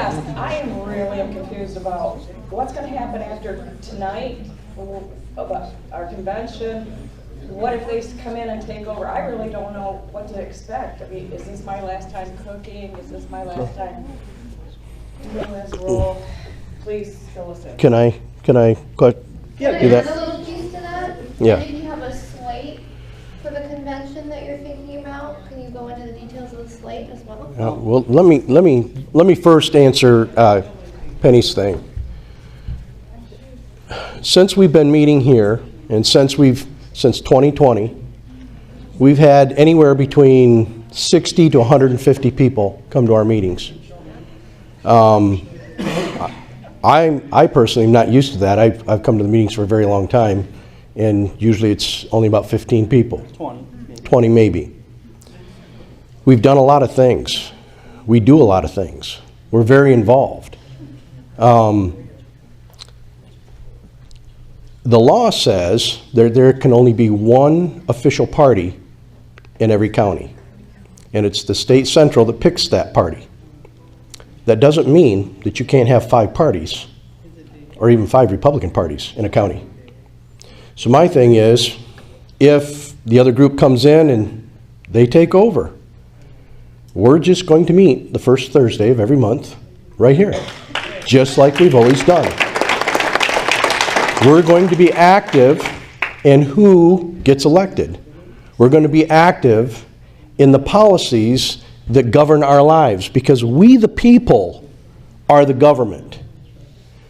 Yes, I am confused about what's going to happen after tonight about our convention. What if they come in and take over? I really don't know what to expect. I mean, is this my last time cooking? Is this my last time doing this role? Please fill us in. Can I do that? Can I add a little piece to that? Yeah. If you have a slate for the convention that you're thinking about, can you go into the details of the slate as well? Well, let me first answer Penny's thing. Since we've been meeting here, and since 2020, we've had anywhere between 60 to 150 people come to our meetings. I personally am not used to that. I've come to the meetings for a very long time, and usually it's only about 15 people. 20 maybe. We've done a lot of things. We do a lot of things. We're very involved. The law says there can only be one official party in every county, and it's the state central that picks that party. That doesn't mean that you can't have 5 parties or even 5 Republican parties in a county. So my thing is, if the other group comes in and they take over, we're just going to meet the first Thursday of every month right here, just like we've always done. We're going to be active in who gets elected. We're going to be active in the policies that govern our lives, because we the people are the government.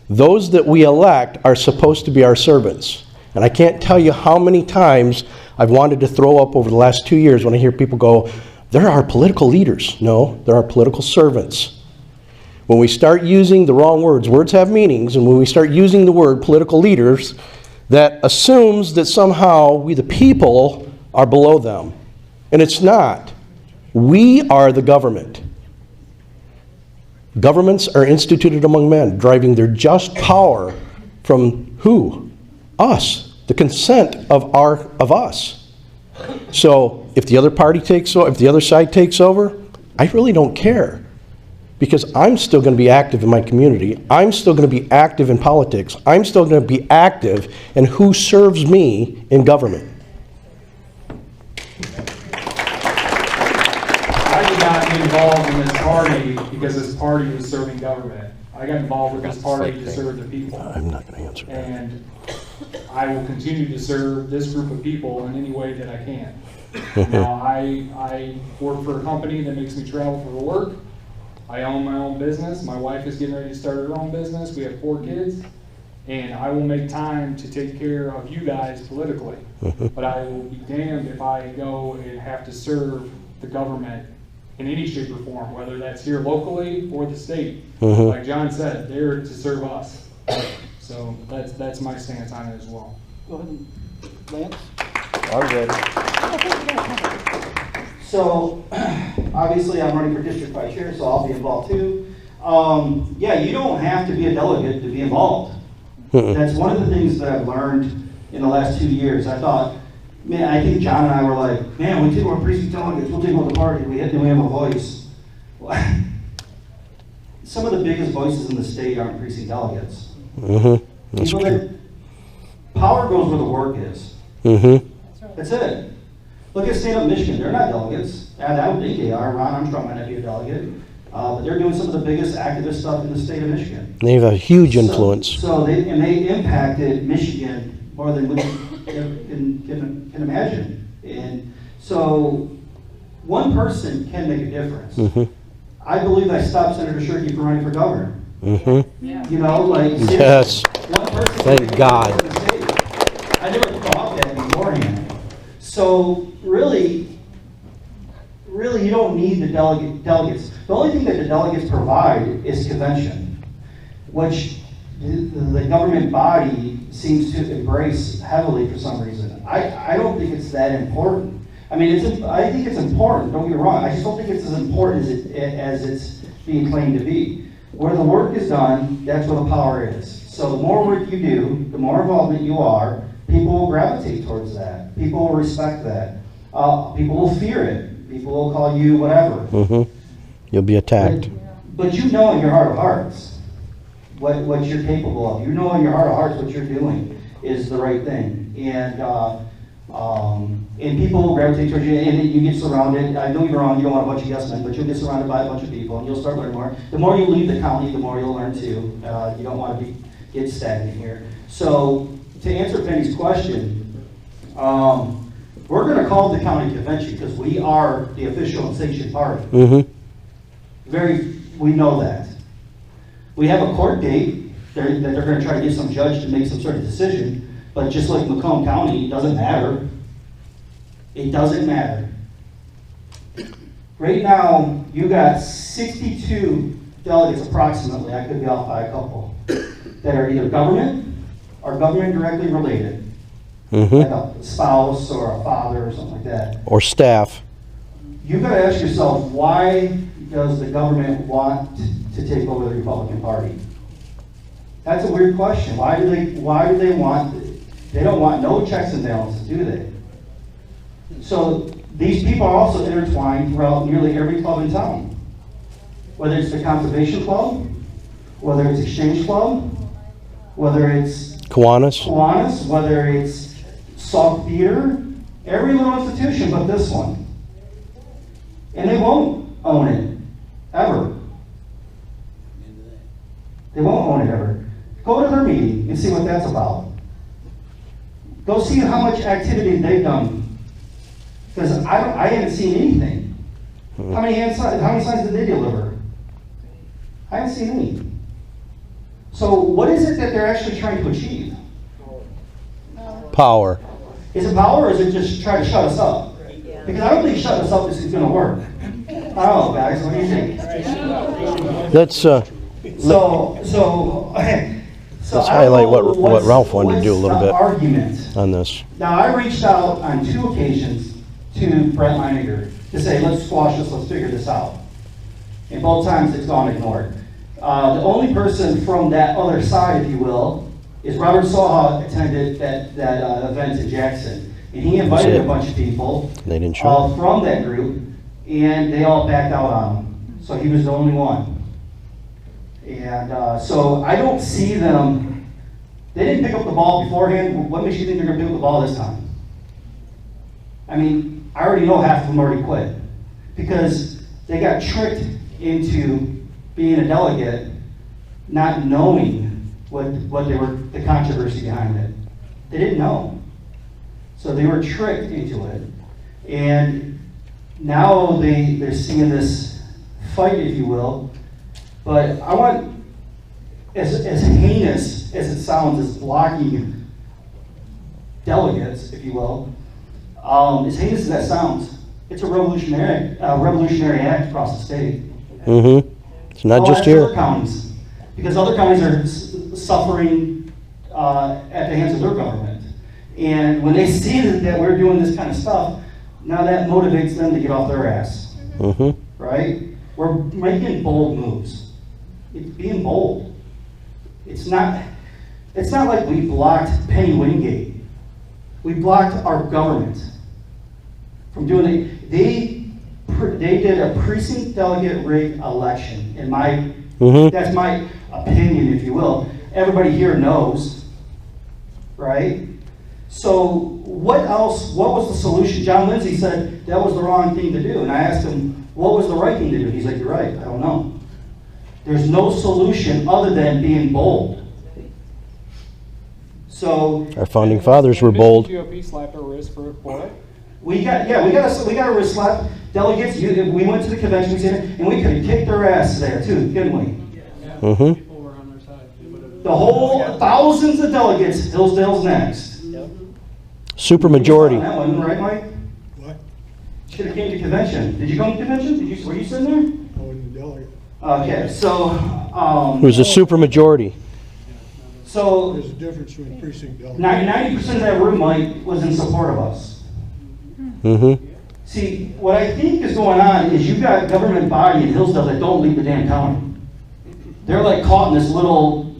Those that we elect are supposed to be our servants. And I can't tell you how many times I've wanted to throw up over the last 2 years when I hear people go, "There are political leaders." No, there are political servants. When we start using the wrong words, words have meanings, and when we start using the word political leaders, that assumes that somehow we the people are below them. And it's not. We are the government. Governments are instituted among men, driving their just power from who? Us. The consent of us. So if the other party takes over, if the other side takes over, I really don't care. Because I'm still going to be active in my community. I'm still going to be active in politics. I'm still going to be active in who serves me in government. I did not get involved in this party because this party was serving government. I got involved with this party to serve the people. I'm not going to answer that. And I will continue to serve this group of people in any way that I can. Now, I work for a company that makes me travel for work. I own my own business. My wife is getting ready to start her own business. We have 4 kids. And I will make time to take care of you guys politically. But I will be damned if I go and have to serve the government in any shape or form, whether that's here locally or the state. Like John said, they're to serve us. So that's my stance on it as well. Go ahead, Lance. I'm ready. So, obviously I'm running for district vice chair, so I'll be involved too. Yeah, you don't have to be a delegate to be involved. That's one of the things that I've learned in the last 2 years. I thought, man, I think John and I were like, man, we take more precinct delegates, we'll take over the party, we have a voice. Some of the biggest voices in the state aren't precinct delegates. That's People true. that power goes where the work is. That's it. Look at state of Michigan, they're not delegates. I don't think they are. Ron Armstrong might not be a delegate. But they're doing some of the biggest activist stuff in the state of Michigan. They have a huge influence. So they impacted Michigan more than we can imagine. And so one person can make a difference. I believe I stopped Senator Shirkey from running for governor. You know, like, Yes. one person. Thank God. I never thought that beforehand. So really, you don't need the delegates. The only thing that the delegates provide is convention, which the government body seems to embrace heavily for some reason. I don't think it's that important. I mean, I think it's important, don't get me wrong. I just don't think it's as important as it's being claimed to be. Where the work is done, that's where the power is. So the more work you do, the more involvement you are, people will gravitate towards that. People will respect that. People will fear it. People will call you whatever. You'll be attacked. But you know in your heart of hearts what you're capable of. You know in your heart of hearts what you're doing is the right thing. And people will gravitate towards you, and you get surrounded. I know you're wrong, you don't want a bunch of yes men, but you'll get surrounded by a bunch of people, and you'll start learning more. The more you leave the county, the more you'll learn too. You don't want to get stagnant here. So, to answer Penny's question, we're going to call the county convention because we are the official and sanctioned party. Mm-hmm. We know that. We have a court date that they're going to try to get some judge to make some sort of decision, but just like Macomb County, it doesn't matter. It doesn't matter. Right now, you got 62 delegates approximately, I could be off by a couple, that are either government or government directly related. Mm-hmm. Like a spouse or a father or something like that. Or staff. You've got to ask yourself, why does the government want to take over the Republican Party? That's a weird question. Why do they want, they don't want no checks and balances, do they? So these people are also intertwined throughout nearly every club in town. Whether it's the Conservation Club, whether it's Exchange Club, whether it's Kiwanis, whether it's Sauk Theater, every little institution but this one. And they won't own it, ever. They won't own it ever. Go to their meeting and see what that's about. Go see how much activity they've done. Because I haven't seen anything. How many signs did they deliver? I haven't seen any. So what is it that they're actually trying to achieve? Power. Is it power, or is it just try to shut us up? Because I don't think shutting us up is going to work. I don't know, guys. What do you think? Let's let's highlight what Ralph wanted to do a little bit argument on this. Now, I reached out on 2 occasions to Brett Meininger to say, let's squash this, let's figure this out. And both times it's gone ignored. The only person from that other side, if you will, is Robert Soha attended that event in Jackson. And he invited a bunch of people They didn't show from that group, and they all backed out on him. So he was the only one. And so I don't see them, they didn't pick up the ball beforehand. What makes you think they're going to pick up the ball this time? I mean, I already know half of them already quit because they got tricked into being a delegate, not knowing what they were, the controversy behind it. They didn't know. So they were tricked into it. And now they're seeing this fight, if you will. But I want, as heinous as it sounds, as blocking delegates, if you will, as heinous as that sounds, it's a revolutionary act across the state. Mm-hmm. It's not just here. Other counties, because other counties are suffering at the hands of their government. And when they see that we're doing this kind of stuff, now that motivates them to get off their ass. Mm-hmm. Right? We're making bold moves. It's being bold. It's not like we blocked Penny Wingate. We blocked our government from doing it. They did a precinct delegate rig election. That's my opinion, if you will. Everybody here knows, right? So what else? What was the solution? John Lindsay said that was the wrong thing to do, and I asked him, what was the right thing to do? He's like, you're right, I don't know. There's no solution other than being bold. So Our founding fathers were bold. GOP slapped our wrist for it. we got a wrist slap. Delegates, we went to the convention center, and we could have kicked their ass there too, couldn't we? Mm-hmm. People were on their side. The whole thousands of delegates, Hillsdale's next. Super majority. That one, right, Mike? What? Should have came to convention. Did you come to convention? Were you sitting there? I wasn't a delegate. Okay, so It was a super majority. so There's a difference between precinct delegates. 90% of that room, Mike, was in support of us. Mm-hmm. See, what I think is going on is you've got a government body in Hillsdale that don't leave the damn county. They're like caught in this little,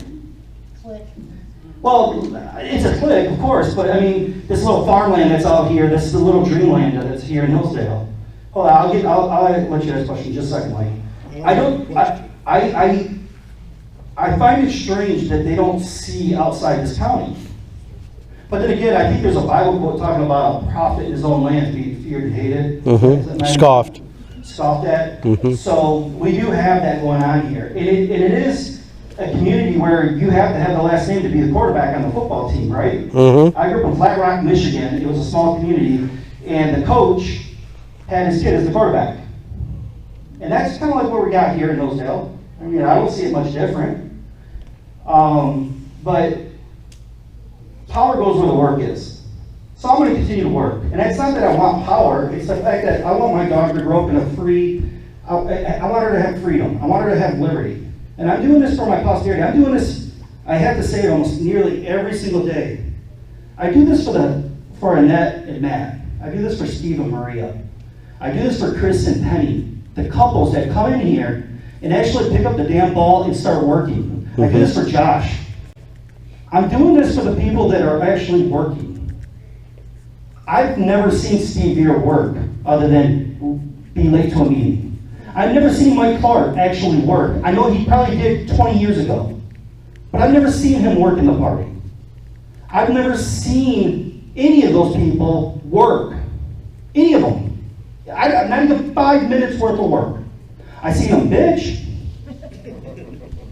well, it's a clique, of course, but I mean, this little farmland that's out here, this is the little dreamland that's here in Hillsdale. Hold on, I'll let you ask a question in just a second, Mike. I I find it strange that they don't see outside this county. But then again, I think there's a Bible quote talking about a prophet in his own land to be feared and hated. Scoffed. Scoffed at. So we do have that going on here. And it is a community where you have to have the last name to be the quarterback on the football team, right? I grew up in Flat Rock, Michigan. It was a small community. And the coach had his kid as the quarterback. And that's kind of like what we got here in Hillsdale. I mean, I don't see it much different. But power goes where the work is. So I'm going to continue to work. And it's not that I want power, it's the fact that I want my daughter to grow up in a free, I want her to have freedom. I want her to have liberty. And I'm doing this for my posterity. I'm doing this, I have to say it almost nearly every single day. I do this for Annette and Matt. I do this for Steve and Maria. I do this for Chris and Penny, the couples that come in here and actually pick up the damn ball and start working. I do this for Josh. I'm doing this for the people that are actually working. I've never seen Steve Veer work other than be late to a meeting. I've never seen Mike Clark actually work. I know he probably did 20 years ago, but I've never seen him work in the party. I've never seen any of those people work. Any of them. Not even 5 minutes worth of work. I see them bitch,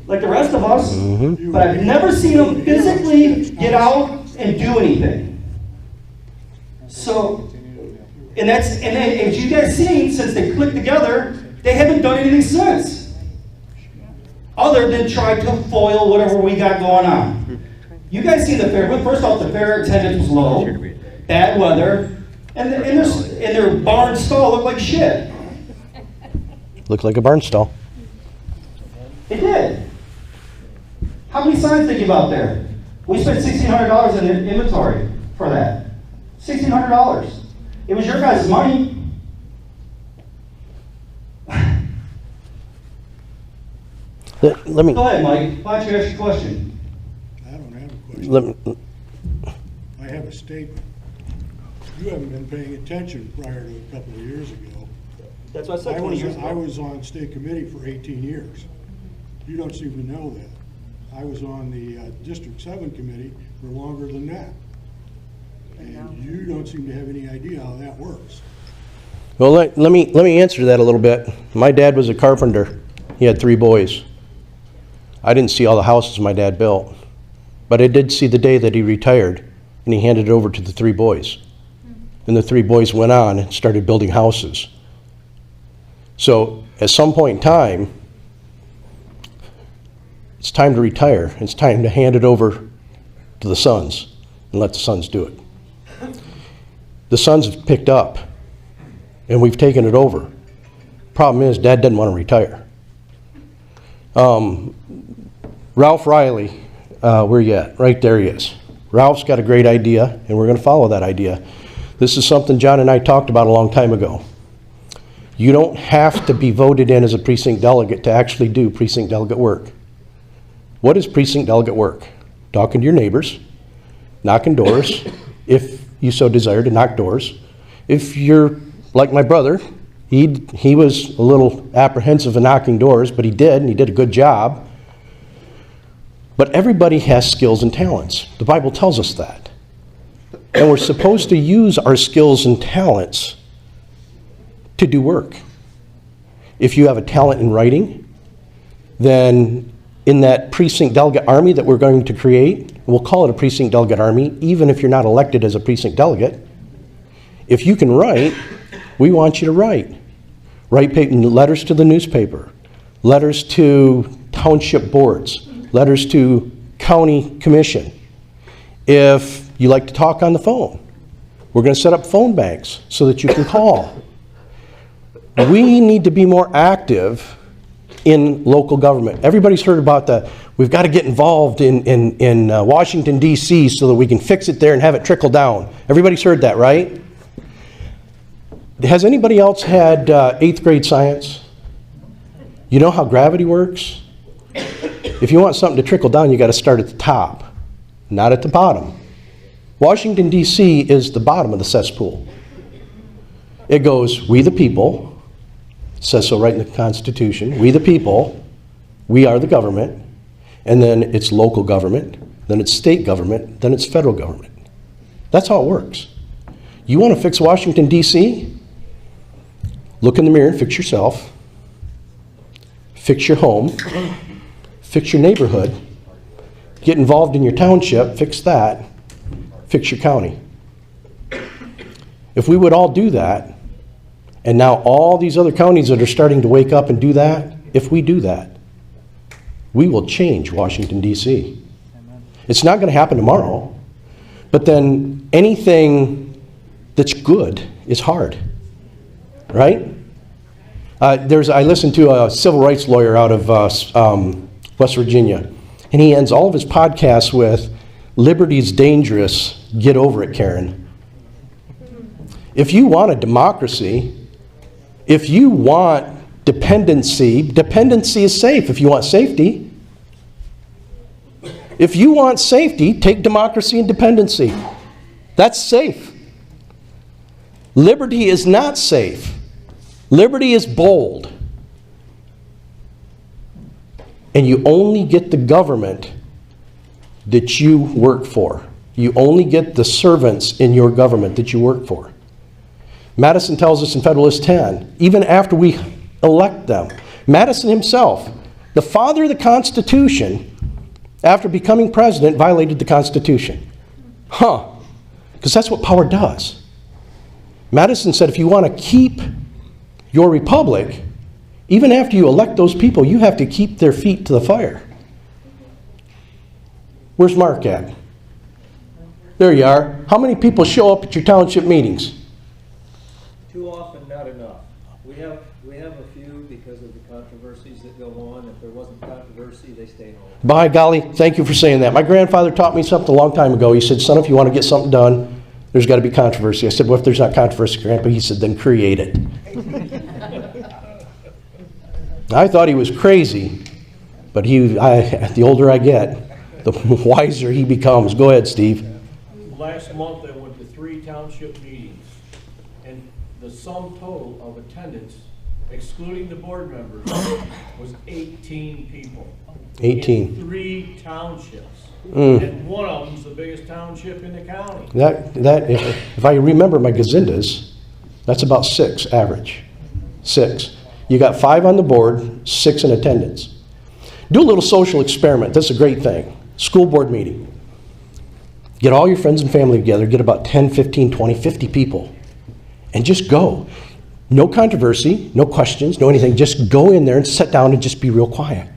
like the rest of us, but I've never seen them physically get out and do anything. So, and as you guys seen, since they clicked together, they haven't done anything since, other than try to foil whatever we got going on. You guys see the fair. Well, first off, the fair attendance was low, bad weather, and their barn stall looked like shit. Looked like a barn stall. It did. How many signs they give out there? We spent $1,600 in inventory for that. $1,600. It was your guys' money. Let me. Go ahead, Mike. Why don't you ask your question? I don't have a question. I have a statement. You haven't been paying attention prior to a couple of years ago. That's what I said 20 years ago. I was on state committee for 18 years. You don't seem to know that. I was on the District 7 committee for longer than that. And you don't seem to have any idea how that works. Well, let me answer that a little bit. My dad was a carpenter. He had 3 boys. I didn't see all the houses my dad built, but I did see the day that he retired and he handed it over to the 3 boys. And the 3 boys went on and started building houses. So at some point in time, it's time to retire. It's time to hand it over to the sons and let the sons do it. The sons have picked up and we've taken it over. Problem is, Dad doesn't want to retire. Ralph Riley, where you at? Right there he is. Ralph's got a great idea and we're going to follow that idea. This is something John and I talked about a long time ago. You don't have to be voted in as a precinct delegate to actually do precinct delegate work. What is precinct delegate work? Talking to your neighbors, knocking doors, if you so desire to knock doors. If you're like my brother, he was a little apprehensive of knocking doors, but he did, and he did a good job. But everybody has skills and talents. The Bible tells us that. And we're supposed to use our skills and talents to do work. If you have a talent in writing, then in that precinct delegate army that we're going to create, we'll call it a precinct delegate army, even if you're not elected as a precinct delegate. If you can write, we want you to write. Write letters to the newspaper, letters to township boards, letters to county commission. If you like to talk on the phone, we're going to set up phone banks so that you can call. We need to be more active in local government. Everybody's heard about we've got to get involved in Washington, D.C. so that we can fix it there and have it trickle down. Everybody's heard that, right? Has anybody else had 8th grade science? You know how gravity works? If you want something to trickle down, you got to start at the top, not at the bottom. Washington, D.C. is the bottom of the cesspool. It goes, we the people, it says so right in the Constitution, we the people, We are the government, and then it's local government, then it's state government, then it's federal government. That's how it works. You want to fix Washington, D.C.? Look in the mirror and fix yourself. Fix your home. Fix your neighborhood. Get involved in your township. Fix that. Fix your county. If we would all do that, and now all these other counties that are starting to wake up and do that, if we do that, we will change Washington, D.C. It's not going to happen tomorrow, but then anything that's good is hard, right? I listened to a civil rights lawyer out of West Virginia, and he ends all of his podcasts with, "Liberty's dangerous, get over it, Karen." If you want a democracy, if you want dependency, dependency is safe if you want safety. If you want safety, take democracy and dependency. That's safe. Liberty is not safe. Liberty is bold. And you only get the government that you work for. You only get the servants in your government that you work for. Madison tells us in Federalist 10, even after we elect them, Madison himself, the father of the Constitution, after becoming president, violated the Constitution. Because that's what power does. Madison said if you want to keep your republic, even after you elect those people, you have to keep their feet to the fire. Where's Mark at? There you are. How many people show up at your township meetings? Too often, not enough. We have a few because of the controversies that go on. If there wasn't controversy, they stay home. By golly, thank you for saying that. My grandfather taught me something a long time ago. He said, "Son, if you want to get something done, there's got to be controversy." I said, "Well, if there's not controversy, Grandpa," he said, "then create it." I thought he was crazy, but the older I get, the wiser he becomes. Go ahead, Steve. Last month I went to 3 township meetings, and the sum total of attendance, excluding the board members, was 18 people. 18. In 3 townships. And one of them's the biggest township in the county. If I remember my gazindas, that's about 6 average. 6. You got 5 on the board, 6 in attendance. Do a little social experiment. That's a great thing. School board meeting. Get all your friends and family together, get about 10, 15, 20, 50 people, and just go. No controversy, no questions, no anything. Just go in there and sit down and just be real quiet.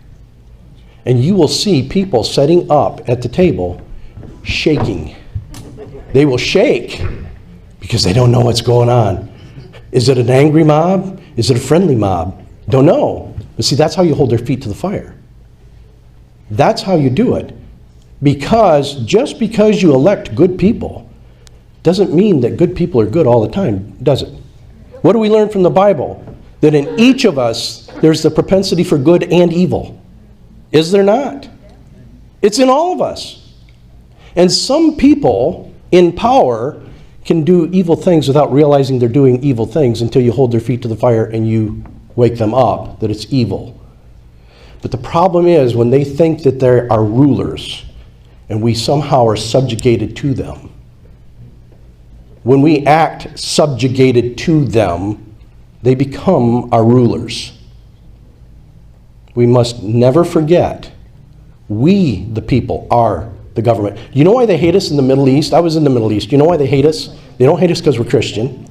And you will see people setting up at the table shaking. They will shake because they don't know what's going on. Is it an angry mob? Is it a friendly mob? Don't know. But see, that's how you hold their feet to the fire. That's how you do it. Because just because you elect good people doesn't mean that good people are good all the time, does it? What do we learn from the Bible? That in each of us, there's the propensity for good and evil. Is there not? It's in all of us. And some people in power can do evil things without realizing they're doing evil things until you hold their feet to the fire and you wake them up that it's evil. But the problem is when they think that they are rulers and we somehow are subjugated to them. When we act subjugated to them, they become our rulers. We must never forget, we, the people, are the government. You know why they hate us in the Middle East? I was in the Middle East. You know why they hate us? They don't hate us because we're Christian.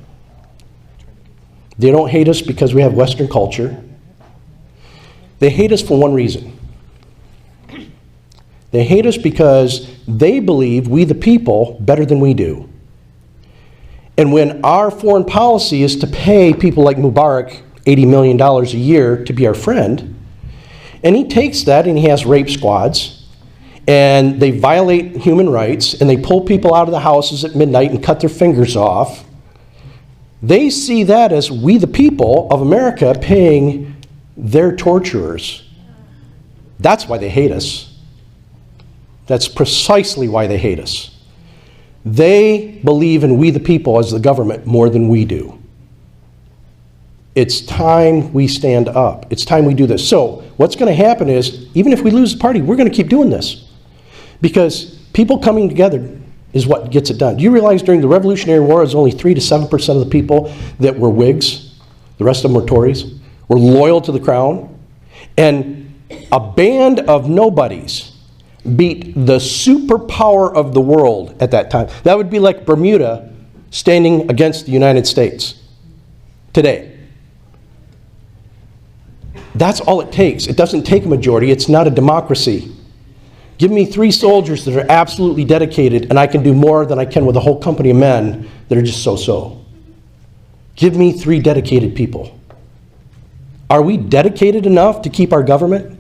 They don't hate us because we have Western culture. They hate us for one reason. They hate us because they believe we, the people, better than we do. And when our foreign policy is to pay people like Mubarak $80 million a year to be our friend, and he takes that and he has rape squads, and they violate human rights, and they pull people out of the houses at midnight and cut their fingers off, they see that as we, the people of America, paying their torturers. That's why they hate us. That's precisely why they hate us. They believe in we, the people, as the government more than we do. It's time we stand up. It's time we do this. So what's going to happen is, even if we lose the party, we're going to keep doing this. Because people coming together is what gets it done. Do you realize during the Revolutionary War, it was only 3 to 7% of the people that were Whigs? The rest of them were Tories, were loyal to the crown. And a band of nobodies beat the superpower of the world at that time. That would be like Bermuda standing against the United States today. That's all it takes. It doesn't take a majority. It's not a democracy. Give me 3 soldiers that are absolutely dedicated, and I can do more than I can with a whole company of men that are just so-so. Give me 3 dedicated people. Are we dedicated enough to keep our government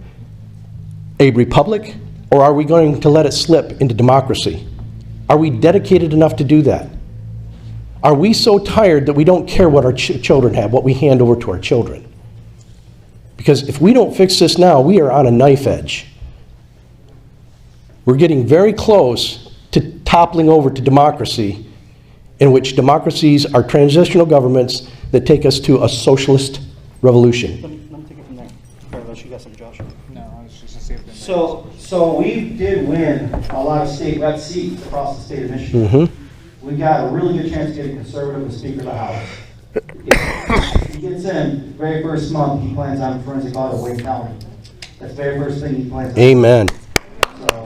a republic, or are we going to let it slip into democracy? Are we dedicated enough to do that? Are we so tired that we don't care what our children have, what we hand over to our children? Because if we don't fix this now, we are on a knife edge. We're getting very close to toppling over to democracy, in which democracies are transitional governments that take us to a socialist revolution. Let me take it from there. Or unless you got some, Josh. No, I was just gonna say. So we did win a lot of state rep seats across the state of Michigan. We got a really good chance to get a conservative as Speaker of the House. If he gets in, very first month, he plans on forensic audit of Wayne County. That's the very first thing he plans on. Amen. So,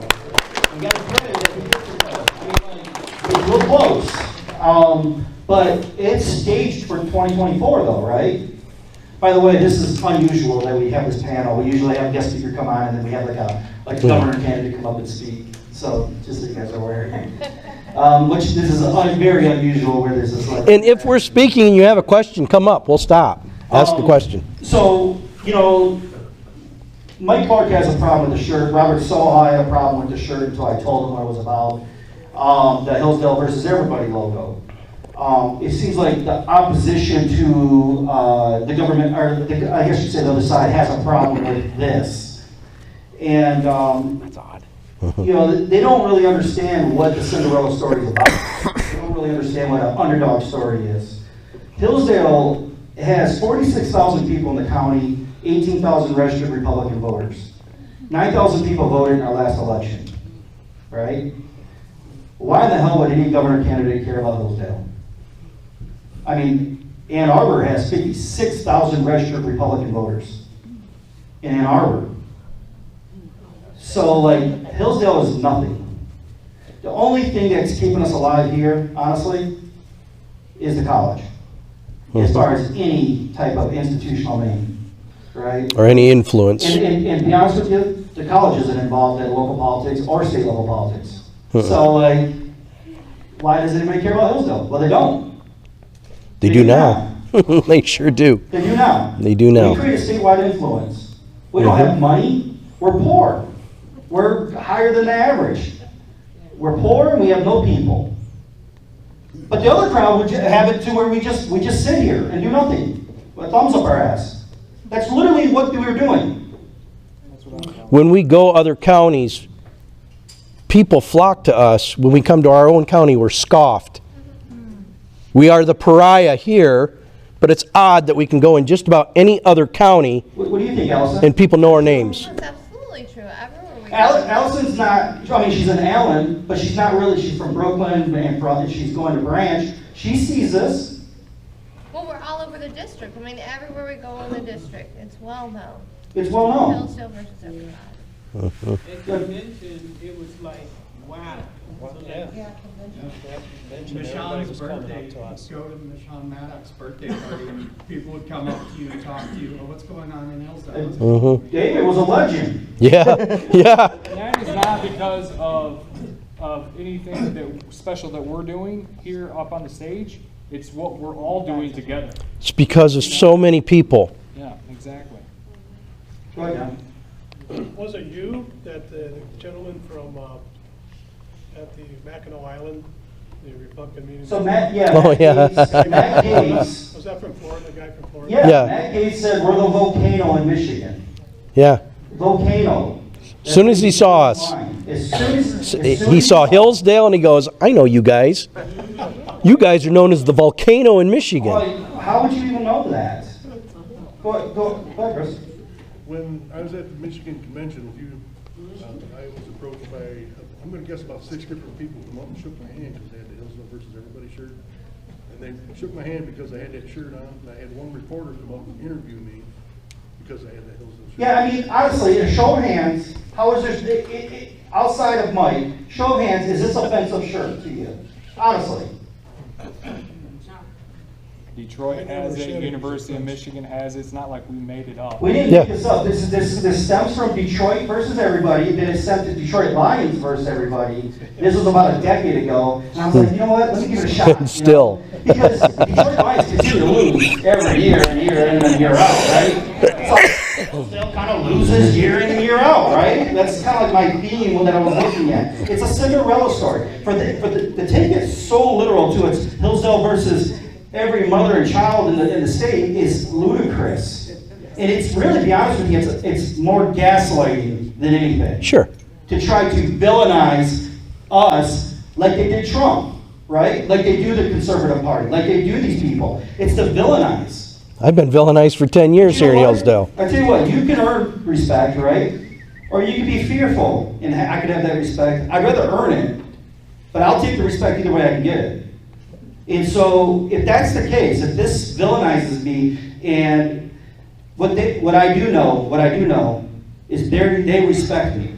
we got to credit that he gets it. I mean, we're close. But it's staged for 2024 though, right? By the way, this is unusual that we have this panel. We usually have a guest speaker come on and then we have like a governor candidate come up and speak. So just so you guys are aware. Which this is very unusual where there's this like. And if we're speaking and you have a question, come up. We'll stop. Ask the question. So, you know, Mike Clark has a problem with the shirt. Robert Soha had a problem with the shirt until I told him what it was about. The Hillsdale versus Everybody logo. It seems like the opposition to the government, or I guess you'd say the other side, has a problem with this. And that's odd. You know, they don't really understand what the Cinderella story is about. They don't really understand what an underdog story is. Hillsdale has 46,000 people in the county, 18,000 registered Republican voters. 9,000 people voted in our last election, right? Why in the hell would any governor candidate care about Hillsdale? I mean, Ann Arbor has 56,000 registered Republican voters in Ann Arbor. So, like, Hillsdale is nothing. The only thing that's keeping us alive here, honestly, is the college. As far as any type of institutional name, right? Or any influence. And to be honest with you, the college isn't involved in local politics or state level politics. So, like, why does anybody care about Hillsdale? Well, they don't. They do now. They sure do. They do now. They do now. We create a statewide influence. We don't have money. We're poor. We're higher than the average. We're poor and we have no people. But the other crowd would have it to where we just sit here and do nothing. With thumbs up our ass. That's literally what we were doing. When we go other counties, people flock to us. When we come to our own county, we're scoffed. We are the pariah here, but it's odd that we can go in just about any other county. What do you think, Allison? And people know our names. That's absolutely true. Everywhere we go. Allison's not, I mean, she's an Allen, but she's not really, she's from Brooklyn, and she's going to Branch. She sees us. Well, we're all over the district. I mean, everywhere we go in the district, it's well known. It's well known. Hillsdale versus everybody. At convention, it was like, wow. Michonne's birthday, go to Michonne Maddox's birthday party, and people would come up to you and talk to you, oh, what's going on in Hillsdale? David was a legend. Yeah, yeah. And that is not because of anything that special that we're doing here up on the stage. It's what we're all doing together. It's because of so many people. Yeah, exactly. Go ahead, John. Was it you that the gentleman from, at the Mackinac Island, the Republican meeting? So Matt, yeah. Oh, yeah. Matt Gates. Was that from Florida, the guy from Florida? Yeah, Matt Gates said we're the volcano in Michigan. Yeah. Volcano. As soon as he saw us, he saw Hillsdale and he goes, I know you guys. You guys are known as the volcano in Michigan. Well, how would you even know that? Go ahead, Chris. When I was at the Michigan convention with you, I was approached by, I'm gonna guess about 6 different people come up and shook my hand because they had the Hillsdale versus everybody shirt. And they shook my hand because I had that shirt on, and I had one reporter come up and interview me because I had that Hillsdale shirt. Yeah, I mean, honestly, a show of hands, how is this, outside of Mike, show of hands, is this offensive shirt to you? Honestly. Detroit has it, University of Michigan has it, it's not like we made it up. We didn't make this up. This stems from Detroit versus everybody, then it stems to Detroit Lions versus everybody. This was about a decade ago, and I was like, you know what, let me give it a shot. Still. You know? Because Detroit Lions continue to lose every year and year in and year out, right? So Hillsdale kind of loses year in and year out, right? That's kind of like my theme that I was looking at. It's a Cinderella story. To take it so literal to its Hillsdale versus every mother and child in the state is ludicrous. And it's really, to be honest with you, it's more gaslighting than anything. Sure. To try to villainize us like they did Trump, right? Like they do the conservative party, like they do these people. It's to villainize. I've been villainized for 10 years here in Hillsdale. I tell you what, you can earn respect, right? Or you can be fearful, and I could have that respect. I'd rather earn it, but I'll take the respect either way I can get it. And so, if that's the case, if this villainizes me, and what I do know is they respect me.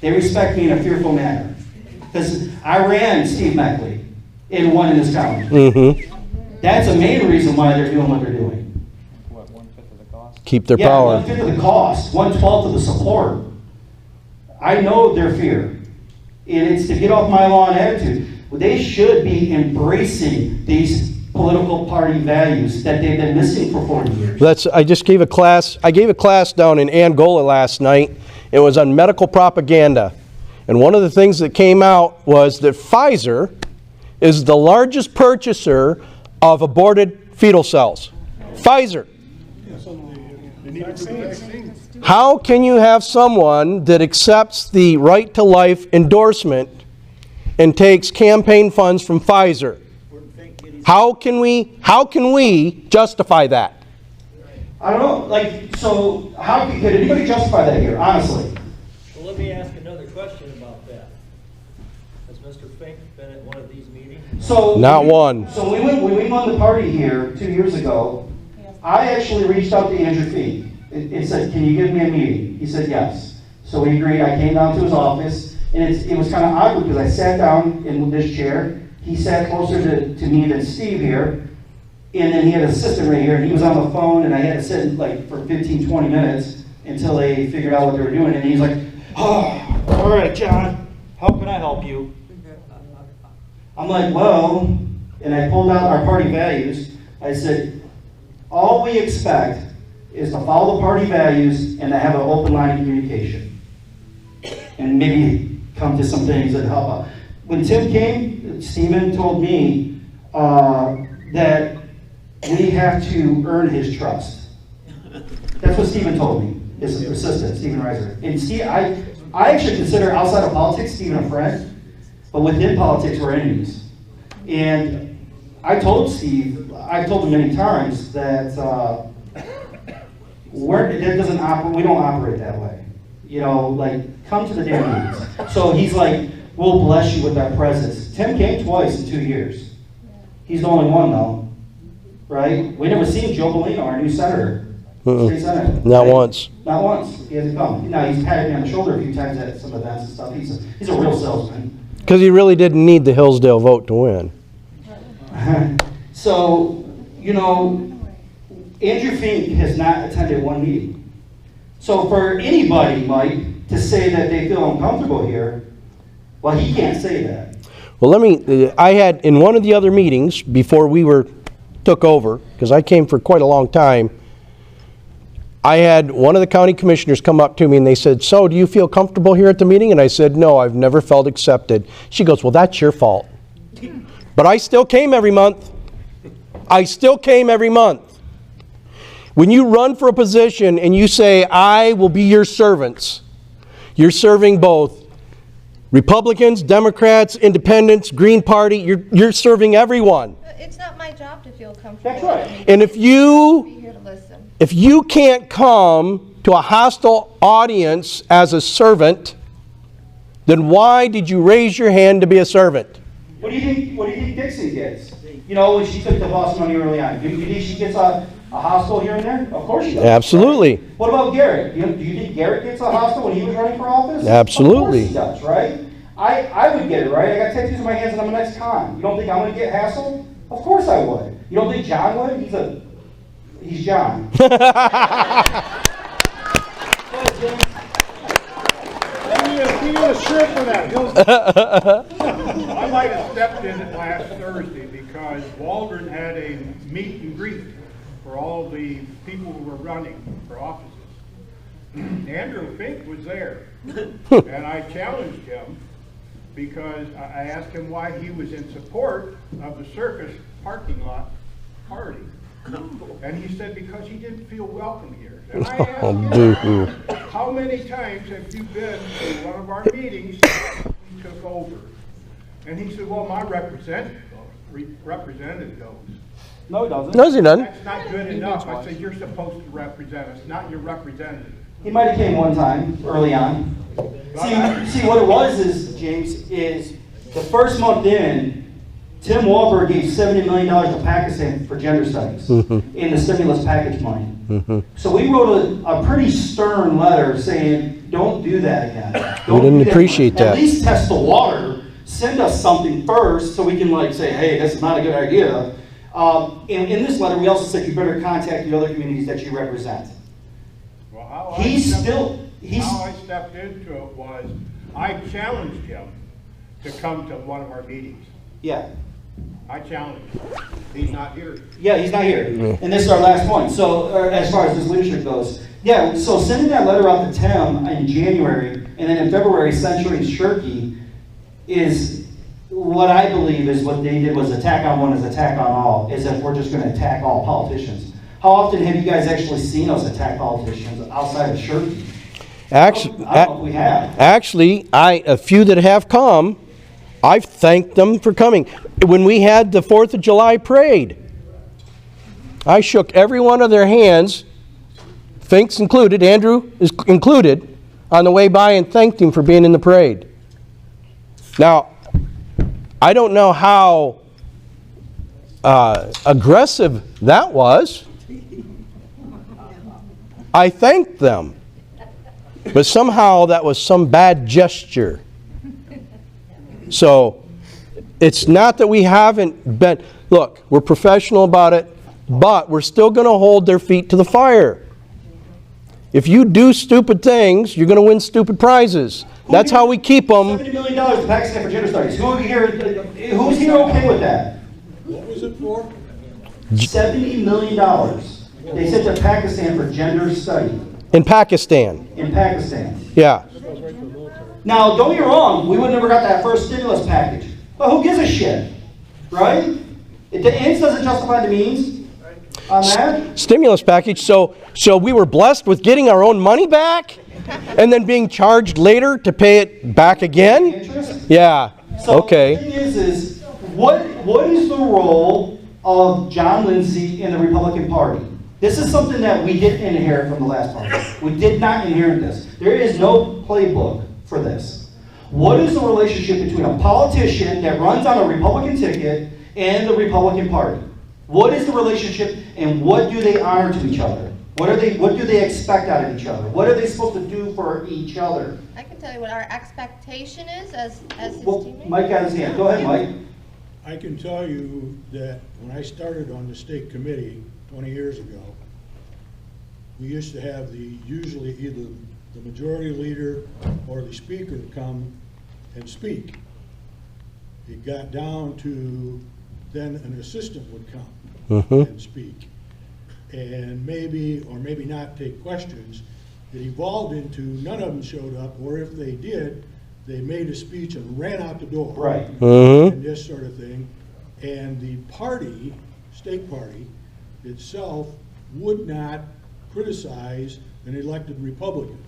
They respect me in a fearful manner. Because I ran Steve Meckley and won in this county. Mm-hmm. That's the main reason why they're doing what they're doing. What, 1/5 of the cost? Keep their power. 1/5 of the cost, 1/12 of the support. I know their fear. And it's to get off my lawn attitude. They should be embracing these political party values that they've been missing for 40 years. I gave a class down in Angola last night. It was on medical propaganda. And one of the things that came out was that Pfizer is the largest purchaser of aborted fetal cells. Pfizer. How can you have someone that accepts the right to life endorsement and takes campaign funds from Pfizer? How can we justify that? I don't know, so how could anybody justify that here, honestly? Well, let me ask another question about that. Has Mr. Fink been at one of these meetings? Not one. So when we won the party here 2 years ago, I actually reached out to Andrew Fink and said, can you give me a meeting? He said yes. So we agreed. I came down to his office. And it was kind of awkward because I sat down in this chair. He sat closer to me than Steve here. And then he had an assistant right here. And he was on the phone. And I had to sit for 15, 20 minutes until they figured out what they were doing. And he's like, oh, all right, John, how can I help you? I'm like, well, and I pulled out our party values. I said, all we expect is to follow the party values and to have an open line of communication. And maybe come to some things that help out. When Tim came, Stephen told me that we have to earn his trust. That's what Stephen told me, his assistant, Stephen Reiser. And Steve, I actually consider outside of politics Stephen a friend, but within politics we're enemies. And I told Steve, I've told him many times that we don't operate that way. You know, come to the damn meetings. So he's like, we'll bless you with our presence. Tim came twice in 2 years. He's the only one, though. Right? We never seen Joe Bellino, our new senator. State senator. Not once. Not once. He hasn't come. Now, he's patted me on the shoulder a few times at some events and stuff. He's a real salesman. Because he really didn't need the Hillsdale vote to win. So, Andrew Fink has not attended one meeting. So for anybody, Mike, to say that they feel uncomfortable here, well, he can't say that. Well, I had, in one of the other meetings, before we took over, because I came for quite a long time, I had one of the county commissioners come up to me and they said, so do you feel comfortable here at the meeting? And I said, no, I've never felt accepted. She goes, well, that's your fault. But I still came every month. When you run for a position and you say, I will be your servants, you're serving both Republicans, Democrats, Independents, Green Party, you're serving everyone. It's not my job to feel comfortable. That's right. And if you Be here to listen. If you can't come to a hostile audience as a servant, then why did you raise your hand to be a servant? What do you think Dixon gets? You know, when she took the boss money early on, do you think she gets a hostel here and there? Of course she does. Absolutely. Right? What about Garrett? Do you think Garrett gets a hostel when he was running for office? Absolutely. Of course he does, right? I would get it, right? I got tattoos on my hands and I'm an ex-con. You don't think I'm going to get hassled? Of course I would. You don't think John would? He's John. Give me a shirt for that. I might have stepped in it last Thursday because Waldron had a meet and greet for all the people who were running for offices. Andrew Fink was there, and I challenged him because I asked him why he was in support of the circus parking lot party. And he said because he didn't feel welcome here. And I asked him, how many times have you been to one of our meetings he took over? And he said, well, my representative goes. No, he doesn't. No, he doesn't. That's not good enough. I said, you're supposed to represent us, not your representative. He might have came one time early on. See, what it was is, James, is the first month in, Tim Walberg gave $70 million to Pakistan for gender studies in the stimulus package money. So we wrote a pretty stern letter saying, don't do that again. We didn't appreciate that. At least test the water. Send us something first so we can like say, hey, this is not a good idea. In this letter, we also said you better contact the other communities that you represent. Well, how I stepped into it was I challenged him to come to one of our meetings. Yeah. I challenged him. He's not here. Yeah, he's not here. And this is our last point. So as far as this leadership goes, yeah, so sending that letter out to Tim in January, and then in February censuring Shirky is what I believe is what they did was attack on one is attack on all, is if we're just going to attack all politicians. How often have you guys actually seen us attack politicians outside of Shirky? Actually, I don't know if we have. Actually, a few that have come, I've thanked them for coming. When we had the 4th of July parade, I shook every one of their hands, Fink's included, Andrew is included, on the way by and thanked him for being in the parade. Now, I don't know how aggressive that was. I thanked them. But somehow that was some bad gesture. So, it's not that we haven't been, look, we're professional about it, but we're still going to hold their feet to the fire. If you do stupid things, you're going to win stupid prizes. That's how we keep them. $70 million to Pakistan for gender studies. Who's here okay with that? What was it for? $70 million. They sent to Pakistan for gender study. In Pakistan. In Pakistan. Yeah. Now, don't get me wrong, we would never got that first stimulus package. But who gives a shit? Right? The ends doesn't justify the means on that. Stimulus package, so we were blessed with getting our own money back and then being charged later to pay it back again? Interest? Yeah. So Okay. the thing is what is the role of John Lindsay in the Republican Party? This is something that we didn't inherit from the last party. We did not inherit this. There is no playbook for this. What is the relationship between a politician that runs on a Republican ticket and the Republican Party? What is the relationship and what do they honor to each other? What do they expect out of each other? What are they supposed to do for each other? I can tell you what our expectation is as his Well, teammate. Mike got his hand. Go ahead, Mike. I can tell you that when I started on the state committee 20 years ago, we used to have usually either the majority leader or the speaker come and speak. It got down to then an assistant would come and speak. And maybe or maybe not take questions. It evolved into none of them showed up, or if they did, they made a speech and ran out the door. Right. And this sort of thing. And the party, state party itself, would not criticize an elected Republican.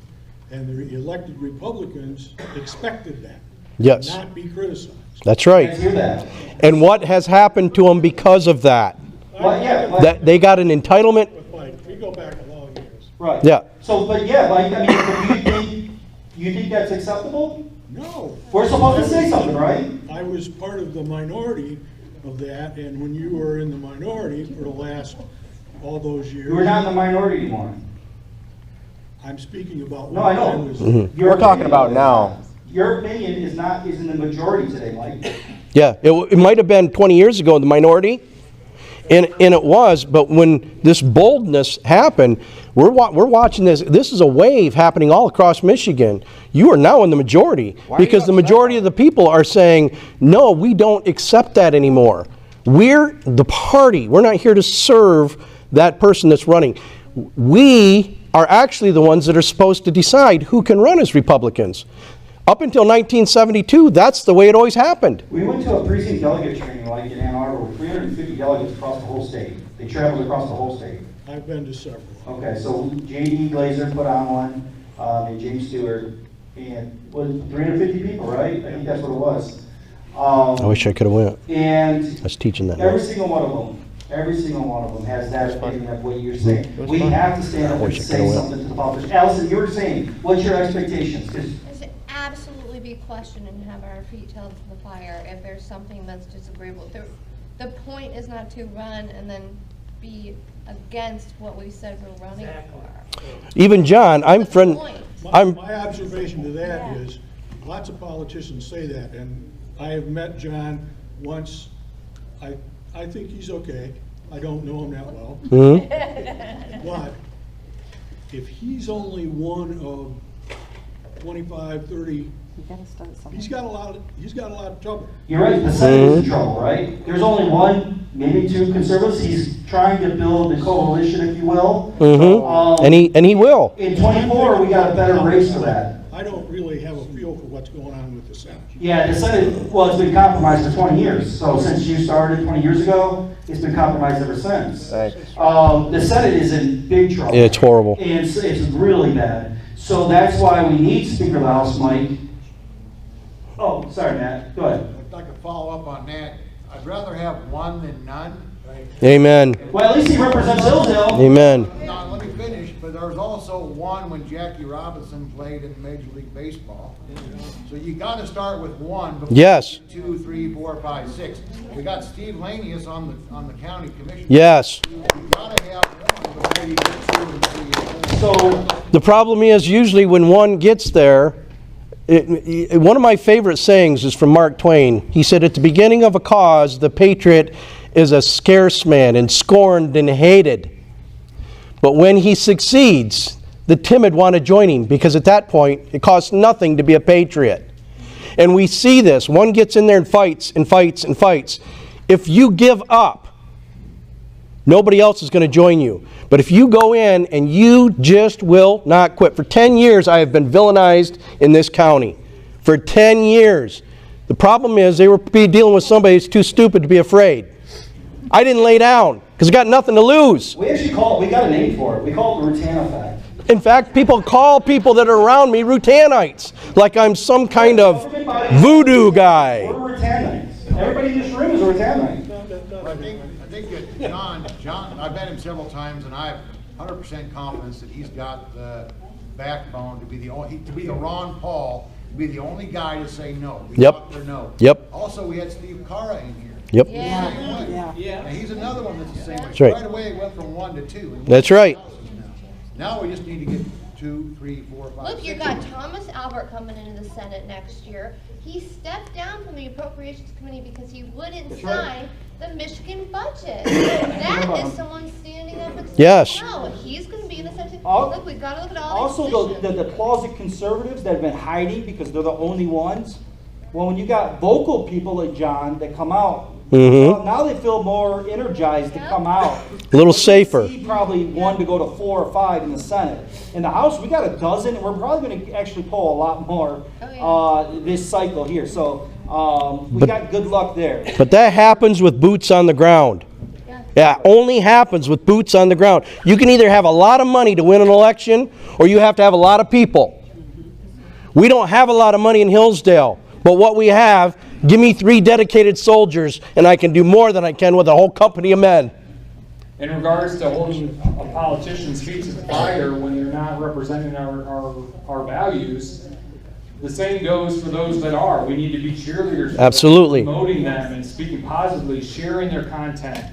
And the elected Republicans expected that. Yes. Not be criticized. That's right. I hear that. And what has happened to them because of that? Well, yeah, That they got an entitlement. With Mike, we go back a Right. Yeah. So, but yeah, like, I mean, you think that's acceptable? No. We're supposed to say something, right? I was part of the minority of that, and when you were in the minority for the last, all those years. We're not in the minority anymore. I'm speaking about. No, I know. when was- Your We're talking opinion about is- now. Your opinion is in the majority today, Mike. Yeah, it might have been 20 years ago in the minority, and it was, but when this boldness happened, we're watching this. This is a wave happening all across Michigan. You are now in the majority because the majority of the people are saying, no, we don't accept that anymore. We're the party. We're not here to serve that person that's running. We are actually the ones that are supposed to decide who can run as Republicans. Up until 1972, that's the way it always happened. We went to a precinct delegate training like in Ann Arbor with 350 delegates across the whole state. They traveled across the whole state. I've been to several. Okay, so J.D. Glazer put on one, and James Stewart, and was 350 people, right? I think that's what it was. I wish I could have went. And I was teaching that. every single one of them has that opinion of what you're saying. We have to stand up and wish I say could've something to the politicians. Allison, you were saying, what's your expectations? 'Cause It should absolutely be questioned and have our feet held to the fire if there's something that's disagreeable. The point is not to run and then be against what we said we're running for. Even John, I'm friend. My observation to that is, lots of politicians say that, and I have met John once. I think he's okay. I don't know him that well. But if he's only one of 25, 30, he's got a lot of trouble. You're right, the Senate is in trouble, right? There's only one, maybe two conservatives. He's trying to build a coalition, if you will. And he will. In 24, we got a better race for that. I don't really have a feel for what's going on with the Senate. Yeah, the Senate, well, it's been compromised for 20 years. So since you started 20 years ago, it's been compromised ever since. Right. The Senate is in big trouble. It's horrible. And it's really bad. So that's why we need Speaker of the House, Mike. Oh, sorry, Matt. Go ahead. If I could follow up on that, I'd rather have one than none. Amen. Well, at least he represents Hillsdale. Amen. Now, let me finish, but there was also one when Jackie Robinson played in Major League Baseball. So you gotta start with one before Yes. 2, 3, 4, 5, 6. We got Steve Lanius on the county commission. Yes. You gotta have one before you get 2 and 3 and 4. So The problem is usually when one gets there, one of my favorite sayings is from Mark Twain. He said, at the beginning of a cause, the patriot is a scarce man and scorned and hated. But when he succeeds, the timid want to join him because at that point, it costs nothing to be a patriot. And we see this. One gets in there and fights and fights and fights. If you give up, nobody else is going to join you. But if you go in and you just will not quit. For 10 years, I have been villainized in this county. For 10 years. The problem is they were dealing with somebody who's too stupid to be afraid. I didn't lay down because I got nothing to lose. we actually we got a name for it. We call it the Rutan effect. In fact, people call people that are around me Rutanites, like I'm some kind of voodoo guy. We're Rutanites. Everybody in this room is a Rutanite. I think that John, I've met him several times, and I have 100% confidence that he's got the backbone to be the Ron Paul, to be the only guy to say no. We Yep. talked their no. Yep. Also, we had Steve Carra in here. Yep. Yeah. And he's another one that's the same way. That's right. Right away, it went from 1 to 2. and That's right. Now we just need to get 2, 3, 4, 5, Look, you 6. got Thomas Albert coming into the Senate next year. He stepped down from the Appropriations Committee because he wouldn't sign the Michigan budget. That is someone standing up and saying, Yes. no, he's going to be in the Senate. Al- Look, we've got to look at all these Also, positions. the closet conservatives that have been hiding because they're the only ones. Well, when you got vocal people like John that come out, well, now they feel more energized to come out. A little safer. See probably 1 to go to 4 or 5 in the Senate. In the House, we got a dozen, and we're probably going to actually pull a lot more this cycle here. So we got good luck there. But that happens with boots on the ground. Yeah, only happens with boots on the ground. You can either have a lot of money to win an election, or you have to have a lot of people. We don't have a lot of money in Hillsdale, but what we have, give me 3 dedicated soldiers, and I can do more than I can with a whole company of men. in regards to holding a politician's feet to the fire when they're not representing our values, the same goes for those that are. We need to be cheerleaders. Absolutely. Promoting them and speaking positively, sharing their content,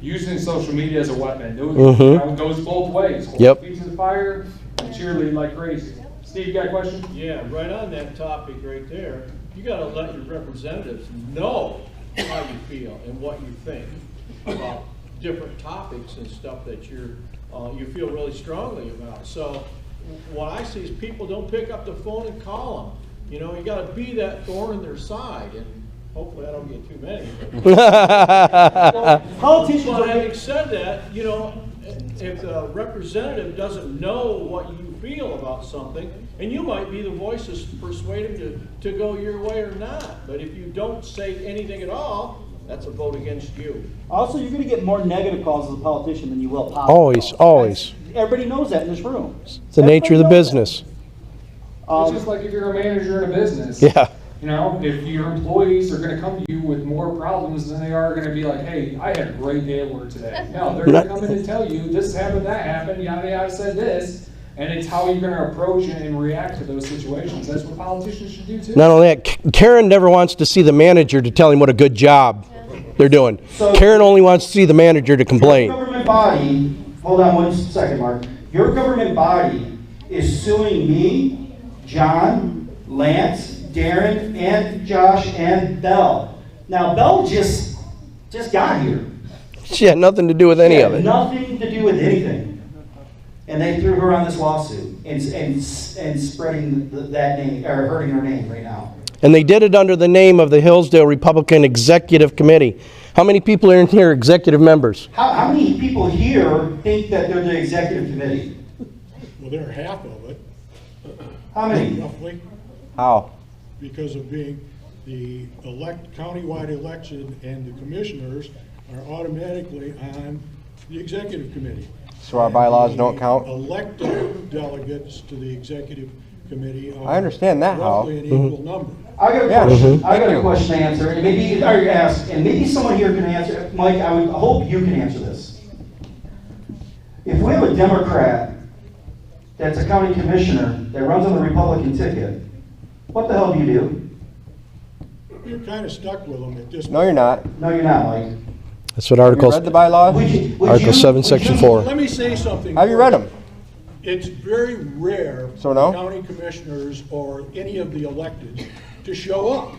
using social media as a weapon. It goes both ways. Hold Yep. feet to the fire and cheerlead like crazy. Steve, you got a question? Yeah, right on that topic right there, you gotta let your representatives know how you feel and what you think about different topics and stuff that you feel really strongly about. So what I see is people don't pick up the phone and call them. You know, you gotta be that thorn in their side, and hopefully I don't get too many. Politicians But are. having said that, you know, if the representative doesn't know what you feel about something, and you might be the voice to persuade him to go your way or not, but if you don't say anything at all, that's a vote against you. Also, you're gonna get more negative calls as a politician than you will positive Always, calls. always. Everybody knows that in this room. It's the nature of the business. It's just like if you're a manager in a business. Yeah. You know, if your employees are gonna come to you with more problems than they are gonna be like, hey, I had a great day at work today. No, they're gonna come in and tell you, this happened, that happened, yada, yada, said this. And it's how you're gonna approach and react to those situations. That's what politicians should do too. Not only that, Karen never wants to see the manager to tell him what a good job they're doing. So- Karen only wants to see the manager to Your complain. government body, hold on 1 second, Mark. Your government body is suing me, John, Lance, Darren, and Josh, and Belle. Now, Belle just got here. She had nothing to do with any She of had it. nothing to do with anything. And they threw her on this lawsuit and spreading that name, or hurting her name right now. And they did it under the name of the Hillsdale Republican Executive Committee. How many people are in here executive members? How many people here think that they're the executive committee? Well, they're half of it, How many? roughly, How? because of being the countywide election, and the commissioners are automatically on the executive committee. So our bylaws don't count? Elected delegates to the executive committee are. I understand that, Hal. Roughly an equal number. I got a Yeah, question. I got thank a you. question to answer, and maybe or ask, and maybe someone here can answer. Mike, I hope you can answer this. If we have a Democrat that's a county commissioner that runs on the Republican ticket, what the hell do you do? You're kind of stuck with them at this point. No, you're not. No, you're not, Mike. That's what Have you Article read the bylaws? Article 7, Section 4. Let me say something. Have you read them? It's very rare So for no? county commissioners or any of the electeds to show up.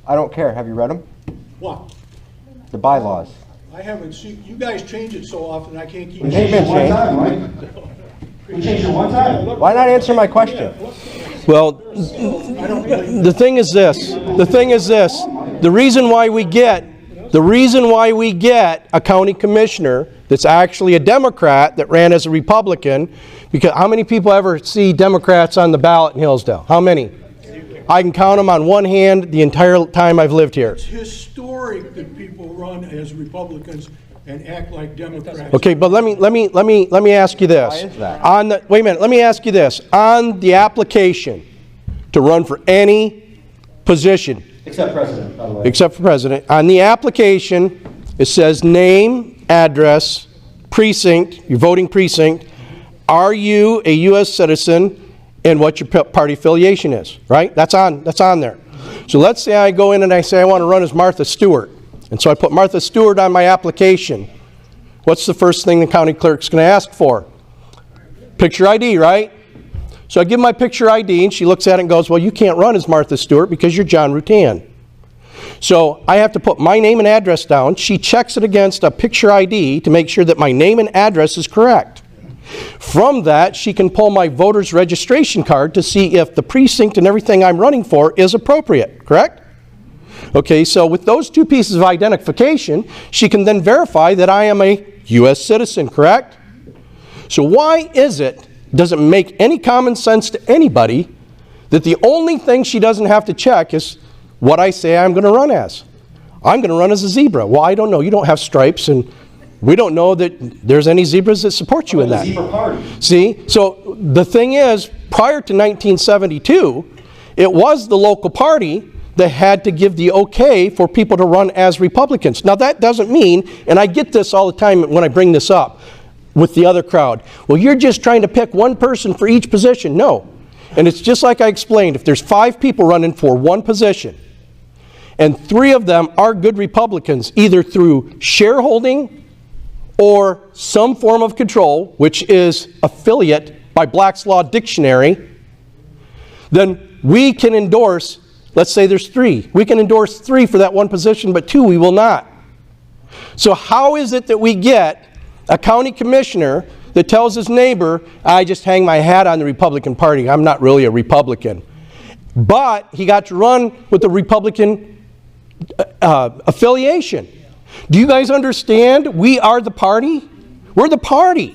I don't care. Have you read them? What? The bylaws. I haven't seen, you guys change it so often, I can't keep. We Ain't changed it been one changed. time, Mike. We changed it one time. Why not answer my question? Well, I don't believe. the thing is this. The reason why we get a county commissioner that's actually a Democrat that ran as a Republican, because how many people ever see Democrats on the ballot in Hillsdale? How many? I can count them on one hand the entire time I've lived here. It's historic that people run as Republicans and act like Democrats. Okay, but let me ask you this. Why is that? Wait a minute, let me ask you this. On the application to run for any position, Except president, by the way. except for president, on the application, it says name, address, precinct, your voting precinct, are you a U.S. citizen, and what your party affiliation is, right? That's on there. So let's say I go in and I say I want to run as Martha Stewart, and so I put Martha Stewart on my application. What's the first thing the county clerk's going to ask for? Picture ID, right? So I give my picture ID, and she looks at it and goes, well, you can't run as Martha Stewart because you're John Rutan. So I have to put my name and address down. She checks it against a picture ID to make sure that my name and address is correct. From that, she can pull my voter's registration card to see if the precinct and everything I'm running for is appropriate, correct? Okay, so with those two pieces of identification, she can then verify that I am a U.S. citizen, correct? So why is it, does it make any common sense to anybody that the only thing she doesn't have to check is what I say I'm going to run as? I'm going to run as a zebra. Well, I don't know. You don't have stripes, and we don't know that there's any zebras that support you in that. The zebra party. See, so the thing is, prior to 1972, it was the local party that had to give the okay for people to run as Republicans. Now that doesn't mean, and I get this all the time when I bring this up with the other crowd, well, you're just trying to pick one person for each position. No. And it's just like I explained, if there's 5 people running for one position, and 3 of them are good Republicans, either through shareholding or some form of control, which is affiliate by Black's Law Dictionary, then we can endorse, let's say there's 3. We can endorse 3 for that one position, but 2 we will not. So how is it that we get a county commissioner that tells his neighbor, I just hang my hat on the Republican Party, I'm not really a Republican. But he got to run with the Republican affiliation. Do you guys understand? We are the party. We're the party.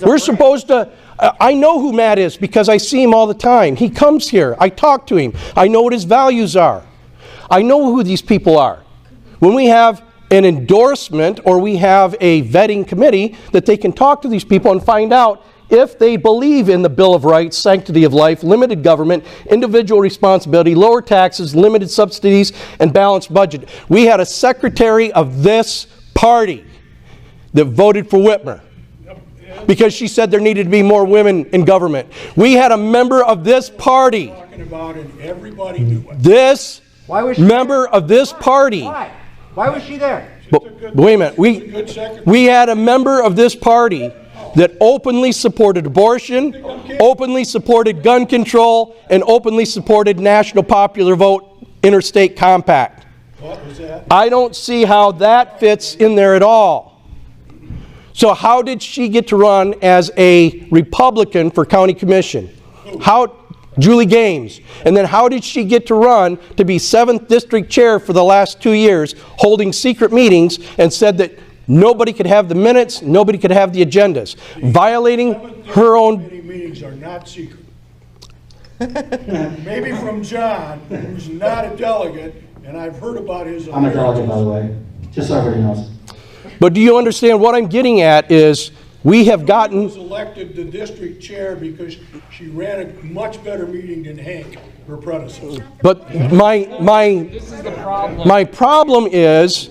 We're supposed to, I know who Matt is because I see him all the time. He comes here. I talk to him. I know what his values are. I know who these people are. When we have an endorsement or we have a vetting committee that they can talk to these people and find out if they believe in the Bill of Rights, sanctity of life, limited government, individual responsibility, lower taxes, limited subsidies, and balanced budget. We had a secretary of this party that voted for Whitmer because she said there needed to be more women in government. We had a member of this party. Talking about and everybody knew it. This member of this party. Why was she there? But wait a minute. We had a member of this party that openly supported abortion, openly supported gun control, and openly supported national popular vote interstate compact. What was that? I don't see how that fits in there at all. So how did she get to run as a Republican for county commission? How? Julie Gaines. And then how did she get to run to be 7th district chair for the last 2 years, holding secret meetings and said that nobody could have the minutes, nobody could have the agendas, violating her own... Meetings are not secret. Maybe from John, who's not a delegate, and I've heard about his... I'm a delegate, by the way, just so everybody knows. But do you understand what I'm getting at is we have gotten... She was elected the district chair because she ran a much better meeting than Hank, her predecessor. But my problem is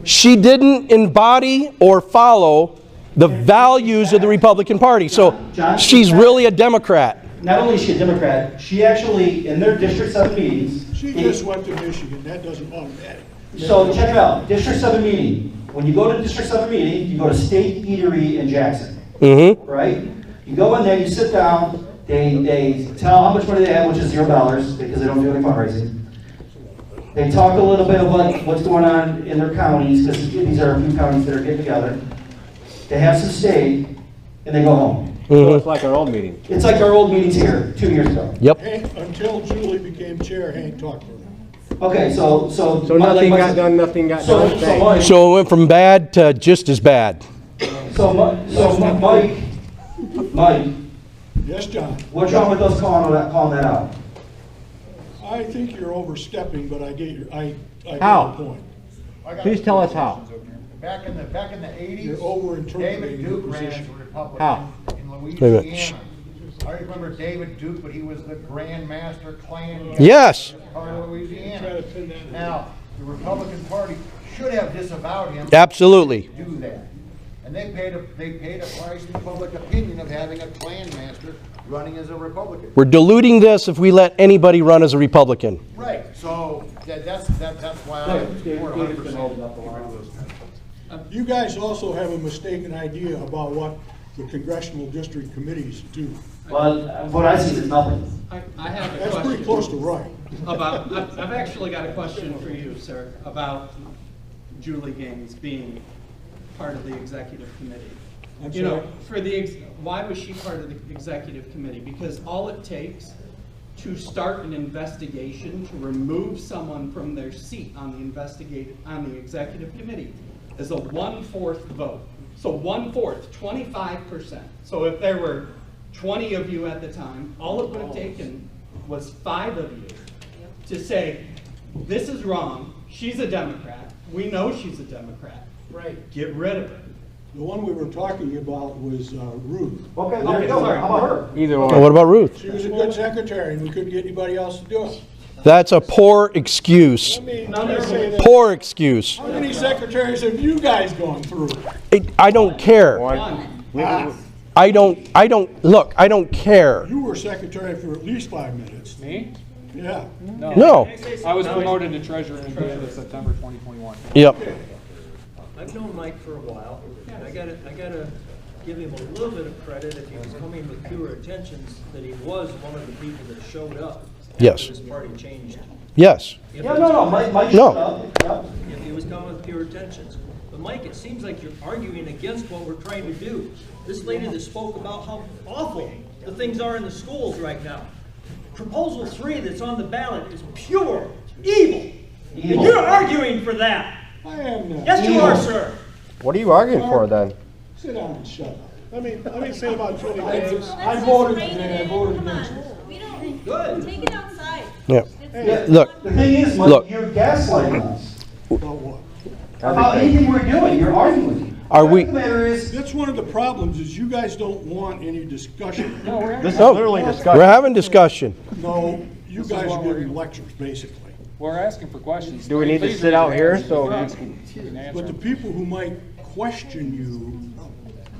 she didn't embody or follow the values of the Republican Party. So she's really a Democrat. Not only is she a Democrat, she actually, in their District 7 meetings... She just went to Michigan, that doesn't matter. So check it out, District 7 meeting. When you go to District 7 meeting, you go to State Eatery in Jackson, right? You go in there, you sit down, they tell how much money they have, which is $0 because they don't do any fundraising. They talk a little bit about what's going on in their counties, because these are a few counties that are getting together. They have some steak, and they go home. So it's like our old meeting. It's like our old meetings here 2 years ago. Yep. Hank, until Julie became chair, Hank talked to her. Okay, so nothing got done, nothing got done. So it went from bad to just as bad. So Mike. Yes, John. What's wrong with us calling that out? I think you're overstepping, but I get your How? point. Please tell us how. Back in the 80s, You're over-interpreting David the Duke ran position. as a Republican How? in Wait a minute. Louisiana. I remember David Duke, but he was the Grand Master Klan. Yes. Part of Louisiana. Now, the Republican Party should have disavowed him. Absolutely. To do that. And they paid a price in public opinion of having a Klan master running as a Republican. We're diluting this if we let anybody run as a Republican. Right, so that's why I support 100%. You guys also have a mistaken idea about what the congressional district committees do. Well, what I see is nothing. I have a That's question. pretty close to right. I've actually got a question for you, sir, about Julie Gaines being part of the executive committee. You know, why was she part of the executive committee? Because all it takes to start an investigation to remove someone from their seat on the executive committee is a 1/4 vote. So 1/4, 25%. So if there were 20 of you at the time, all it would have taken was 5 of you to say, this is wrong, she's a Democrat, we know she's a Democrat, right? Get rid of her. The one we were talking about was Ruth. Okay, there you go. Sorry. How about her? Either Well, or. what about Ruth? She was a good secretary, and we couldn't get anybody else to do it. That's a poor excuse. Let me say this. Poor excuse. How many secretaries have you guys gone through? I don't care. I don't care. You were secretary for at least 5 minutes. Me? Yeah. No. I was promoted to treasurer at the end of September 2021. Yep. I've known Mike for a while, and I gotta give him a little bit of credit if he was coming with pure intentions, that he was one of the people that showed up. Yes. After this party changed. Yes. Yeah, no, Mike No. showed up. Yep. If he was coming with pure intentions. But Mike, it seems like you're arguing against what we're trying to do. This lady that spoke about how awful the things are in the schools right now. Proposal 3 that's on the ballot is pure evil. And you're arguing for that. I am not. Yes, you are, sir. What are you arguing for then? Sit down and shut up. Let me say about Julie Gaines. I voted today, I voted against it. Good. Take it outside. Yeah. Yeah, Look. the thing is, Mike, Look. you're gaslighting us. About what? About anything we're doing, you're arguing. Are we? The matter is, That's one of the problems, is you guys don't want any discussion. This is literally discussion. We're having discussion. No, you guys are giving lectures, basically. We're asking for questions. Do we need to Please sit out raise your here hand. so- We're asking. You can answer But the them. people who might question you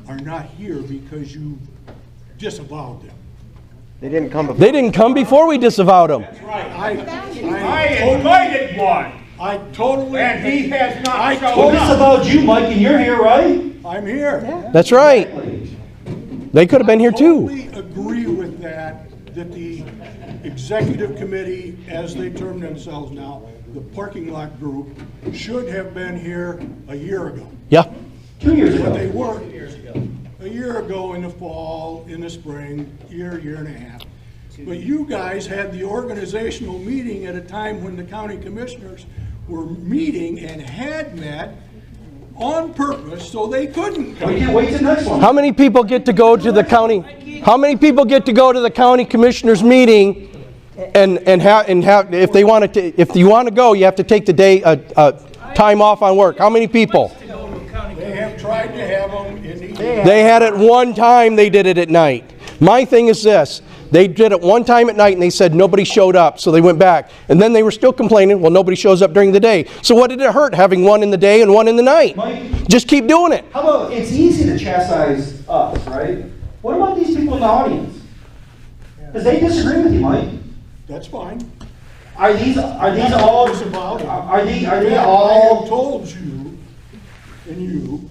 are not here because you disavowed them. They didn't come before. They didn't come before we disavowed them. I invited one, I totally. and he has not I showed well, totally- this about you, Mike, and you're here, right? I'm here. That's right. They could have been here too. I totally agree with that the executive committee, as they term themselves now, the parking lot group, should have been here a year ago. Yeah. 2 years But ago. they weren't. A year ago in the fall, in the spring, year and a half. But you guys had the organizational meeting at a time when the county commissioners were meeting and had met on purpose, so they couldn't come. We can wait till next one. How many people get to go to the county? How many people get to go to the county commissioners meeting and have if they want to? If you want to go, you have to take the day time off on work. How many people? They have tried to have them in the. They had it one time. They did it at night. My thing is this. They did it one time at night and they said nobody showed up, so they went back. And then they were still complaining, well, nobody shows up during the day. So what did it hurt having one in the day and one in the night? Mike, just keep doing it. how about, it's easy to chastise us, right? What about these people in the audience? Because they disagree with you, Mike. That's fine. Are these all, are they I all, have told you and you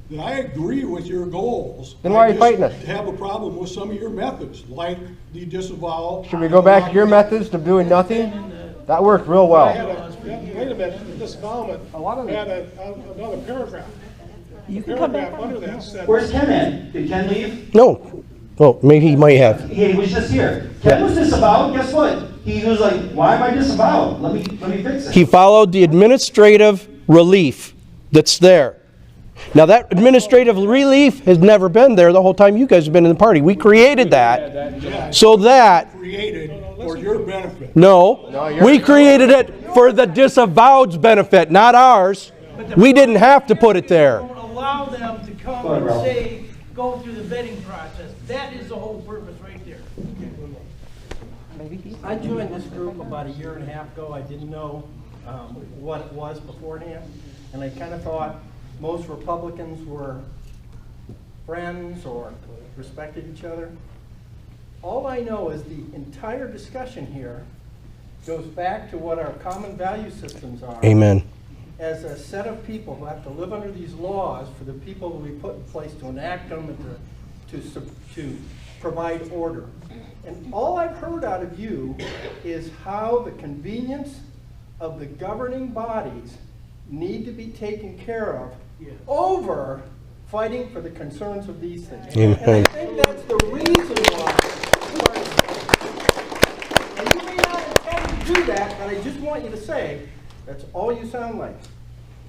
that I agree with your goals. Then why are you fighting us? I just have a problem with some of your methods, like the disavowal. Should we go back to your methods of doing nothing? That worked real well. Wait a minute, disavowalment had another paragraph. You can The come back paragraph under that said. where's Ken at? Did Ken leave? No. Well, maybe he might have. He was just here. Ken was disavowed, guess what? He was like, why am I disavowed? Let me fix it. He followed the administrative relief that's there. Now that administrative relief has never been there the whole time you guys have been in the party. We created that so that, Created for your benefit. no, we created it for the disavowed's benefit, not ours. We didn't have to put it there. Don't allow them to come and say, go through the vetting process. That is the whole purpose right there. I joined this group about a year and a half ago. I didn't know what it was beforehand, and I kind of thought most Republicans were friends or respected each other. All I know is the entire discussion here goes back to what our common value systems are. Amen. As a set of people who have to live under these laws for the people that we put in place to enact them and to provide order. And all I've heard out of you is how the convenience of the governing bodies need to be taken care of over fighting for the concerns of these things. Amen. And I think that's the reason why. And you may not intend to do that, but I just want you to say, that's all you sound like.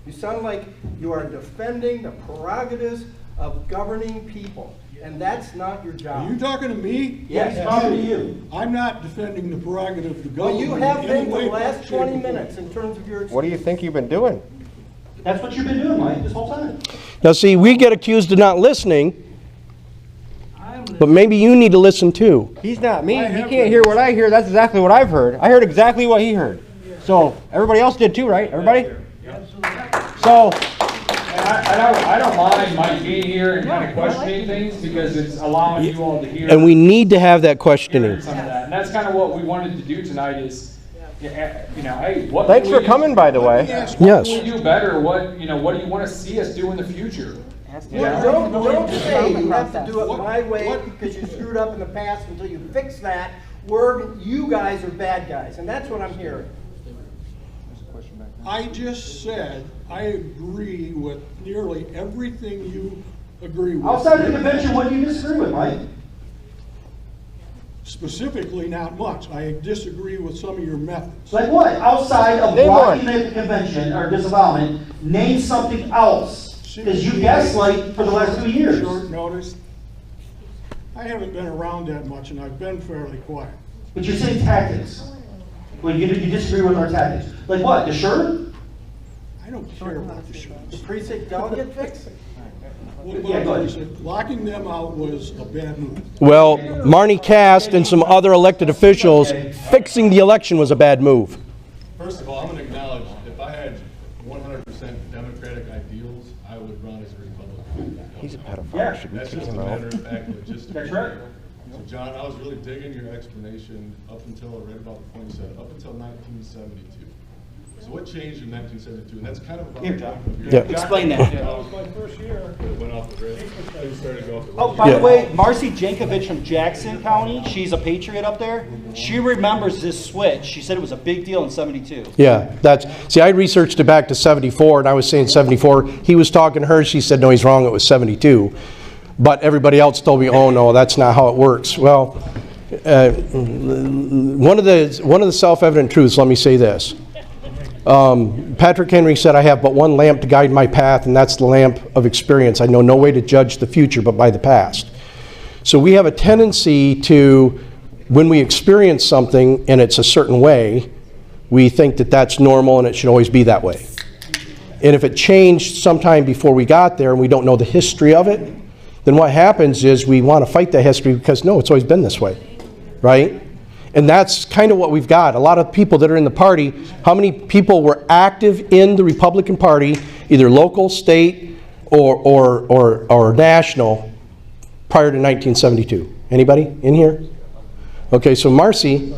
You sound like you are defending the prerogatives of governing people, and that's not your job. Are you talking to me? Yes, talking to you. I'm not defending the prerogative of the Well, government. you have in been any for way, the last shape, 20 or form. minutes in terms of your. What do you think you've been doing? That's what you've been doing, Mike, this whole time. Now see, we get accused of not listening, but maybe you need to listen too. He's not me. He can't hear what I hear. That's exactly what I've heard. I heard exactly what he heard. So everybody else did too, right? Everybody? So I don't mind Mike being here and kind of questioning things because it's allowing you all to hear. And we need to have that questioning. Some of that. And that's kind of what we wanted to do tonight is, you know, hey, what thanks for coming, by the way. Yes. What can we do better? What do you want to see us do in the future? Don't say you have to do it my way because you screwed up in the past until you fix that. You guys are bad guys, and that's what I'm hearing. I just said I agree with nearly everything you agree with. Outside the convention, what do you disagree with, Mike? Specifically, not much. I disagree with some of your methods. Like what? Outside of Name blocking one. the convention or disavowalment, name something else. Because you gaslight for the last 2 years. Short notice. I haven't been around that much, and I've been fairly quiet. But you're saying tactics. Well, you disagree with our tactics. Like what? The shirt? I don't care about the shirt. The precinct delegate fix it. Yeah, go ahead. Locking them out was a bad move. Well, Marnie Cast and some other elected officials, fixing the election was a bad move. First of all, I'm going to acknowledge if I had 100% Democratic ideals, I would run as a Republican. He's a pedophile. Yeah. Should we That's kick just a him out? matter of fact, logistically. That's right. So John, I was really digging your explanation up until right about the point you said, up until 1972. So what changed in 1972? And that's kind of about Here, John. Yeah. Explain that. That was my first year. It went off the grid. Things started to go off the Oh, rails. by Yeah. the way, Marcy Jankovic from Jackson County, she's a patriot up there. She remembers this switch. She said it was a big deal in '72. Yeah, see, I researched it back to 74, and I was saying 74. He was talking to her, she said, no, he's wrong, it was 72. But everybody else told me, oh, no, that's not how it works. Well, one of the self-evident truths, let me say this. Patrick Henry said, I have but one lamp to guide my path, and that's the lamp of experience. I know no way to judge the future but by the past. So we have a tendency to, when we experience something and it's a certain way, we think that that's normal and it should always be that way. And if it changed sometime before we got there and we don't know the history of it, then what happens is we want to fight that history because, no, it's always been this way, right? And that's kind of what we've got. A lot of people that are in the party, how many people were active in the Republican Party, either local, state, or national, prior to 1972? Anybody in here? Okay, so Marcy,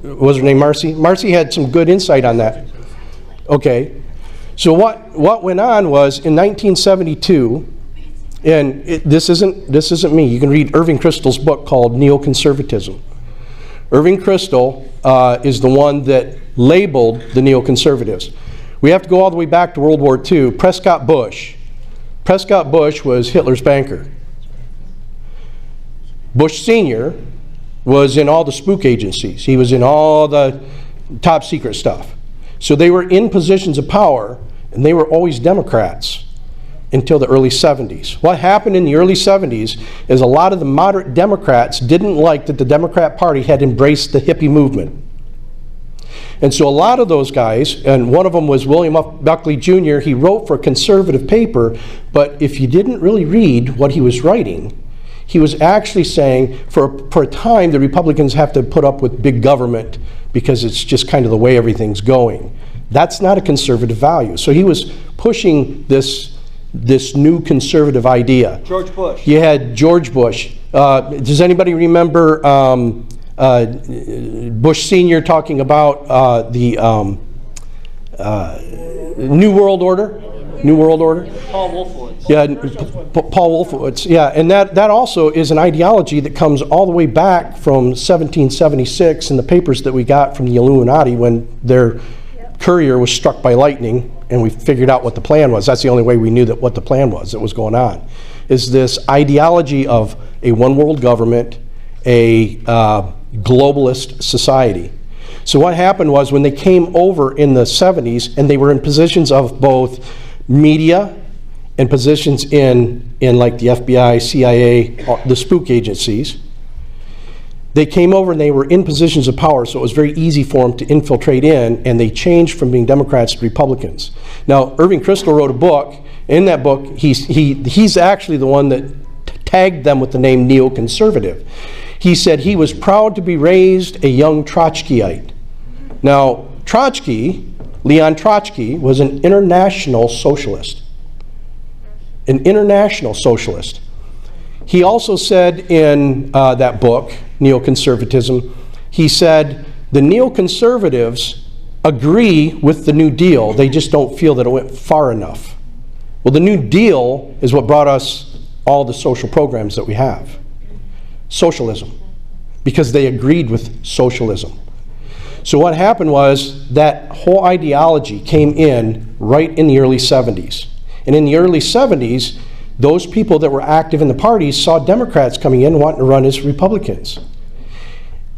what was her name Marcy? Marcy had some good insight on that. Okay, so what went on was in 1972, and this isn't me. You can read Irving Kristol's book called Neoconservatism. Irving Kristol is the one that labeled the neoconservatives. We have to go all the way back to World War II. Prescott Bush. Prescott Bush was Hitler's banker. Bush Sr. was in all the spook agencies. He was in all the top secret stuff. So they were in positions of power, and they were always Democrats until the early 70s. What happened in the early 70s is a lot of the moderate Democrats didn't like that the Democrat Party had embraced the hippie movement. And so a lot of those guys, and one of them was William F. Buckley Jr., he wrote for a conservative paper, but if you didn't really read what he was writing, he was actually saying for a time the Republicans have to put up with big government because it's just kind of the way everything's going. That's not a conservative value. So he was pushing this new conservative idea. George Bush. You had George Bush. Does anybody remember Bush Sr. talking about the New World Order? New World Order? Paul Wolfowitz. Yeah, Paul Wolfowitz. Yeah, and that also is an ideology that comes all the way back from 1776 in the papers that we got from the Illuminati when their courier was struck by lightning and we figured out what the plan was. That's the only way we knew what the plan was that was going on. Is this ideology of a one world government, a globalist society. So what happened was when they came over in the 70s and they were in positions of both media and positions in like the FBI, CIA, the spook agencies, they came over and they were in positions of power, so it was very easy for them to infiltrate in, and they changed from being Democrats to Republicans. Now, Irving Kristol wrote a book. In that book, he's actually the one that tagged them with the name neoconservative. He said he was proud to be raised a young Trotskyite. Now, Trotsky, Leon Trotsky, was an international socialist. An international socialist. He also said in that book, Neoconservatism, he said, the neoconservatives agree with the New Deal, they just don't feel that it went far enough. Well, the New Deal is what brought us all the social programs that we have. Socialism. Because they agreed with socialism. So what happened was that whole ideology came in right in the early 70s. And in the early 70s, those people that were active in the parties saw Democrats coming in wanting to run as Republicans.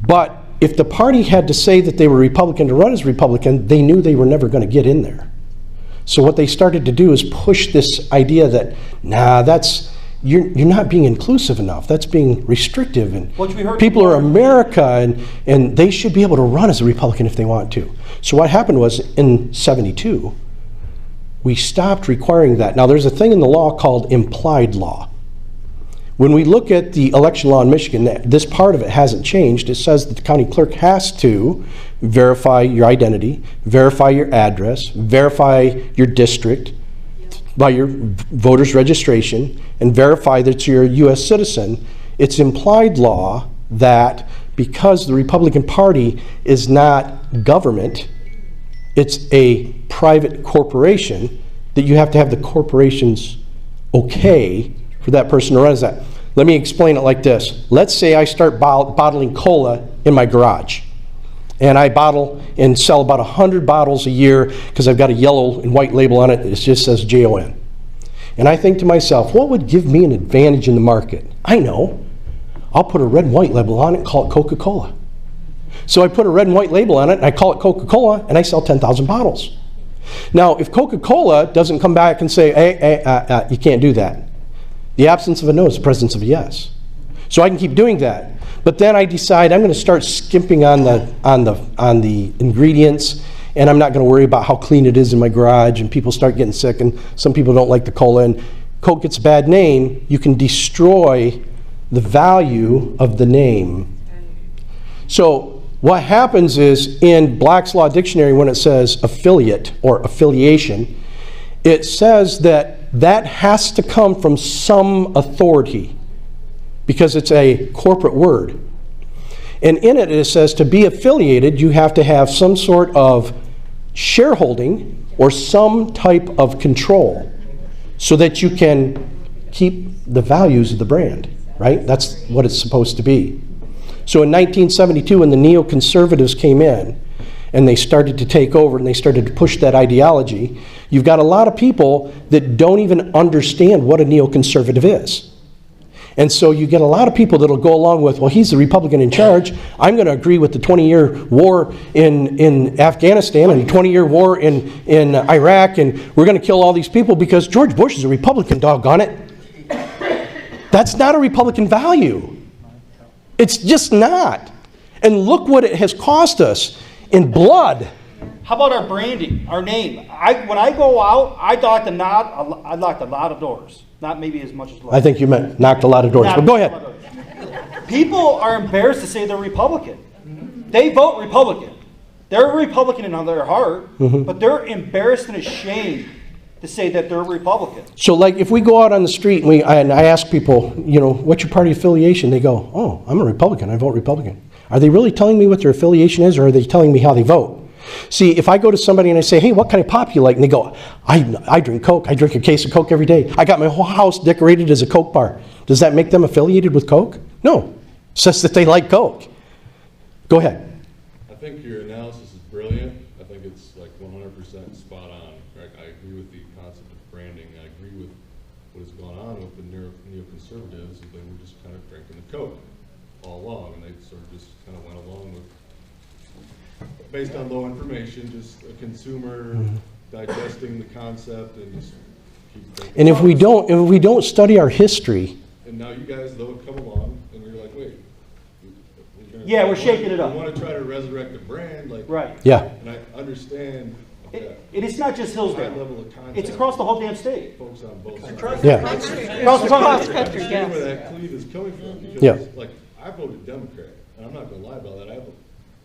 But if the party had to say that they were Republican to run as Republican, they knew they were never going to get in there. So what they started to do is push this idea that, nah, you're not being inclusive enough. That's being restrictive. And people are America, and they should be able to run as a Republican if they want to. So what happened was, in '72, we stopped requiring that. Now, there's a thing in the law called implied law. When we look at the election law in Michigan, this part of it hasn't changed. It says that the county clerk has to verify your identity, verify your address, verify your district by your voter's registration, and verify that you're a U.S. citizen. It's implied law that because the Republican Party is not government, it's a private corporation, that you have to have the corporation's okay for that person to run as that. Let me explain it like this. Let's say I start bottling cola in my garage. And I bottle and sell about 100 bottles a year because I've got a yellow and white label on it. It just says Jon. And I think to myself, what would give me an advantage in the market? I know. I'll put a red and white label on it and call it Coca-Cola. So I put a red and white label on it and I call it Coca-Cola and I sell 10,000 bottles. Now, if Coca-Cola doesn't come back and say, hey, you can't do that. The absence of a no is the presence of a yes. So I can keep doing that. But then I decide I'm going to start skimping on the ingredients, and I'm not going to worry about how clean it is in my garage, and people start getting sick, and some people don't like the cola, and Coke gets a bad name. You can destroy the value of the name. So what happens is, in Black's Law Dictionary, when it says affiliate or affiliation, it says that has to come from some authority, because it's a corporate word. And in it, it says to be affiliated, you have to have some sort of shareholding or some type of control so that you can keep the values of the brand, right? That's what it's supposed to be. So in 1972, when the neoconservatives came in and they started to take over and they started to push that ideology, you've got a lot of people that don't even understand what a neoconservative is. And so you get a lot of people that'll go along with, well, he's the Republican in charge. I'm going to agree with the 20-year war in Afghanistan and the 20-year war in Iraq, and we're going to kill all these people because George Bush is a Republican, doggone it. That's not a Republican value. It's just not. And look what it has cost us in blood. How about our branding, our name? When I go out, I lock a lot of doors. Not maybe as much as I think you meant knocked a lot of doors, but go ahead. People are embarrassed to say they're Republican. They vote Republican. They're a Republican in their heart, but they're embarrassed and ashamed to say that they're a Republican. So like if we go out on the street and I ask people, you know, what's your party affiliation? They go, oh, I'm a Republican, I vote Republican. Are they really telling me what their affiliation is, or are they telling me how they vote? See, if I go to somebody and I say, hey, what kind of pop you like? And they go, I drink Coke. I drink a case of Coke every day. I got my whole house decorated as a Coke bar. Does that make them affiliated with Coke? No. It says that they like Coke. Go ahead. I think your analysis is brilliant. I think it's like 100% spot on. Right? I agree with the concept of branding. I agree with what has gone on with the neoconservatives. They were just kind of drinking the Coke all along, and they sort of just kind of went along with, based on low information, just a consumer digesting the concept and just keep drinking. And if we don't study our history. And now you guys, though, come along and you're like, wait. We're shaking it up. We want to try to resurrect the brand, like, yeah. And I understand It is not just Hillsdale. level of contact. It's across the whole damn state. Folks on both sides. Across Yeah. Across the country. I understand where that cleave is coming from, because, Yeah. like, I voted Democrat, and I'm not gonna lie about that, I have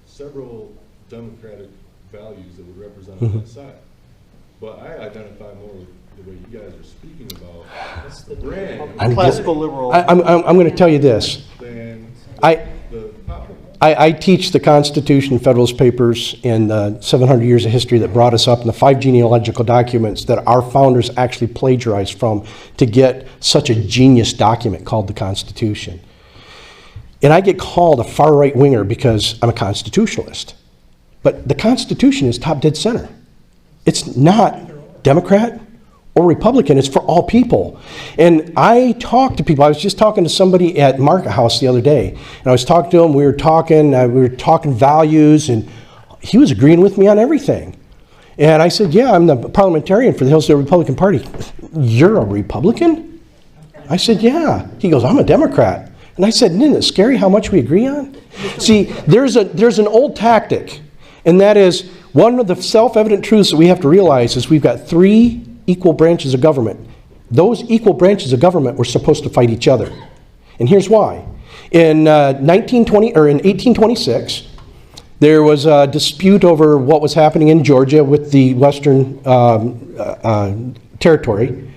several Democratic values that would represent on that side. But I identify more with the way you guys are speaking about the brand. Classical liberal. I'm going to tell you this. Than I, the pop. I teach the Constitution, Federalist Papers, and 700 years of history that brought us up, and the 5 genealogical documents that our founders actually plagiarized from to get such a genius document called the Constitution. And I get called a far-right winger because I'm a constitutionalist. But the Constitution is top dead center. It's not Democrat or Republican, it's for all people. And I talk to people. I was just talking to somebody at Market House the other day, and I was talking to him, we were talking values, and he was agreeing with me on everything. And I said, yeah, I'm the parliamentarian for the Hillsdale Republican Party. You're a Republican? I said, yeah. He goes, I'm a Democrat. And I said, isn't it scary how much we agree on? See, there's an old tactic, and that is one of the self-evident truths that we have to realize is we've got 3 equal branches of government. Those equal branches of government were supposed to fight each other. And here's why. In 1826, there was a dispute over what was happening in Georgia with the Western Territory.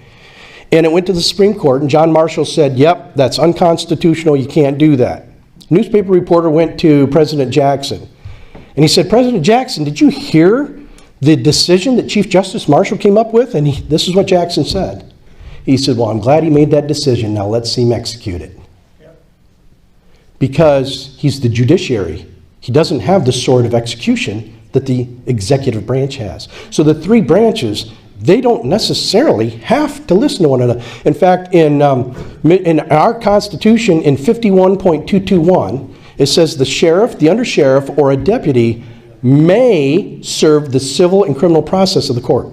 And it went to the Supreme Court, and John Marshall said, yep, that's unconstitutional, you can't do that. Newspaper reporter went to President Jackson, and he said, President Jackson, did you hear the decision that Chief Justice Marshall came up with? And this is what Jackson said. He said, well, I'm glad he made that decision, now let's see him execute it. Because he's the judiciary. He doesn't have the sword of execution that the executive branch has. So the 3 branches, they don't necessarily have to listen to one another. In fact, in our Constitution, in 51.221, it says the sheriff, the undersheriff, or a deputy may serve the civil and criminal process of the court.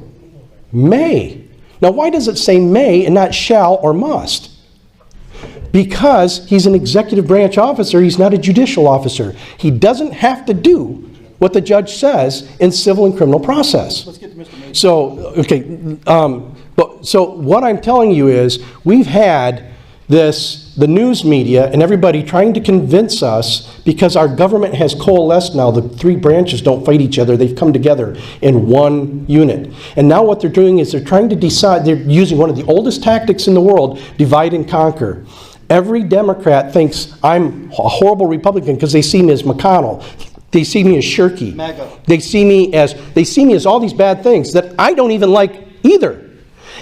May. Now, why does it say may and not shall or must? Because he's an executive branch officer, he's not a judicial officer. He doesn't have to do what the judge says in civil and criminal process. Let's get to Mr. Mason. So, okay, so what I'm telling you is we've had the news media and everybody trying to convince us, because our government has coalesced now, the 3 branches don't fight each other, they've come together in one unit. And now what they're doing is they're trying to decide, they're using one of the oldest tactics in the world, divide and conquer. Every Democrat thinks I'm a horrible Republican because they see me as McConnell. They see me as Shirky. MAGA. They see me as all these bad things that I don't even like either.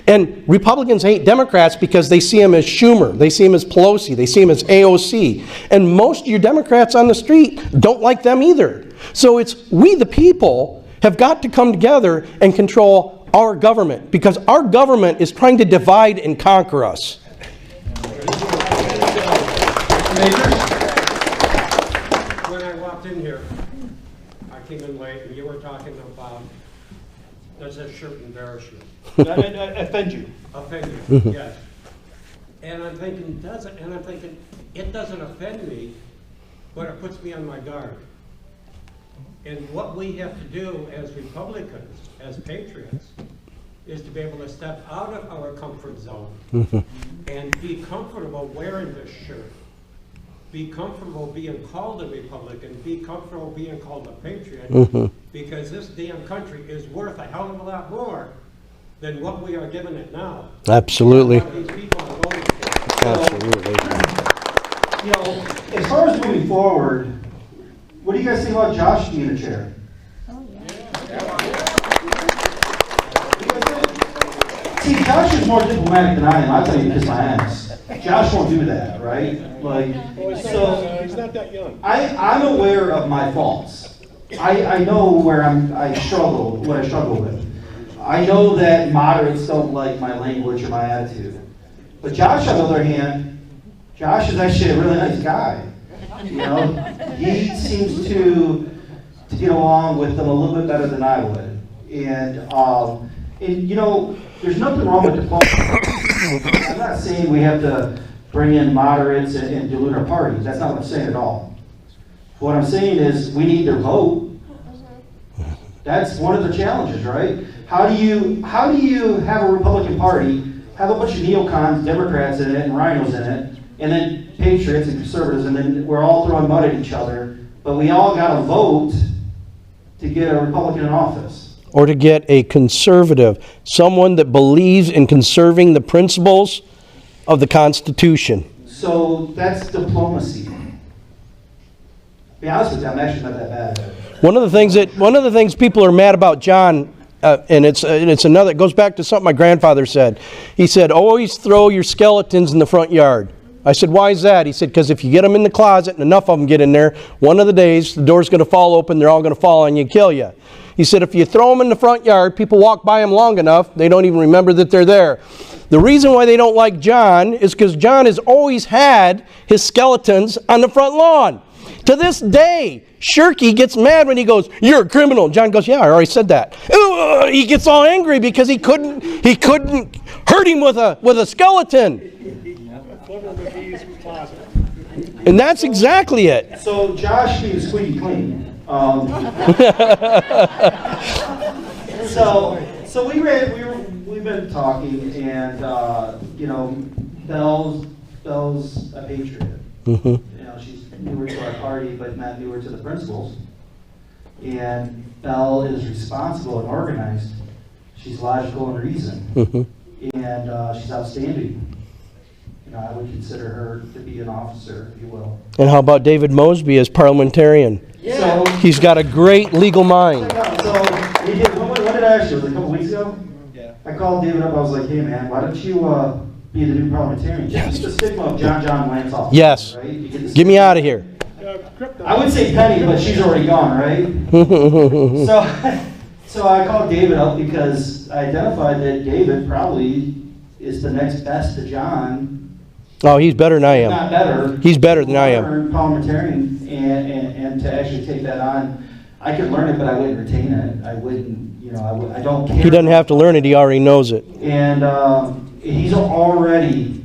And Republicans hate Democrats because they see him as Schumer, they see him as Pelosi, they see him as AOC. And most of your Democrats on the street don't like them either. So it's we the people have got to come together and control our government, because our government is trying to divide and conquer us. When I walked in here, I came in late and you were talking about, does that shirt embarrass you? Offend you. Offend you, yes. And I'm thinking, it doesn't offend me, but it puts me on my guard. And what we have to do as Republicans, as patriots, is to be able to step out of our comfort zone and be comfortable wearing this shirt. Be comfortable being called a Republican, be comfortable being called a patriot, because this damn country is worth a hell of a lot more than what we are giving it now. Absolutely. What these people are voting for. Absolutely. You know, as far as moving forward, what do you guys think about Josh being the chair? See, Josh is more diplomatic than I am. I'll tell you, kiss my ass. Josh won't do that, right? Like, so He's not that young. I'm aware of my faults. I know where what I struggle with. I know that moderates don't like my language or my attitude. But Josh, on the other hand, Josh is actually a really nice guy. You know, he seems to get along with them a little bit better than I would. And you know, there's nothing wrong with diplomacy. I'm not saying we have to bring in moderates and dilute our party. That's not what I'm saying at all. What I'm saying is we need their vote. That's one of the challenges, right? How do you have a Republican Party, have a bunch of neocons, Democrats in it, and rhinos in it, and then patriots and conservatives, and then we're all throwing mud at each other, but we all got to vote to get a Republican in office. Or to get a conservative, someone that believes in conserving the principles of the Constitution. So that's diplomacy. To be honest with you, I'm actually not that bad at it. One of the things people are mad about John, and it's another, it goes back to something my grandfather said. He said, always throw your skeletons in the front yard. I said, why is that? He said, because if you get them in the closet and enough of them get in there, one of the days the door's going to fall open, they're all going to fall on you and kill you. He said, if you throw them in the front yard, people walk by them long enough, they don't even remember that they're there. The reason why they don't like John is because John has always had his skeletons on the front lawn. To this day, Shirky gets mad when he goes, "You're a criminal." John goes, "Yeah, I already said that." He gets all angry because he couldn't hurt him with a skeleton. And that's exactly it. So Josh being squeaky clean. So we've been talking, and you know, Belle's a patriot. Mm-hmm. You know, she's newer to our party, but not newer to the principles. And Belle is responsible and organized. She's logical and reasoned, Mm-hmm. and she's outstanding. You know, I would consider her to be an officer, if you will. And how about David Mosby as parliamentarian? Yeah. So, he's got a great legal mind. So, he did, what did I ask you? Was it a couple weeks ago? Yeah. I called David up. I was like, "Hey, man, why don't you be the new parliamentarian?" Yes. Just the stigma of John Lance off. Yes. Right? Get me out of here. I would say Penny, but she's already gone, right? So I called David up because I identified that David probably is the next best to John. Oh, he's better than I am. Not better. He's better than I am. Parliamentarian, and to actually take that on, I could learn it, but I wouldn't retain it. I wouldn't, you know, I don't care. He doesn't have to learn it. He already knows it. And he's already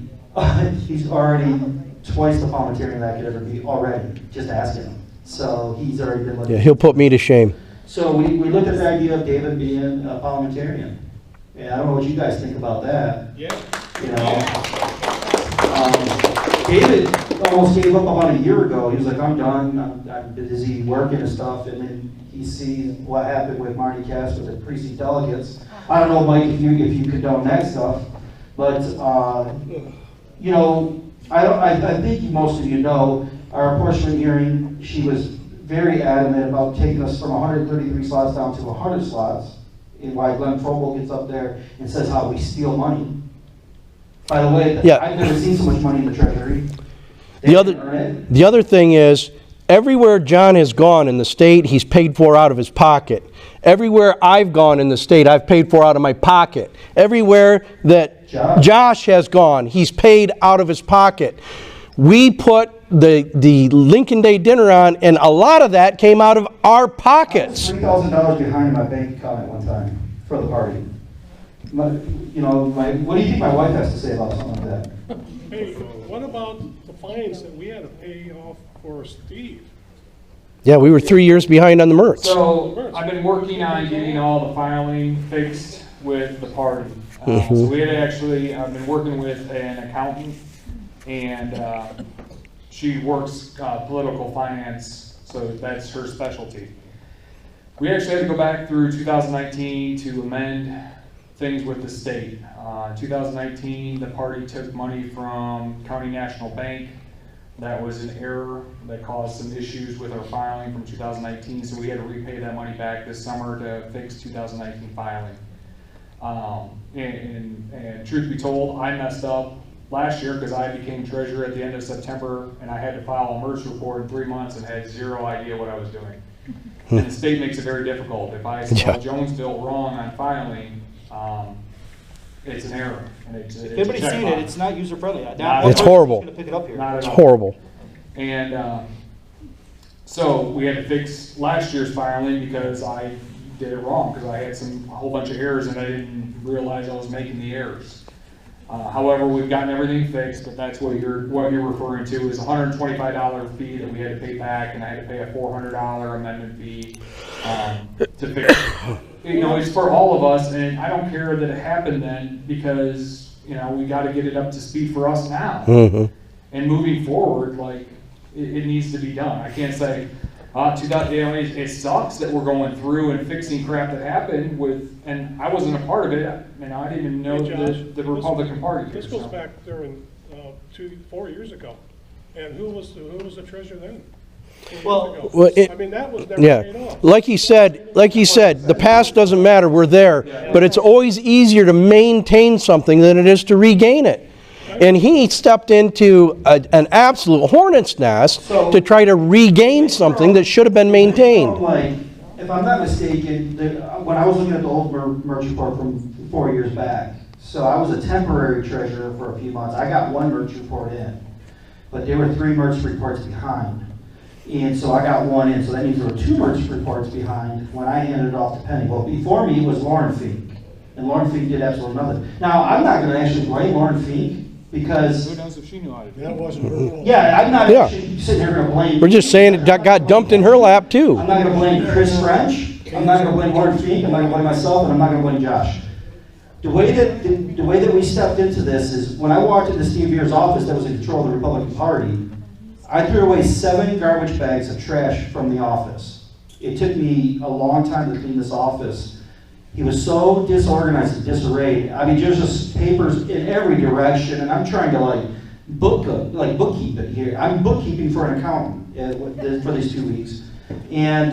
twice the parliamentarian that I could ever be already. Just asking him. So he's already been looking. Yeah, he'll put me to shame. So we looked at the idea of David being a parliamentarian. And I don't know what you guys think about that. Yeah. You know. David almost gave up about a year ago. He was like, "I'm done. I'm busy working and stuff." And then he sees what happened with Marty Cass with the precinct delegates. I don't know, Mike, if you condone that stuff, but you know, I think most of you know our apportionment hearing. She was very adamant about taking us from 133 slots down to 100 slots. And why Glenn Trumbull gets up there and says how we steal money. By the way, yeah. I've never seen so much money in the Treasury. The other thing is, everywhere John has gone in the state, he's paid for out of his pocket. Everywhere I've gone in the state, I've paid for out of my pocket. Everywhere that Josh has gone, he's paid out of his pocket. We put the Lincoln Day dinner on, and a lot of that came out of our pockets. I was $3,000 behind my bank account at one time for the party. What do you think my wife has to say about something like that? Hey, what about the fines that we had to pay off for Steve? Yeah, we were 3 years behind on the Mertz. So I've been working on getting all the filing fixed with the party. So we had I've been working with an accountant, and she works political finance, so that's her specialty. We actually had to go back through 2019 to amend things with the state. 2019, the party took money from County National Bank. That was an error that caused some issues with our filing from 2019, so we had to repay that money back this summer to fix 2019 filing. And truth be told, I messed up last year because I became treasurer at the end of September, and I had to file a MERS report in 3 months and had zero idea what I was doing. And the state makes it very difficult. If I spell Jonesville wrong on filing, it's an error. And it's everybody's seen it. It's not user friendly. It's horrible. Pick it up here. It's horrible. And so we had to fix last year's filing because I did it wrong, because I had a whole bunch of errors and I didn't realize I was making the errors. However, we've gotten everything fixed, but that's what you're referring to is a $125 fee that we had to pay back, and I had to pay a $400 amendment fee to fix it. You know, it's for all of us, and I don't care that it happened then because, you know, we got to get it up to speed for us now. And moving forward, like, it needs to be done. I can't say, you know, it sucks that we're going through and fixing crap that happened with, and I wasn't a part of it. You know, I didn't even know the Republican Party. This goes back during 4 years ago, and who was the treasurer then? Well, I mean, that was never paid off. Like he said, the past doesn't matter. We're there, but it's always easier to maintain something than it is to regain it. And he stepped into an absolute hornet's nest to try to regain something that should have been maintained. Like, if I'm not mistaken, when I was looking at the old merch report from 4 years back, so I was a temporary treasurer for a few months. I got one merch report in, but there were 3 merch reports behind. And so I got one in, so that means there were 2 merch reports behind when I handed it off to Penny. Well, before me was Lauren Fink, and Lauren Fink did absolutely nothing. Now, I'm not going to actually blame Lauren Fink, because who knows if she knew how to do it. That wasn't her fault. yeah, I'm not actually sitting here going to blame. We're just saying it got dumped in her lap too. I'm not going to blame Chris French. I'm not going to blame Lauren Fink. I'm not going to blame myself, and I'm not going to blame Josh. The way that we stepped into this is when I walked into Steve Veer's office that was in control of the Republican Party, I threw away 7 garbage bags of trash from the office. It took me a long time to clean this office. He was so disorganized and disarrayed. I mean, there's just papers in every direction, and I'm trying to bookkeep it here. I'm bookkeeping for an accountant for these 2 weeks, and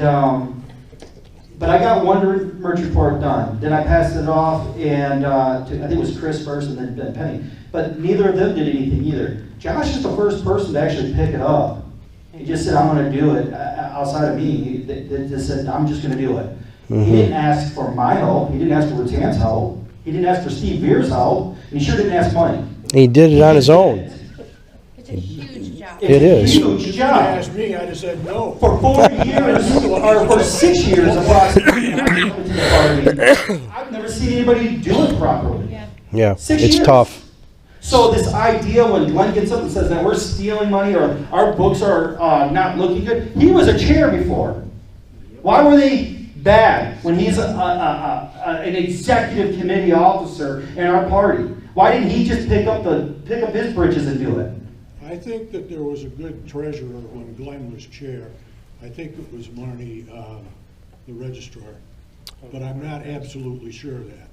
but I got one merch report done. Then I passed it off, and I think it was Chris first, and then Penny. But neither of them did anything either. Josh is the first person to actually pick it up. He just said, "I'm going to do it." Outside of me, he just said, "I'm just going to do it." He didn't ask for my help. He didn't ask for Rutan's help. He didn't ask for Steve Veer's help. And he sure didn't ask money. He did it on his own. It's a huge job. It is. Huge If job. you asked me, I'd have said no. For 4 years, or for 6 years, approximately, I've never seen anybody do it properly. Yeah, 6 it's years. tough. So this idea when Glenn gets up and says that we're stealing money or our books are not looking good, he was a chair before. Why were they bad when he's an executive committee officer in our party? Why didn't he just pick up his britches and do it? I think that there was a good treasurer when Glenn was chair. I think it was Marnie, the registrar. But I'm not absolutely sure of that,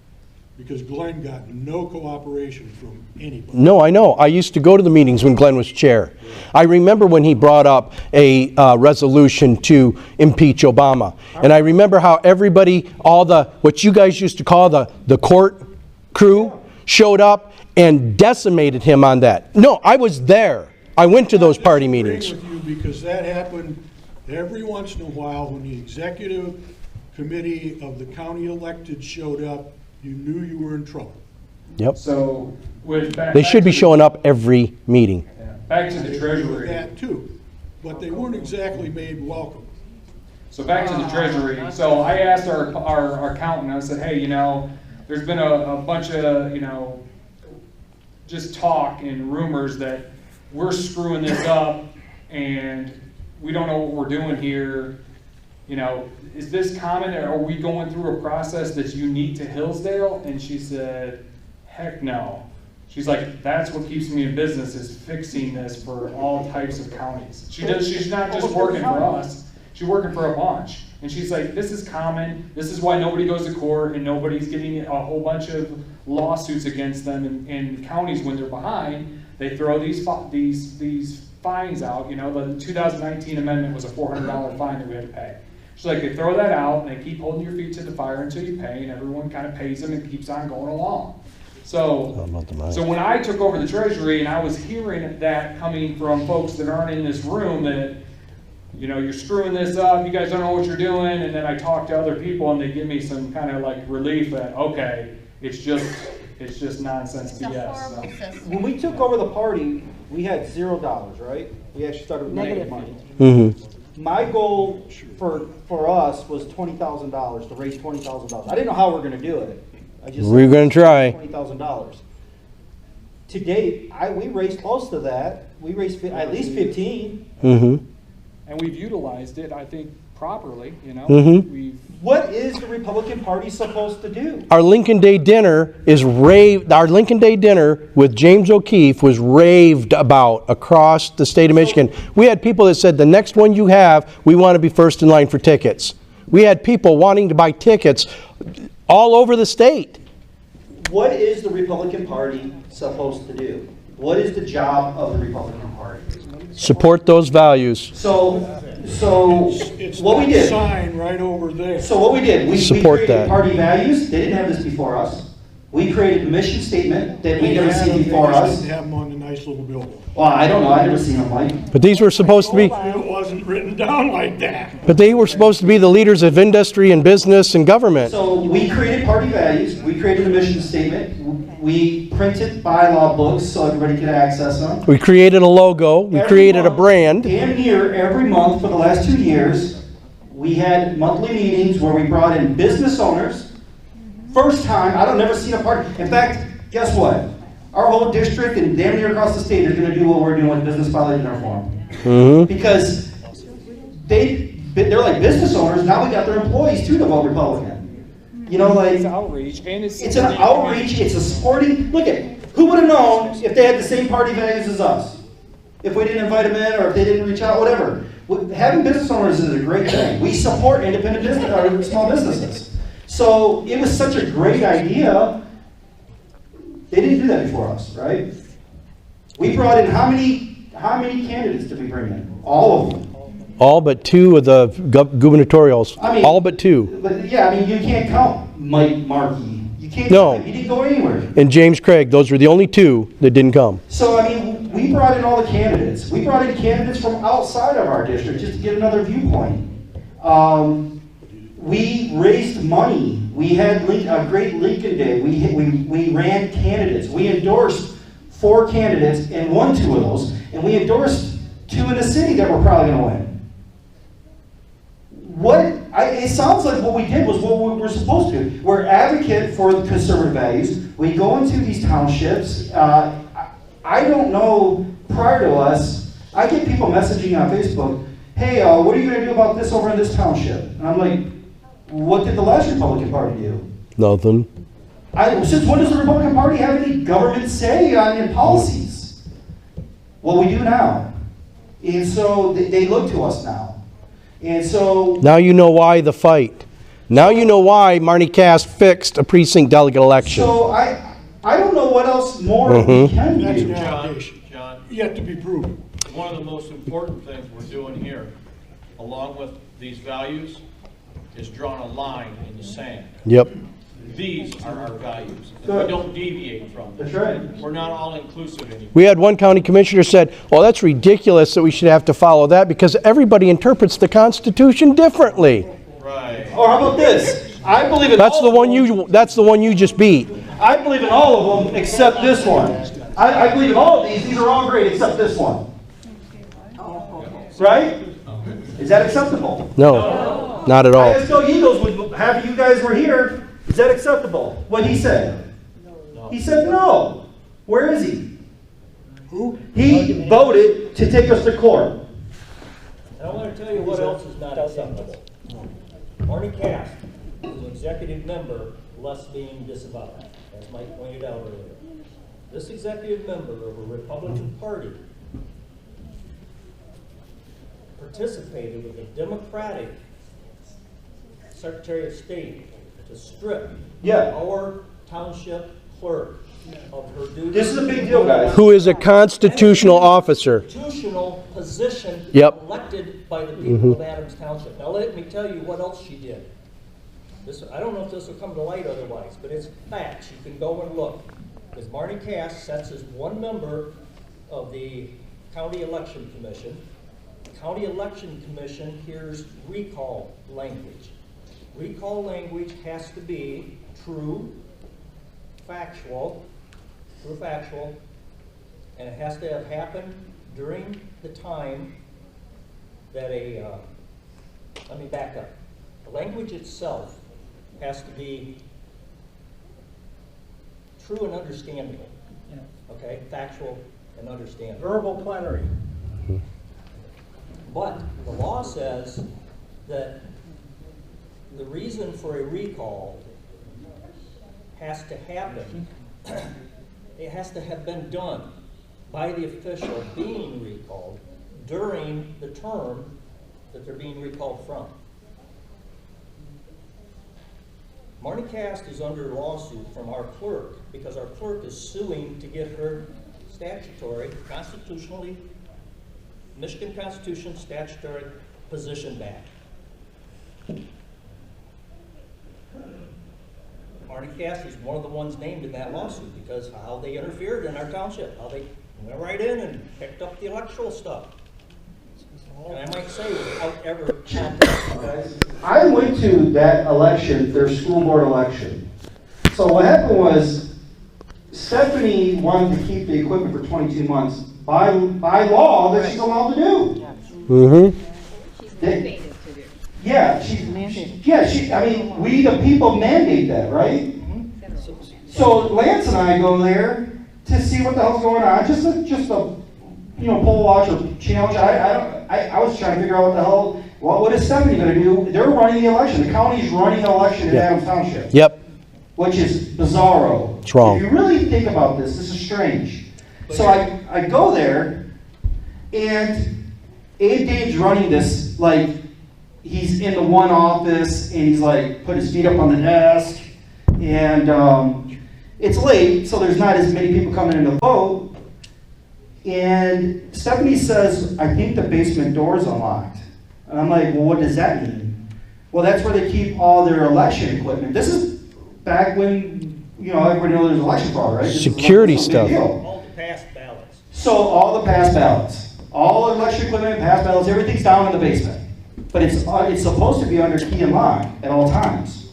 because Glenn got no cooperation from anybody. No, I know. I used to go to the meetings when Glenn was chair. I remember when he brought up a resolution to impeach Obama. And I remember how everybody, what you guys used to call the court crew, showed up and decimated him on that. No, I was there. I went to those party meetings. I agree with you, because that happened every once in a while when the executive committee of the county elected showed up. You knew you were in trouble. Yep. So They should be showing up every meeting. Back to the treasury. That too, but they weren't exactly made welcome. So back to the treasury. So I asked our accountant, I said, hey, you know, there's been a bunch of, you know, just talk and rumors that we're screwing this up and we don't know what we're doing here. You know, is this common, or are we going through a process that's unique to Hillsdale? And she said, heck no. She's like, that's what keeps me in business, is fixing this for all types of counties. She's not just working for us, she's working for a bunch. And she's like, this is common, this is why nobody goes to court and nobody's getting a whole bunch of lawsuits against them in counties when they're behind. They throw these fines out. You know, the 2019 amendment was a $400 fine that we had to pay. She's like, they throw that out and they keep holding your feet to the fire until you pay, and everyone kind of pays them and keeps on going along. So when I took over the treasury and I was hearing that coming from folks that aren't in this room, that, you know, you're screwing this up, you guys don't know what you're doing, and then I talk to other people and they give me some kind of like relief that, okay, it's just nonsense BS. So. When we took over the party, we had $0, right? We actually started with negative money. Mm-hmm. My goal for us was $20,000, to raise $20,000. I didn't know how we were going to do it. We're going to try. $20,000. to date, we raised close to that. We raised at least 15. Mm-hmm. And we've utilized it, I think, properly, you know? Mm-hmm. What is the Republican Party supposed to do? Our Lincoln Day dinner is raved. Our Lincoln Day dinner with James O'Keefe was raved about across the state of Michigan. We had people that said, the next one you have, we want to be first in line for tickets. We had people wanting to buy tickets all over the state. What is the Republican Party supposed to do? What is the job of the Republican Party? Support those values. So It's what we that did. sign right over there. So what we did, we Support created that. party values. They didn't have this before us. We created a mission statement that we They never had seen them, before they just us. didn't have them on the nice little billboard. Well, I don't know. I never seen them, Mike. But these were supposed to be. It wasn't written down like that. But they were supposed to be the leaders of industry and business and government. So we created party values. We created a mission statement. We printed bylaw books so everybody could access them. We created a logo. We created a brand. Damn near every month for the last 2 years, we had monthly meetings where we brought in business owners. First time, I don't never seen a party. In fact, guess what? Our whole district and damn near across the state are going to do what we're doing with business violation reform. Mm-hmm. Because they're like business owners. Now we got their employees too to vote Republican. You know, like It's outreach, and it's an outreach. It's a sporting. Look at who would have known if they had the same party values as us, if we didn't invite them in or if they didn't reach out, whatever. Having business owners is a great thing. We support independent business or small businesses. So it was such a great idea. They didn't do that before us, right? We brought in how many candidates did we bring in? All of them. All but 2 of the gubernatorials. I mean, all but 2. But yeah, I mean, you can't count Mike Markey. You can't. No. Count him. He didn't go anywhere. And James Craig. Those were the only 2 that didn't come. So I mean, we brought in all the candidates. We brought in candidates from outside of our district just to get another viewpoint. We raised money. We had a great Lincoln Day. We ran candidates. We endorsed 4 candidates and won 2 of those. And we endorsed 2 in the city that were probably going to win. It sounds like what we did was what we were supposed to do. We're advocate for the conservative values. We go into these townships. I don't know, prior to us, I get people messaging on Facebook, hey, what are you going to do about this over in this township? And I'm like, what did the last Republican Party do? Nothing. Since when does the Republican Party have any government say on policies? Well, we do now. And so they look to us now. And so Now you know why the fight. Now you know why Marnie Cass fixed a precinct delegate election. So I don't know what else more we can That's do. an allegation. John, Yet to be proven. one of the most important things we're doing here, along with these values, is drawing a line in the sand. Yep. These are our values. And Good. we don't deviate from them. That's right. We're not all inclusive anymore. We had one county commissioner said, well, that's ridiculous that we should have to follow that because everybody interprets the Constitution differently. Right. Or how about this? I believe in That's all the of one them. that's the one you just beat. I believe in all of them except this one. I believe in all of these. These are all great except this one. Right? Is that acceptable? No, not at all. ISO Eagles would have you guys were here. Is that acceptable? What he said? He said no. Where is he? Who? He voted to take us to court. And I want to tell you what else is not acceptable. Marnie Cass is an executive member, less being disavowed, as Mike pointed out earlier. This executive member of a Republican Party participated with the Democratic Secretary of State to strip our township clerk of her duties. This is a big deal, guys. Who is a constitutional officer. Constitutional position elected by the people of Adams Township. Now let me tell you what else she did. I don't know if this will come to light otherwise, but it's facts. You can go and look. Because Marnie Cass sets as one member of the County Election Commission. The County Election Commission hears recall language. Recall language has to be true, factual, and it has to have happened during the time that let me back up. The language itself has to be true and understandable. Okay, factual and understandable. Verbal plenary. But the law says that the reason for a recall has to happen, it has to have been done by the official being recalled during the term that they're being recalled from. Marnie Cast is under lawsuit from our clerk because our clerk is suing to get her statutory, constitutionally, Michigan Constitution statutory position back. Marnie Cast is one of the ones named in that lawsuit because how they interfered in our township, how they went right in and picked up the electoral stuff. And I might say without ever contacting guys. I went to that election, their school board election. So what happened was Stephanie wanted to keep the equipment for 22 months by law that she's allowed to do. Mm-hmm. She's mandated to do. Yeah, I mean, we the people mandate that, right? So Lance and I go there to see what the hell's going on, just a poll watch or challenge. I was trying to figure out what the hell, what is Stephanie going to do? They're running the election. The county's running the election in Adams Township. Yep. Which is bizarro. It's wrong. If you really think about this is strange. So I go there, and Abe Dave's running this, like, he's in the one office, and he's like, put his feet up on the desk, and it's late, so there's not as many people coming in to vote. And Stephanie says, I think the basement door's unlocked. And I'm like, well, what does that mean? Well, that's where they keep all their election equipment. This is back when, everybody knows there's election fraud, right? Security stuff. All the past ballots. So all the past ballots, all election equipment, past ballots, everything's down in the basement. But it's supposed to be under key and lock at all times.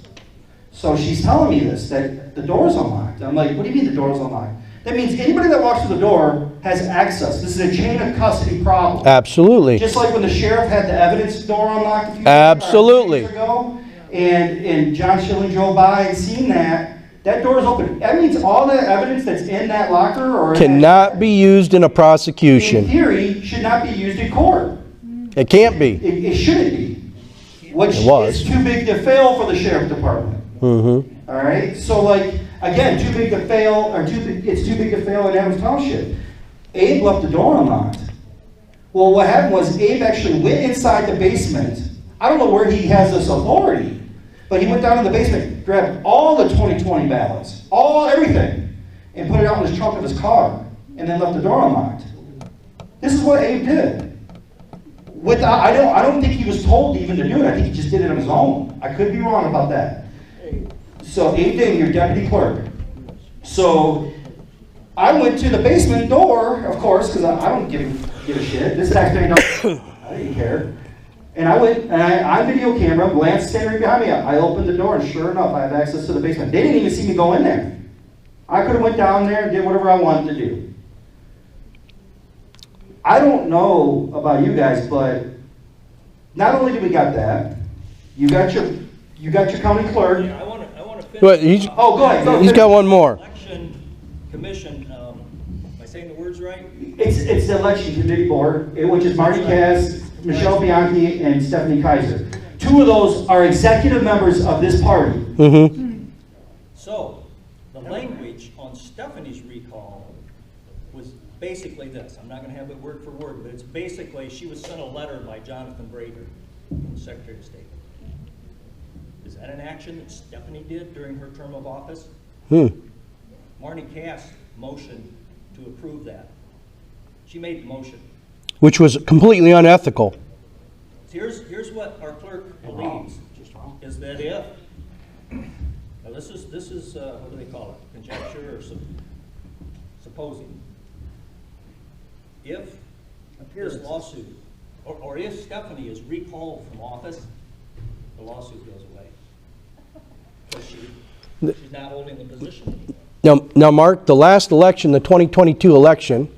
So she's telling me this, that the door's unlocked. I'm like, what do you mean the door's unlocked? That means anybody that walks through the door has access. This is a chain of custody problem. Absolutely. Just like when the sheriff had the evidence door unlocked a few Absolutely. years ago, and John Schilling drove by and seen that door is open. That means all the evidence that's in that locker or cannot be used in a prosecution. in theory, should not be used in court. It can't be. It shouldn't be. Which It was. is too big to fail for the sheriff department. Mm-hmm. All right? So, like, again, it's too big to fail in Adams Township. Abe left the door unlocked. Well, what happened was Abe actually went inside the basement. I don't know where he has this authority, but he went down in the basement, grabbed all the 2020 ballots, everything, and put it out in his trunk of his car, and then left the door unlocked. This is what Abe did. I don't think he was told even to do it. I think he just did it on his own. I could be wrong about that. So Abe Dave, your deputy clerk. So I went to the basement door, of course, because I don't give a shit. This taxpayer don't. I didn't care. And I went, and on video camera, Lance standing right behind me. I opened the door, and sure enough, I have access to the basement. They didn't even see me go in there. I could have went down there and did whatever I wanted to do. I don't know about you guys, but not only do we got that, you got your county clerk. Yeah, I want to finish. But go ahead. He's got one more. Election Commission, am I saying the words right? It's the election committee board, which is Marty Cass, Michelle Bianchi, and Stephanie Kaiser. Two of those are executive members of this party. Mm-hmm. So, the language on Stephanie's recall was basically this. I'm not going to have it word for word, but it's basically she was sent a letter by Jonathan Brader, the Secretary of State. Is that an action that Stephanie did during her term of office? Marnie Cass motioned to approve that. She made the motion. Which was completely unethical. Here's what our clerk believes, is that if, now this is what do they call it, conjecture or supposing. If this lawsuit, or if Stephanie is recalled from office, the lawsuit goes away. Because she's not holding the position anymore. Now, Mark, the last election, the 2022 election,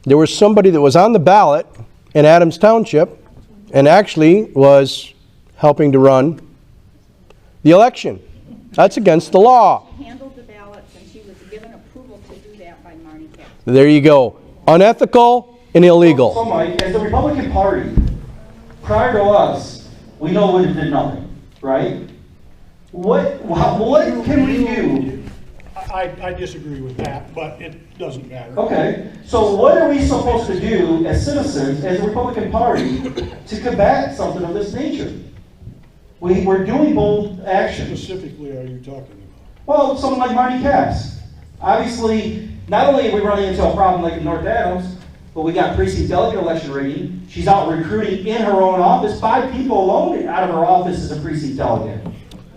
there was somebody that was on the ballot in Adams Township and actually was helping to run the election. That's against the law. She handled the ballots, and she was given approval to do that by Marty There you go. Unethical and illegal. So Mike, as the Republican Party, prior to us, we know we did nothing, right? What can we do? I disagree with that, but it doesn't matter. Okay, so what are we supposed to do as citizens, as the Republican Party, to combat something of this nature? We're doing bold actions. Specifically, are you talking about? Well, someone like Marty Cass. Obviously, not only are we running into a problem like in North Adams, but we got precinct delegate election rating. She's out recruiting in her own office. 5 people alone out of her office is a precinct delegate.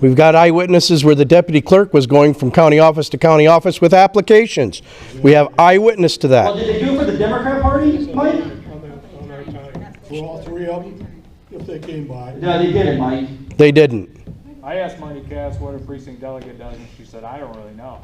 We've got eyewitnesses where the deputy clerk was going from county office to county office with applications. We have eyewitness to Well, that. did they do it for the Democrat Party, Mike? For all 3 of them, if they came by. No, they didn't, Mike. They didn't. I asked Marty Cass what a precinct delegate does, and she said, I don't really know.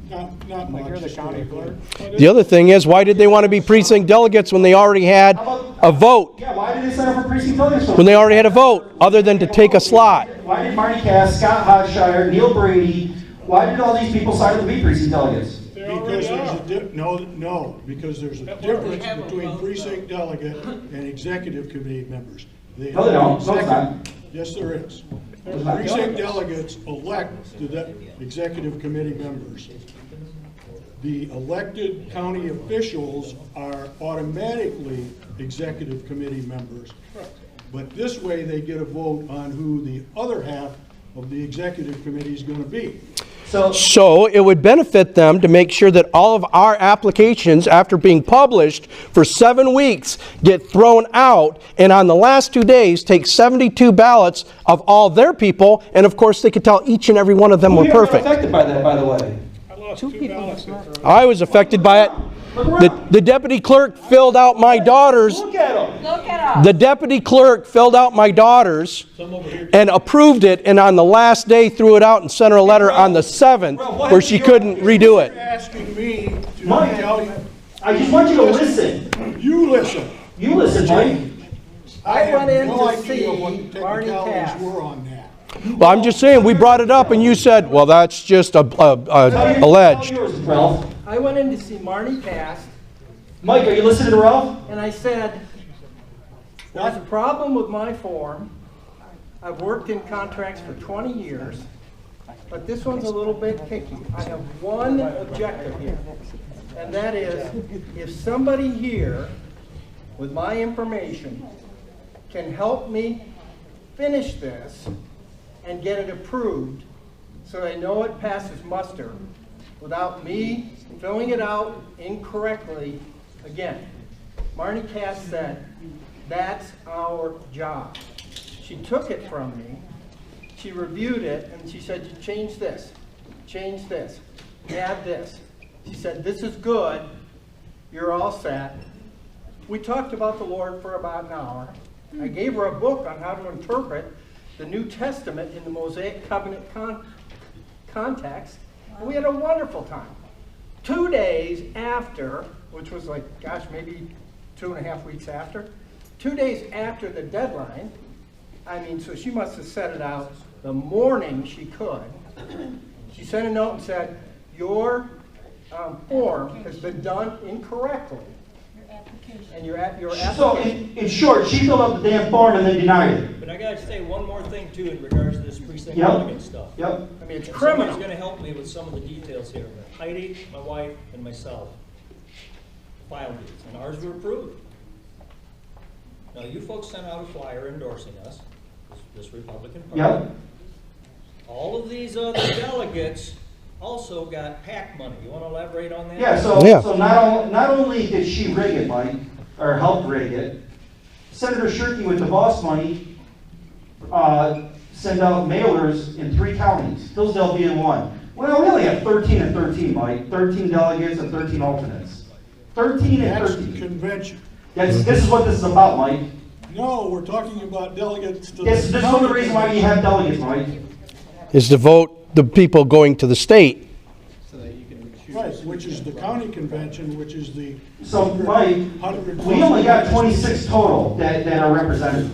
Not Like, much. you're the county clerk. The other thing is, why did they want to be precinct delegates when they already had a vote? Yeah, why did they sign up for precinct delegates? When they already had a vote, other than to take a slot. Why did Marty Cass, Scott Hodshire, Neil Brady, why did all these people sign up to be precinct delegates? Because there's a no, because there's a difference between precinct delegate and executive committee members. No, they don't. No, it's not. Yes, there is. There's not. Precinct delegates elect the executive committee members. The elected county officials are automatically executive committee members. But this way, they get a vote on who the other half of the executive committee is going to be. So it would benefit them to make sure that all of our applications, after being published for 7 weeks, get thrown out, and on the last 2 days, take 72 ballots of all their people, and of course, they could tell each and every one of them were perfect. Affected by that, by the way. I was affected by it. The deputy clerk filled out my daughter's. Look at them. Look at us. The deputy clerk filled out my daughter's and approved it, and on the last day threw it out and sent her a letter on the 7th where she couldn't redo it. You're asking me to Mike, tell you. I just want you to listen. You listen. You listen, Mike. I went in have no to idea what see the Marty technicalities Cass. were on that. Well, I'm just saying, we brought it up and you said, well, that's just alleged. Ralph. I went in to see Marty Cass, Mike, are you listening to Ralph? and I said, there's a problem with my form. I've worked in contracts for 20 years, but this one's a little bit picky. I have one objective here, and that is, if somebody here with my information can help me finish this and get it approved so I know it passes muster without me filling it out incorrectly again. Marty Cass said, that's our job. She took it from me, she reviewed it, and she said, change this, add this. She said, this is good, you're all set. We talked about the Lord for about an hour. I gave her a book on how to interpret the New Testament in the Mosaic Covenant context, and we had a wonderful time. 2 days after, which was like, gosh, maybe 2.5 weeks after, 2 days after the deadline, I mean, so she must have set it out the morning she could. She sent a note and said, your form has been done incorrectly. And your application. So, in short, she filled out the damn form and then denied it. But I gotta say one more thing too in regards to this precinct Yep. delegate stuff. Yep. I mean, it's And criminal. somebody's gonna help me with some of the details here. Heidi, my wife, and myself filed these, and ours were approved. Now, you folks sent out a flyer endorsing us, this Republican Party. Yep. All of these other delegates also got PAC money. You wanna elaborate on that? Yeah, so not only did she rig it, Mike, or help rig it, Senator Shirkey with the boss money send out mailers in 3 counties, Hillsdale being one. Well, we only have 13 and 13, Mike. 13 delegates and 13 alternates. 13 and That's 13. the convention. This is what this is about, Mike. No, we're talking about delegates to This is the only reason why you have delegates, Mike. Is to vote the people going to the state. Right, which is the county convention, which is the. So, Mike, we only got 26 total that are represented.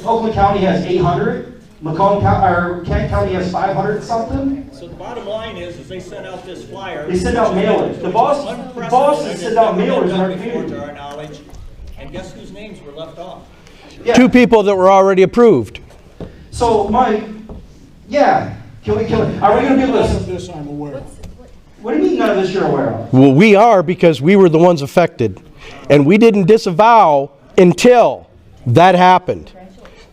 Oakland County has 800. Kent County has 500 and something. So the bottom line is they sent out this flyer. They send out mailers. The boss send out mailers in our community. To our knowledge, and guess whose names were left off? Yeah. 2 people that were already approved. So, Mike, yeah, are we going to be able None of to? this I'm aware of. What do you mean none of this you're aware of? Well, we are, because we were the ones affected. And we didn't disavow until that happened.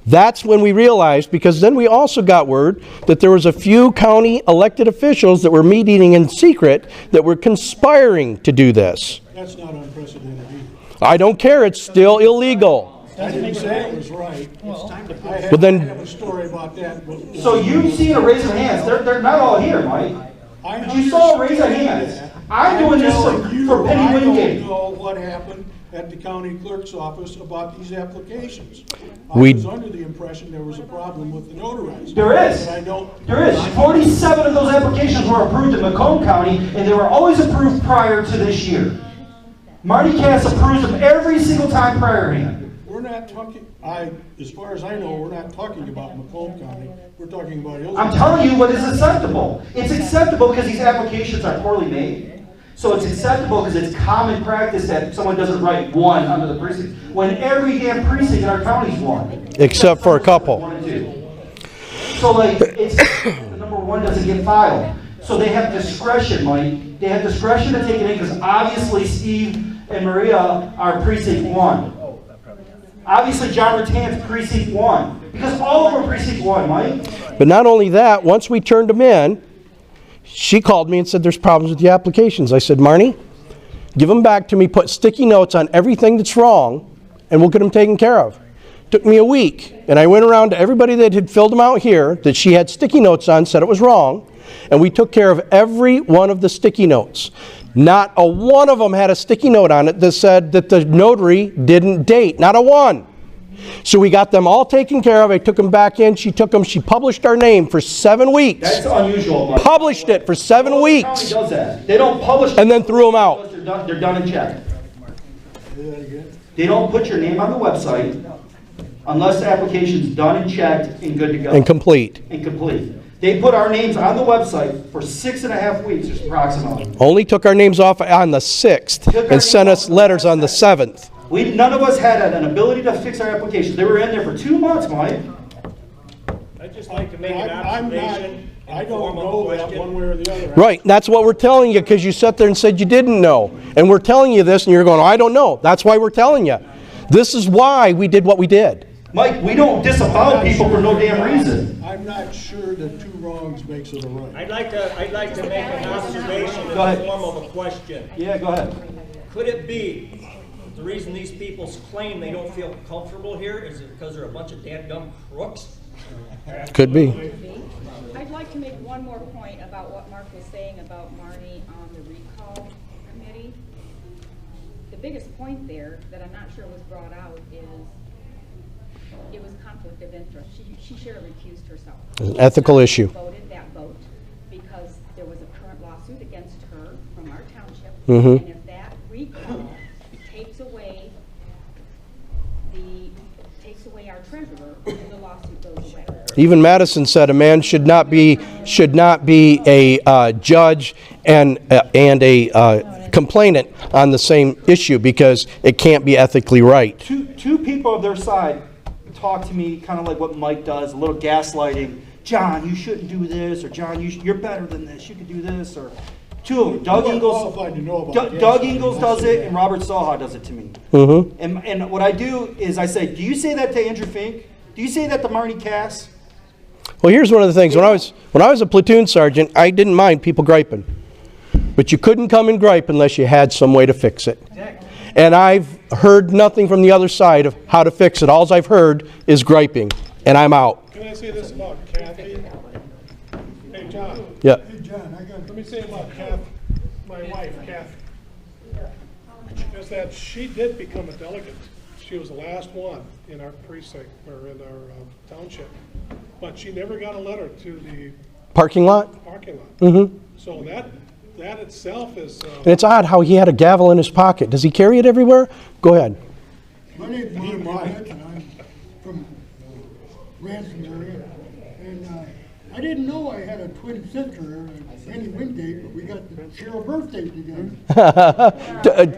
That's when we realized, because then we also got word that there was a few county elected officials that were meeting in secret that were conspiring to do this. That's not unprecedented either. I don't care, it's still illegal. I didn't say it was right. I have a story about that. So you've seen a raise of hands. They're not all here, Mike. But you saw a raise of hands. I'm doing this for Penny Wingate. I don't know what happened at the county clerk's office about these applications. I We- was under the impression there was a problem with the notarized. There is. But I don't. There is. 47 of those applications were approved in Macomb County, and they were always approved prior to this year. Marty Cass approves them every single time prior to him. We're not talking, as far as I know, we're not talking about Macomb County. We're talking about Hillsborough. I'm telling you what is acceptable. It's acceptable because these applications are poorly made. So it's acceptable because it's common practice that someone doesn't write 1 under the precinct, when every damn precinct in our county is 1. Except for a couple. 1 and 2. So like, it's, the number 1 doesn't get filed. So they have discretion, Mike. They have discretion to take it in because obviously Steve and Maria are precinct 1. Obviously John Rattan's precinct 1. Because all of them are precinct 1, Mike. But not only that, once we turned them in, she called me and said there's problems with the applications. I said, Marnie, give them back to me, put sticky notes on everything that's wrong, and we'll get them taken care of. Took me a week, and I went around to everybody that had filled them out here that she had sticky notes on, said it was wrong, and we took care of every one of the sticky notes. Not a one of them had a sticky note on it that said that the notary didn't date. Not a one. So we got them all taken care of. I took them back in. She took them. She published our name for 7 weeks. That's unusual, Mike. Published it for 7 weeks. The county does that. They don't publish and then threw them out. They're done and checked. They don't put your name on the website unless the application's done and checked and good to go. And complete. And complete. They put our names on the website for 6.5 weeks, approximately. Only took our names off on the 6th and sent us letters on the 7th. None of us had an ability to fix our applications. They were in there for 2 months, Mike. I'd just like to make an observation. I don't know that one way or the other. Right, that's what we're telling you because you sat there and said you didn't know. And we're telling you this and you're going, oh, I don't know. That's why we're telling you. This is why we did what we did. Mike, we don't disavow people for no damn reason. I'm not sure that 2 wrongs makes it a right. I'd like to make an observation in the form of a question. Yeah, go ahead. Could it be the reason these people claim they don't feel comfortable here is it because they're a bunch of dadgum crooks? Could be. I'd like to make one more point about what Mark was saying about Marnie on the recall committee. The biggest point there that I'm not sure was brought out is it was conflict of interest. She should have recused herself. It's an ethical issue. Voted that vote because there was a current lawsuit against her from our township. Mm-hmm. And if that recall takes away our treasurer, the lawsuit goes away. Even Madison said a man should not be a judge and a complainant on the same issue because it can't be ethically right. Two people of their side talk to me kind of like what Mike does, a little gaslighting. John, you shouldn't do this, or John, you're better than this. You could do this, or 2 of them. Doug Ingles does it, and Robert Saha does it to me. Mm-hmm. And what I do is I say, do you say that to Andrew Fink? Do you say that to Marnie Cass? Well, here's one of the things. When I was a platoon sergeant, I didn't mind people griping. But you couldn't come and gripe unless you had some way to fix it. And I've heard nothing from the other side of how to fix it. All I've heard is griping, and I'm out. Can I say this about Kathy? Hey, John. Yeah. Hey, John, let me say about Kathy, my wife, Kathy. Is that she did become a delegate. She was the last one in our precinct, or in our township. But she never got a letter to the Parking lot? Mm-hmm. So that itself is... And it's odd how he had a gavel in his pocket. Does he carry it everywhere? Go ahead. My name's Mike, and I'm from Ransom area. didn't know I had a twin sister, Penny Wingate, but we got to share a birthday together.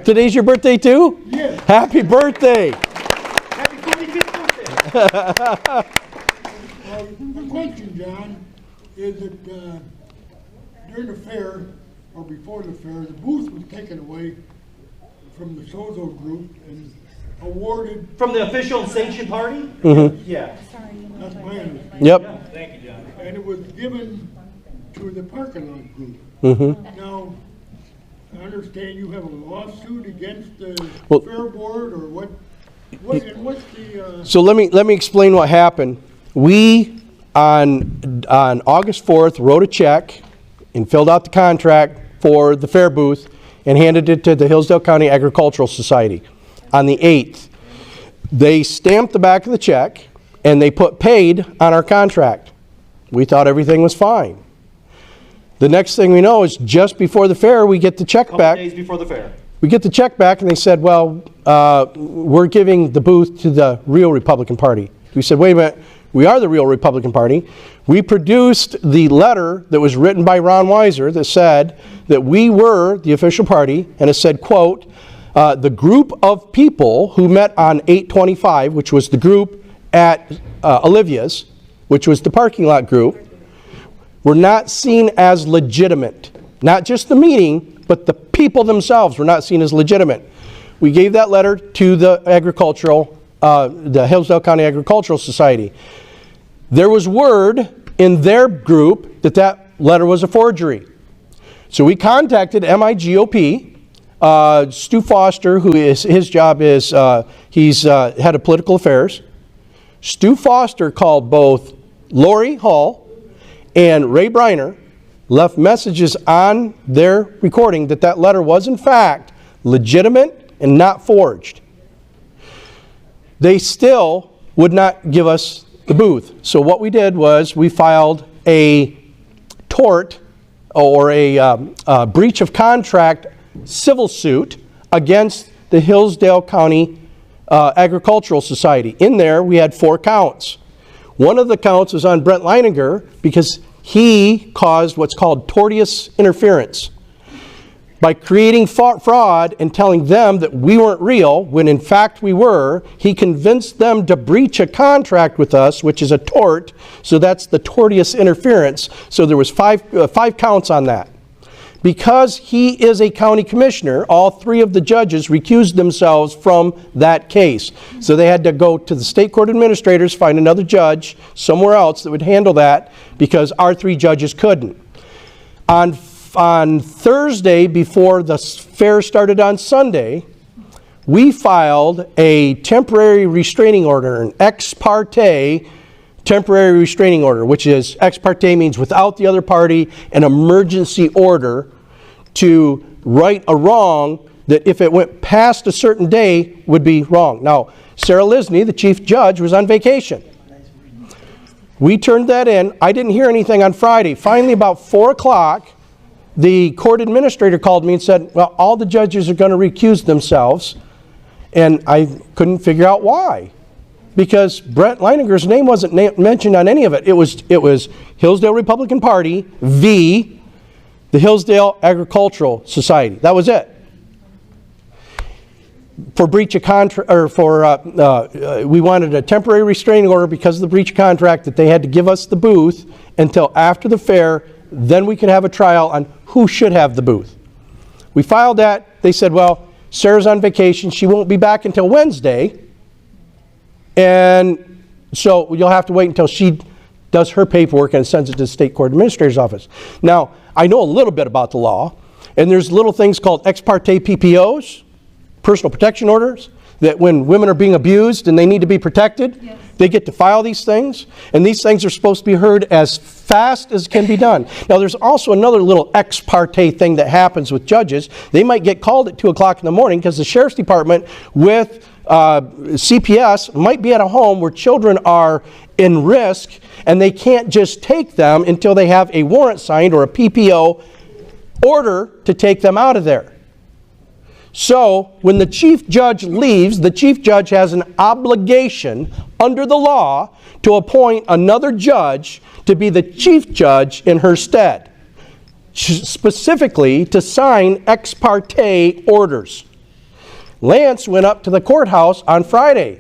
Today's your birthday too? Yes. Happy birthday! Happy 45th birthday. Well, the question, John, is that during the fair, or before the fair, the booth was taken away from the Sozo group and awarded. From the official sanctioned party? Mm-hmm. Yeah. That's my understanding. Yep. Thank you, John. And it was given to the parking lot group. Mm-hmm. Now, I understand you have a lawsuit against the Well- fair board, or what? What's the? So let me explain what happened. We on August 4th wrote a check and filled out the contract for the fair booth and handed it to the Hillsdale County Agricultural Society on the 8th. They stamped the back of the check and they put paid on our contract. We thought everything was fine. The next thing we know is just before the fair, we get the check back. Days before the fair. We get the check back and they said, well, we're giving the booth to the real Republican Party. We said, wait a minute, we are the real Republican Party. We produced the letter that was written by Ron Weiser that said that we were the official party, and it said, quote, the group of people who met on 8/25, which was the group at Olivia's, which was the parking lot group, were not seen as legitimate. Not just the meeting, but the people themselves were not seen as legitimate. We gave that letter to the the Hillsdale County Agricultural Society. There was word in their group that that letter was a forgery. So we contacted MIGOP, Stu Foster, who is, his job is, he's head of political affairs. Stu Foster called both Lori Hall and Ray Briner, left messages on their recording that that letter was in fact legitimate and not forged. They still would not give us the booth. So what we did was we filed a tort or a breach of contract civil suit against the Hillsdale County Agricultural Society. In there we had 4 counts. One of the counts was on Brent Leininger because he caused what's called tortious interference. By creating fraud and telling them that we weren't real, when in fact we were, he convinced them to breach a contract with us, which is a tort, so that's the tortious interference. So there was 5 counts on that. Because he is a county commissioner, all 3 of the judges recused themselves from that case. So they had to go to the state court administrators, find another judge somewhere else that would handle that because our 3 judges couldn't. On Thursday, before the fair started on Sunday, we filed a temporary restraining order, an ex parte temporary restraining order, which is ex parte means without the other party, an emergency order to right a wrong that if it went past a certain day would be wrong. Now, Sarah Lisney, the chief judge, was on vacation. We turned that in. I didn't hear anything on Friday. Finally, about 4 o'clock, the court administrator called me and said, well, all the judges are going to recuse themselves. And I couldn't figure out why. Because Brent Leininger's name wasn't mentioned on any of it. It was Hillsdale Republican Party v. the Hillsdale Agricultural Society. That was it. For breach of contract, or for we wanted a temporary restraining order because of the breach of contract that they had to give us the booth until after the fair. Then we could have a trial on who should have the booth. We filed that. They said, well, Sarah's on vacation. She won't be back until Wednesday. And so you'll have to wait until she does her paperwork and sends it to the state court administrator's office. Now, I know a little bit about the law, and there's little things called ex parte PPOs, personal protection orders, that when women are being abused and they need to be protected, yes, they get to file these things, and these things are supposed to be heard as fast as can be done. Now, there's also another little ex parte thing that happens with judges. They might get called at 2 o'clock in the morning because the sheriff's department with CPS might be at a home where children are in risk, and they can't just take them until they have a warrant signed or a PPO order to take them out of there. So when the chief judge leaves, the chief judge has an obligation under the law to appoint another judge to be the chief judge in her stead, specifically to sign ex parte orders. Lance went up to the courthouse on Friday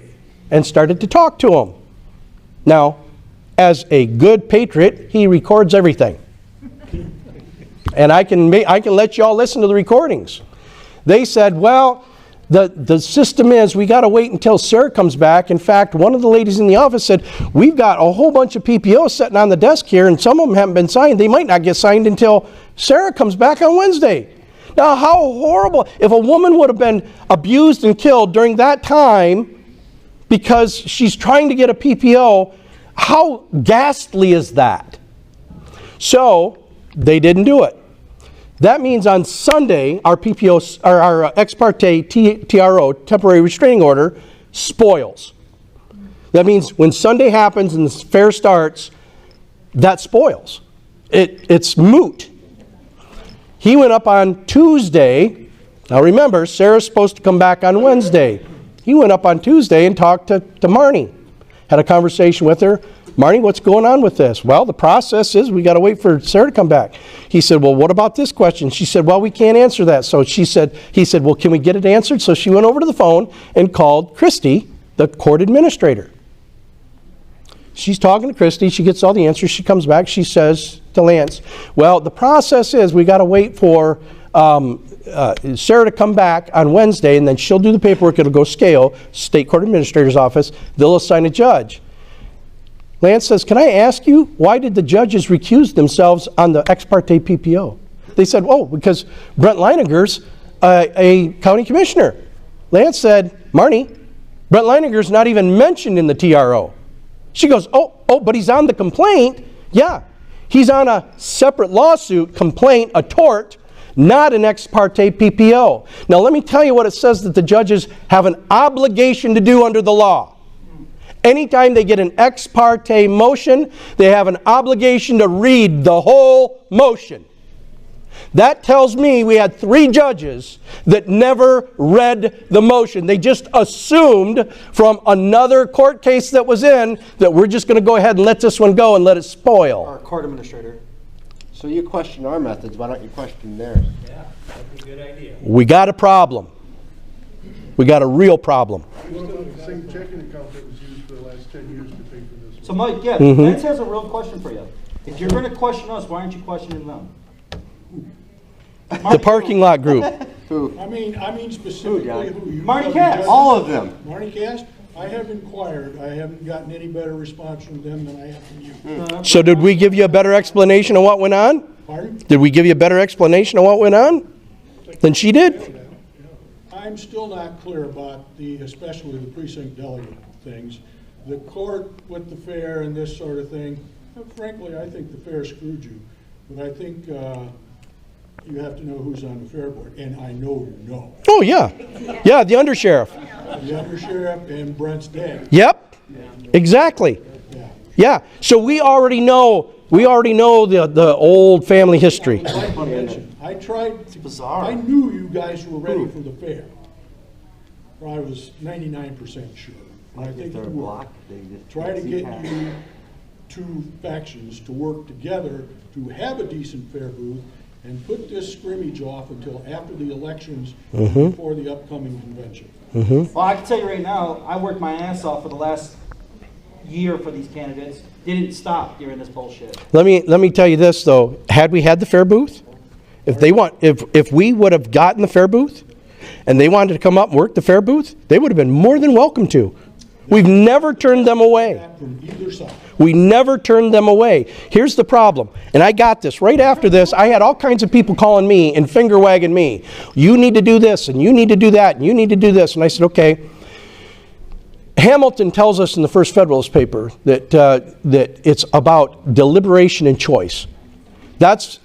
and started to talk to him. Now, as a good patriot, he records everything. And I can let you all listen to the recordings. They said, well, the system is we got to wait until Sarah comes back. In fact, one of the ladies in the office said, we've got a whole bunch of PPOs sitting on the desk here, and some of them haven't been signed. They might not get signed until Sarah comes back on Wednesday. Now, how horrible. If a woman would have been abused and killed during that time because she's trying to get a PPO, how ghastly is that? So, they didn't do it. That means on Sunday, our PPO, our ex parte TRO, temporary restraining order, spoils. That means when Sunday happens and the fair starts, that spoils. It's moot. He went up on Tuesday. Now remember, Sarah's supposed to come back on Wednesday. He went up on Tuesday and talked to Marnie. Had a conversation with her. Marnie, what's going on with this? Well, the process is we got to wait for Sarah to come back. He said, well, what about this question? She said, well, we can't answer that. So he said, well, can we get it answered? So she went over to the phone and called Christy, the court administrator. She's talking to Christy. She gets all the answers. She comes back. She says to Lance, well, the process is we got to wait for Sarah to come back on Wednesday, and then she'll do the paperwork. It'll go scale, state court administrator's office. They'll assign a judge. Lance says, can I ask you, why did the judges recuse themselves on the ex parte PPO? They said, oh, because Brent Leininger's a county commissioner. Lance said, Marnie, Brent Leininger's not even mentioned in the TRO. She goes, oh, but he's on the complaint. Yeah, he's on a separate lawsuit, complaint, a tort, not an ex parte PPO. Now let me tell you what it says that the judges have an obligation to do under the law. Anytime they get an ex parte motion, they have an obligation to read the whole motion. That tells me we had 3 judges that never read the motion. They just assumed from another court case that was in that we're just going to go ahead and let this one go and let it spoil. Our court administrator. So you question our methods, why don't you question theirs? Yeah, that's a good idea. We got a problem. We got a real problem. The same checking account that was used for the last 10 years to pay for this. So Mike, yeah, Lance has a real question for you. If you're going to question us, why aren't you questioning them? The parking lot group. Who? I mean specifically who you. Marty Cass. All of them. Marty Cass, I have inquired. I haven't gotten any better response from them than I have from you. So did we give you a better explanation of what went on? Pardon? Did we give you a better explanation of what went on than she did? I'm still not clear about especially the precinct delegate things. The court with the fair and this sort of thing, frankly, I think the fair screwed you. But I think you have to know who's on the fair board, and I know you know. Oh, yeah. Yeah, the undersheriff. The undersheriff and Brent's dad. Yep, exactly. Yeah, so we already know the old family history. I tried to, I knew you guys were ready for the fair. I was 99% sure. And I think you were. Try to get you 2 factions to work together to have a decent fair booth and put this scrimmage off until after the elections before the upcoming convention. Well, I can tell you right now, I worked my ass off for the last year for these candidates. Didn't stop during this bullshit. Let me tell you this though. Had we had the fair booth, if we would have gotten the fair booth, and they wanted to come up and work the fair booth, they would have been more than welcome to. We've never turned them away. We never turned them away. Here's the problem, and I got this. Right after this, I had all kinds of people calling me and finger wagging me. You need to do this, and you need to do that, and you need to do this. And I said, okay. Hamilton tells us in the First Federalist paper that it's about deliberation and choice.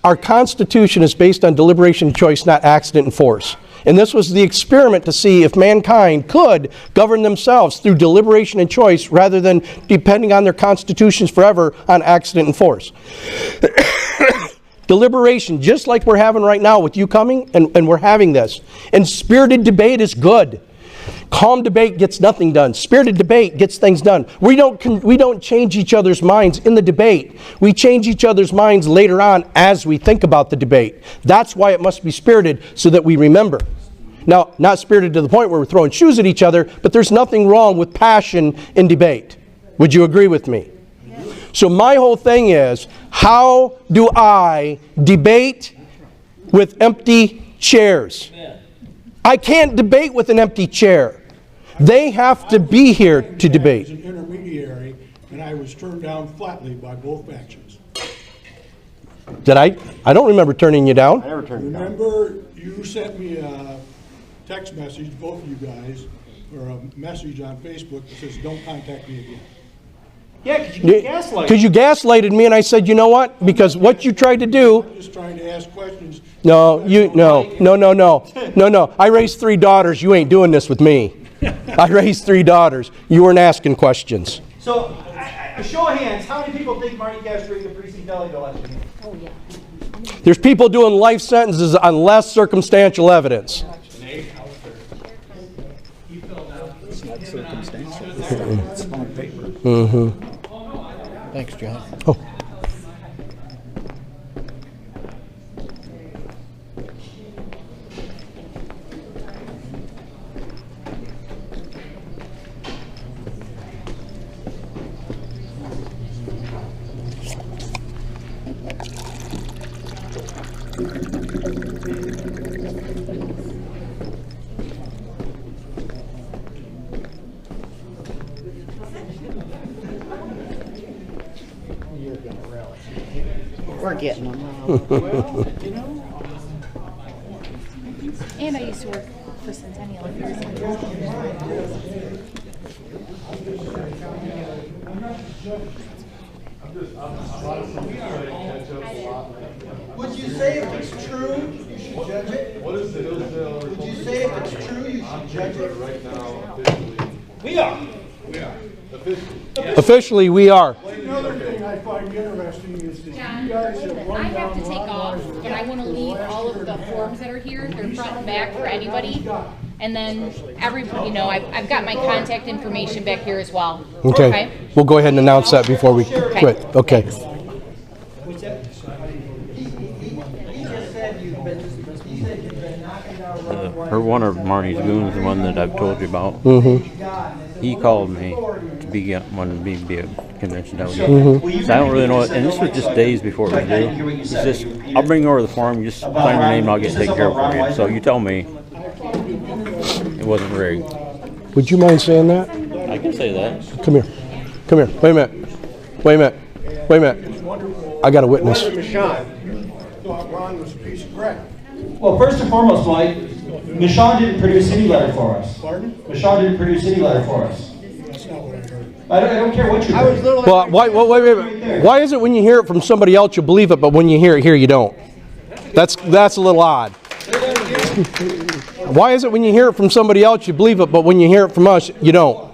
Our Constitution is based on deliberation and choice, not accident and force. And this was the experiment to see if mankind could govern themselves through deliberation and choice rather than depending on their constitutions forever on accident and force. Deliberation, just like we're having right now with you coming, and we're having this. And spirited debate is good. Calm debate gets nothing done. Spirited debate gets things done. We don't change each other's minds in the debate. We change each other's minds later on as we think about the debate. That's why it must be spirited, so that we remember. Now, not spirited to the point where we're throwing shoes at each other, but there's nothing wrong with passion in debate. Would you agree with me? So my whole thing is, how do I debate with empty chairs? I can't debate with an empty chair. They have to be here to debate. I was an intermediary, and I was turned down flatly by both factions. Did I? I don't remember turning you down. I never turned you down. Remember, you sent me a text message, both of you guys, or a message on Facebook that says, don't contact me again. Yeah, because you get gaslighted. Because you gaslighted me, and I said, you know what? Because what you tried to do. I'm just trying to ask questions. No. I raised 3 daughters. You ain't doing this with me. I raised 3 daughters. You weren't asking questions. So, a show of hands, how many people think Marty Castro the precinct delegate election? Oh, yeah. There's people doing life sentences on less circumstantial evidence. It's not circumstantial. It's on paper. Mm-hmm. Thanks, John. Oh. We're getting them. Well, you know. And I used to work for Centennial years and years. Would you say if it's true, you should judge it? What is the Hillsdale? Would you say if it's true, you should judge it? Right now, officially. We are. Officially. Officially, we are. Another thing I find interesting is that John, you guys have run I have down to a take lot of off, lines but I want to leave all of the forms that are here. They're front and back for anybody. And then I've got my contact information back here as well. Okay. We'll go ahead and announce that before we quit. Okay. What's that? He just said you've been knocking down Or one of Marty's goons, the one that I've told you about. Mm-hmm. He called me to be a convention delegate. Mm-hmm. So I don't really know it, and this was just days before it was due. He says, I'll bring you over the form, you just sign your name and I'll get it taken care of for you. So you tell me it wasn't rigged. Would you mind saying that? I can say that. Come here. Come here. Wait a minute. I got a witness. Michon thought Ron was a piece of crap. Well, first and foremost, Mike, Michon didn't produce any letter for us. Pardon? Michon didn't produce any letter for us. That's not what I heard. I don't care what you heard. Well, why is it when you hear it from somebody else you believe it, but when you hear it here you don't? That's a little odd. Why is it when you hear it from somebody else you believe it, but when you hear it from us you don't?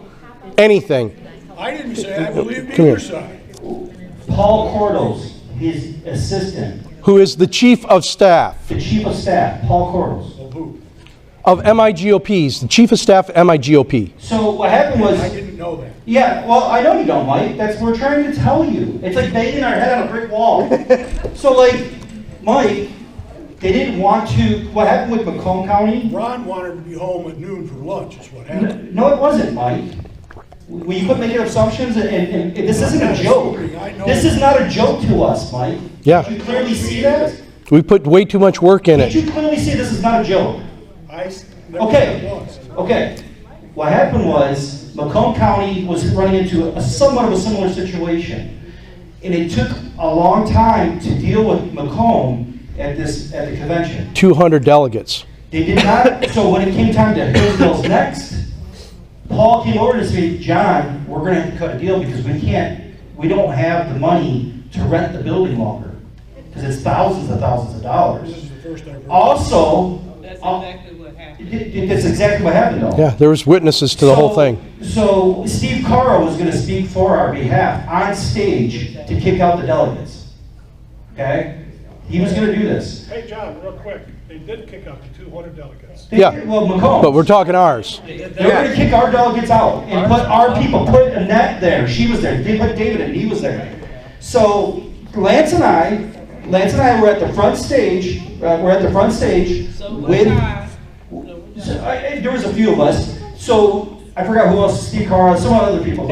Anything. I didn't say I believed Come either here. side. Paul Cordos, his assistant, Who is the chief of staff the chief of staff, Paul Cordos. Of who? of MIGOPs, the chief of staff of MIGOP. So what happened was... I didn't know that. Yeah, well, I know you don't, Mike. We're trying to tell you. It's like banging our head on a brick wall. So, like, Mike, they didn't want to... What happened with Macomb County? Ron wanted to be home at noon for lunch, is what happened. No, it wasn't, Mike. Will you quit making assumptions? And this isn't a joke. This is not a joke to us, Mike. Yeah. Did you clearly see that? We put way too much work in Did it. you clearly see this is not a joke? I never Okay. said it was. Okay. What happened was Macomb County was running into somewhat of a similar situation. And it took a long time to deal with Macomb at the convention. 200 delegates. They did not. So when it came time to Hillsdale's next, Paul came over to say, John, we're going to have to cut a deal because we don't have the money to rent the building longer. Because it's thousands of dollars. This is the first I've heard. Also, That's exactly what happened. that's exactly what happened though. Yeah, there was witnesses to the whole thing. So Steve Caro was going to speak for our behalf on stage to kick out the delegates. Okay? He was gonna do this. Hey, John, real quick, they did kick out the 200 delegates. Yeah, Well, Macomb. but we're talking ours. They were gonna kick our delegates out and put our people, put Annette there, she was there, they put David in, he was there. So Lance and I were at the front stage, with, there was a few of us, so I forgot who else, Steve Carr, some other people,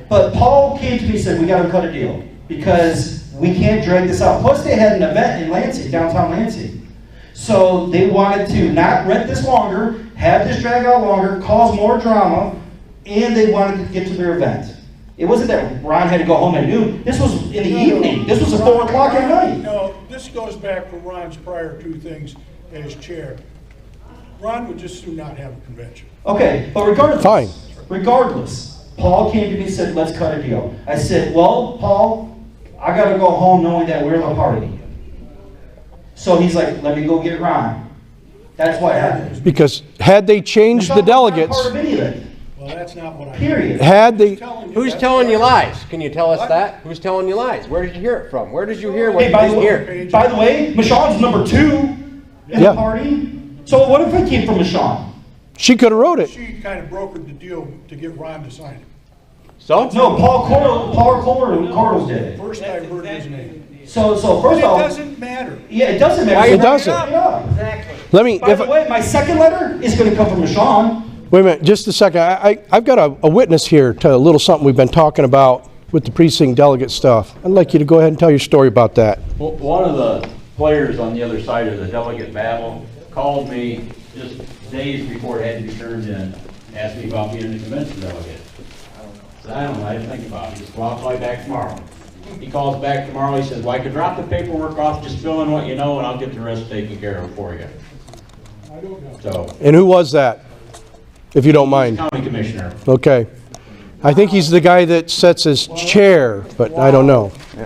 but Paul came to me and said, we gotta cut a deal, because we can't drag this out. Plus they had an event in Lansing, downtown Lansing. So they wanted to not rent this longer, have this drag out longer, cause more drama, and they wanted to get to their event. It wasn't that Ron had to go home at noon. This was in the evening. This was at 4 o'clock at night. No, this goes back to Ron's prior two things as chair. Ron would just soon not have a convention. Okay, but regardless. Fine. Regardless, Paul came to me and said, let's cut a deal. I said, well, Paul, I gotta go home knowing that we're the party. So he's like, let me go get Ron. That's what happened. Because had they changed the delegates, Part of any of it. Well, that's not what I. Period. had they, Who's telling you lies? Can you tell us that? Who's telling you lies? Where did you hear it from? Where did you hear what Hey, you by didn't hear? the way, Michonne's number 2 in Yeah. the party. So what if it came from Michonne? she could have wrote it. She kind of brokered the deal to get Ron to sign it. So? No, Paul Cordles did it. First I heard his name. So But first it off, doesn't matter. yeah, it doesn't matter. It doesn't. Yeah. Let me, By the way, my second letter is going to come from Michonne. wait a minute, just a second. I've got a witness here to a little something we've been talking about with the precinct delegate stuff. I'd like you to go ahead and tell your story about that. Well, one of the players on the other side of the delegate battle called me just days before it had to be turned in, asked me about being a convention delegate. I said, I don't know, I didn't think about it. Just well, I'll call you back tomorrow. He calls back tomorrow, he says, well, I could drop the paperwork off, just fill in what you know, and I'll get the rest taken care of for you. I don't know. So, And who was that, if you don't mind? county commissioner. Okay. I think he's the guy that sets his chair, but I don't know. I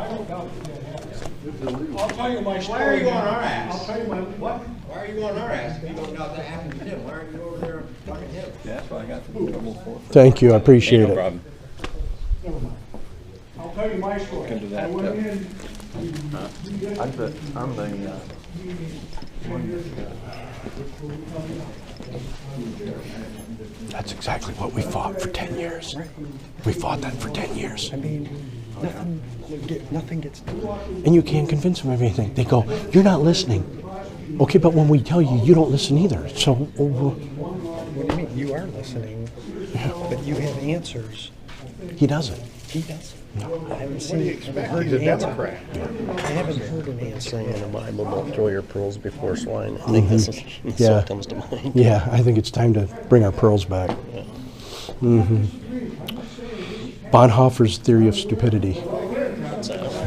don't doubt that happened. I'll tell you my story. Why are you on our ass? I'll tell you my, what? Why are you on our ass if you don't know that happened to him? Why aren't you over there talking to him? That's what I got in trouble for. Thank you, I appreciate it. Never mind. I'll tell you my story. I went in. That's exactly what we fought for 10 years. We fought that for 10 years. I mean, nothing gets done. And you can't convince them of anything. They go, you're not listening. Okay, but when we tell you, you don't listen either. So, What do you mean? You are listening, but you have answers. he doesn't. He doesn't. No. I haven't seen. He's a Democrat. I haven't heard an answer. Saying in the Bible, don't throw your pearls before swine. I think that's Yeah. what comes to mind. Yeah, I think it's time to bring our pearls back. Bonhoeffer's theory of stupidity.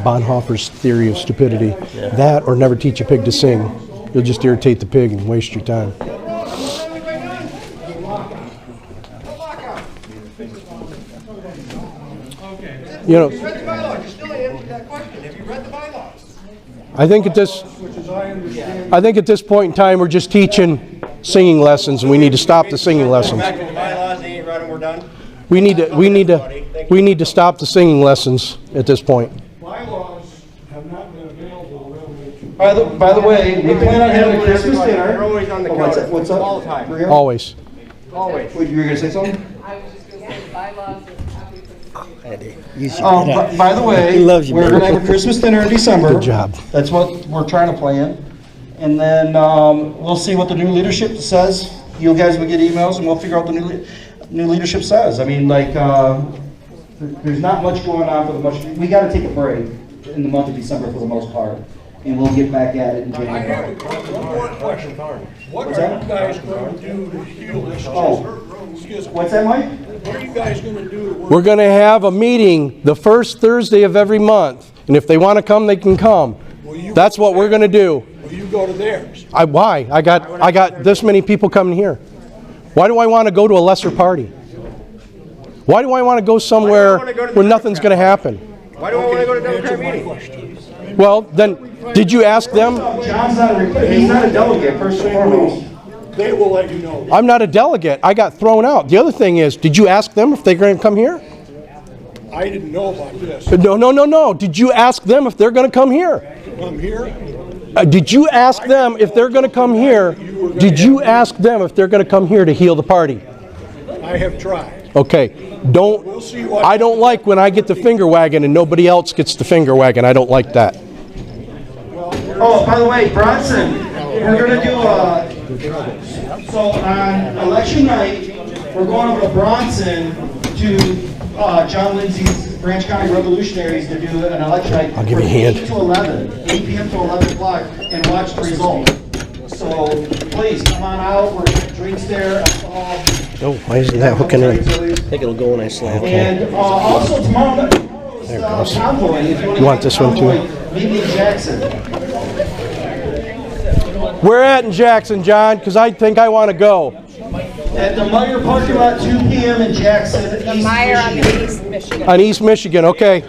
Bonhoeffer's theory of stupidity. That or never teach a pig to sing. You'll just irritate the pig and waste your time. You know, I think at this point in time, we're just teaching singing lessons, and we need to stop the singing lessons. Back to the bylaws, they ain't read them, we're done. We need to stop the singing lessons at this point. Bylaws have not been available readily. By the way, we plan on having a Christmas dinner. They're always on the Oh, counter. what's up? All the time. Always. Always. Wait, you were going to say something? I was just gonna say bylaws and By the way, He loves you, we're man. going to have a Christmas dinner in December. Good job. That's what we're trying to plan. And then we'll see what the new leadership says. You guys will get emails and we'll figure out what the new leadership says. I mean, like, there's not much going on for the most. We got to take a break in the month of December for the most part. And we'll get back at it in January. One more question. What What's are that? you guys going to do to heal this? Excuse me. What's that, Mike? What are you guys going to do to work? We're going to have a meeting the first Thursday of every month, and if they want to come, they can come. That's what we're going to do. Will you go to theirs? Why? I got this many people coming here. Why do I want to go to a lesser party? Why do I want to go somewhere where nothing's going to happen? Why do I want to go to Democrat meeting? Well, then, did you ask them? John's he's not a delegate, first and foremost. They will let you know. I'm not a delegate. I got thrown out. The other thing is, did you ask them if they're going to come here? I didn't know about this. No. Did you ask them if they're going to come here? come here? Did you ask them if they're going to come here? Did you ask them if they're going to come here to heal the party? I have tried. Okay, I don't like when I get the finger wagging and nobody else gets the finger wagging. I don't like that. Oh, by the way, Bronson, we're going to do so on election night, we're going over to Bronson to John Lindsay's Branch County Revolutionaries to do an election night. I'll give you a hand. 8 to 11, 8 p.m. to 11 o'clock, and watch the results. So please come on out. We're getting drinks there. Oh, why isn't that hooking in? I think it'll go when I slam. And also tomorrow's convoy. If You want this one too? Meet me in Jackson. Where at in Jackson, John? Because I think I want to go. At the Meyer parking lot, 2 p.m. in Jackson. The Meyer on the East Michigan. On East Michigan, okay.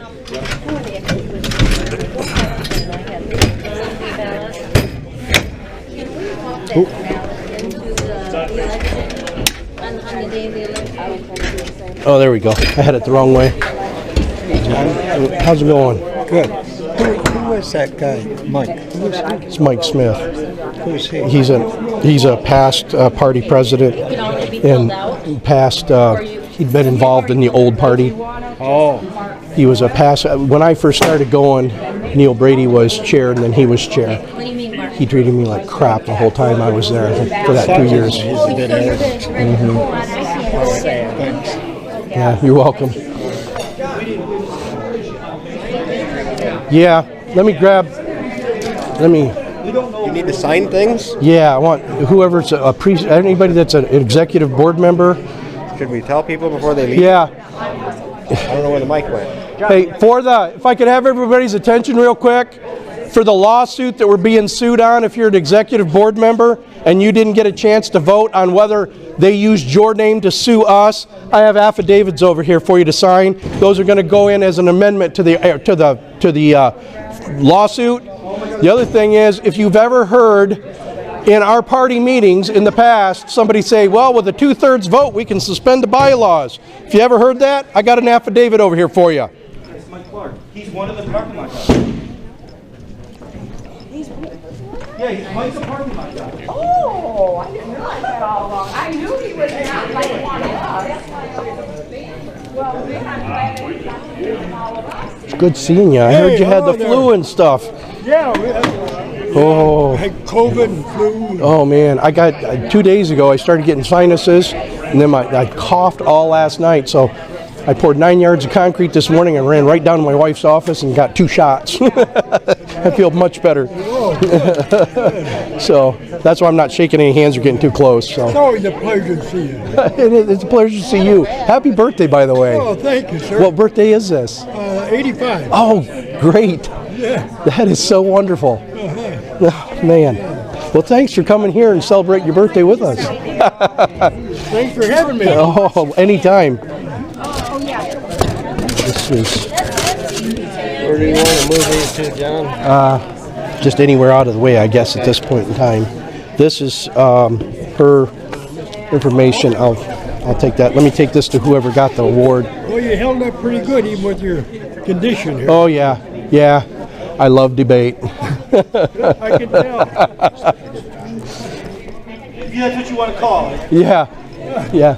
Oh, there we go. I had it the wrong way. How's it going? Good. Who is that guy? Mike. It's Mike Smith. Who's he? He's a past party president and past. He'd been involved in the old party. Oh. He was a past. When I first started going, Neil Brady was chair, and then he was chair. He treated me like crap the whole time I was there for that 2 years. He's a good egg. Yeah, you're welcome. Yeah, let me. You need to sign things? Yeah, I want whoever's anybody that's an executive board member. Should we tell people before they leave? Yeah. I don't know where the mic went. Hey, if I could have everybody's attention real quick, for the lawsuit that we're being sued on, if you're an executive board member and you didn't get a chance to vote on whether they used your name to sue us, I have affidavits over here for you to sign. Those are going to go in as an amendment to the lawsuit. The other thing is, if you've ever heard in our party meetings in the past, somebody say, well, with a 2/3 vote, we can suspend the bylaws. If you ever heard that, I got an affidavit over here for you. It's Mike Clark. He's one of the parking lot guys. Yeah, he's Mike's a parking lot guy. Oh, I didn't realize that all along. I knew he was not like one of us. Well, then I'm glad that he's not doing all of us. It's good seeing you. I heard you had the flu and stuff. Yeah, Oh. I had COVID and flu. Oh man, I got 2 days ago. I started getting sinuses, and then I coughed all last night. So I poured 9 yards of concrete this morning and ran right down to my wife's office and got 2 shots. I feel much better. So that's why I'm not shaking any hands or getting too close. So It's always a pleasure to see you. It's a pleasure to see you. Happy birthday, by the way. Oh, thank you, sir. What birthday is this? 85. Oh, great. Yeah. That is so wonderful. Oh, man. Well, thanks for coming here and celebrate your birthday with us. Thanks for having me. Oh, anytime. This is Where do you want to move these to, John? just anywhere out of the way, I guess, at this point in time. This is her information. I'll take that. Let me take this to whoever got the award. Well, you held up pretty good even with your condition here. Oh, yeah. Yeah. I love debate. I can tell. Yeah, that's what you want to call it. Yeah. Yeah.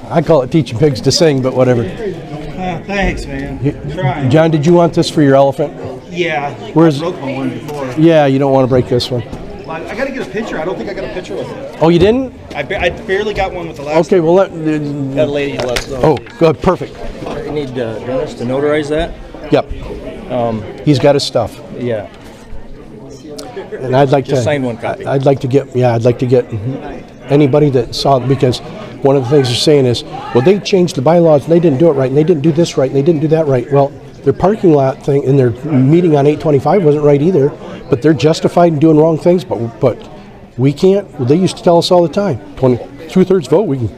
I call it teaching pigs to sing, but whatever. Thanks, man. Trying. John, did you want this for your elephant? Yeah. Where's? I broke my one before. Yeah, you don't want to break this one. I got to get a picture. I don't think I got a picture with it. Oh, you didn't? I barely got one with the last. Okay, well, That lady lets go. Oh, good, perfect. You need Dennis to notarize that? Yep. He's got his stuff. Yeah. And I'd like Just to sign one copy. I'd like to get anybody that saw it, because one of the things they're saying is, well, they changed the bylaws and they didn't do it right, and they didn't do this right, and they didn't do that right. Well, their parking lot thing and their meeting on 825 wasn't right either, but they're justified in doing wrong things, but we can't. Well, they used to tell us all the time, 2/3 vote, we can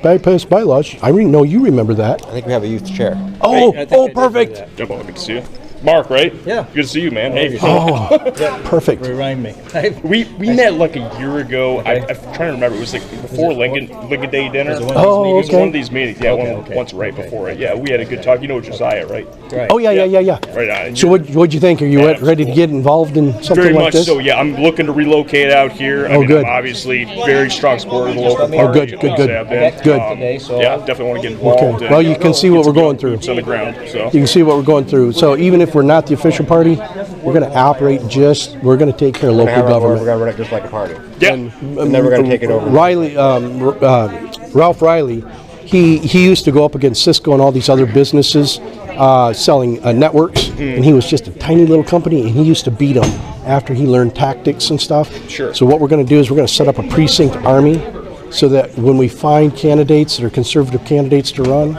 bypass bylaws. I know you remember that. I think we have a youth chair. Oh, perfect. Jon-Paul, good to see you. Mark, right? Yeah. Good to see you, man. Hey. Oh, perfect. Remind me. We met like a year ago. I'm trying to remember. It was like before Lincoln Day dinner. Was it one of these Oh, It was okay. one of these meetings. Yeah, Okay. once right before it. Yeah, we had a good talk. You know Josiah, right? Right. Oh, yeah. Right on. So what'd you think? Are you ready to get involved in something Very like much this? so, yeah. I'm looking to relocate out here. Oh, good. I'm obviously very strong supporter of the local Oh, party. good. Always have been. Good. Yeah, definitely want to get involved. Okay. and Well, you can see what we're going through. boots on the ground. So. You can see what we're going through. So even if we're not the official party, we're going to operate we're going to take care of local government. We're going to run it just like a party. Yeah. And then we're going to take it over. Riley, Ralph Riley, he used to go up against Cisco and all these other businesses selling networks, and he was just a tiny little company, and he used to beat them after he learned tactics and stuff. Sure. So what we're going to do is we're going to set up a precinct army so that when we find candidates that are conservative candidates to run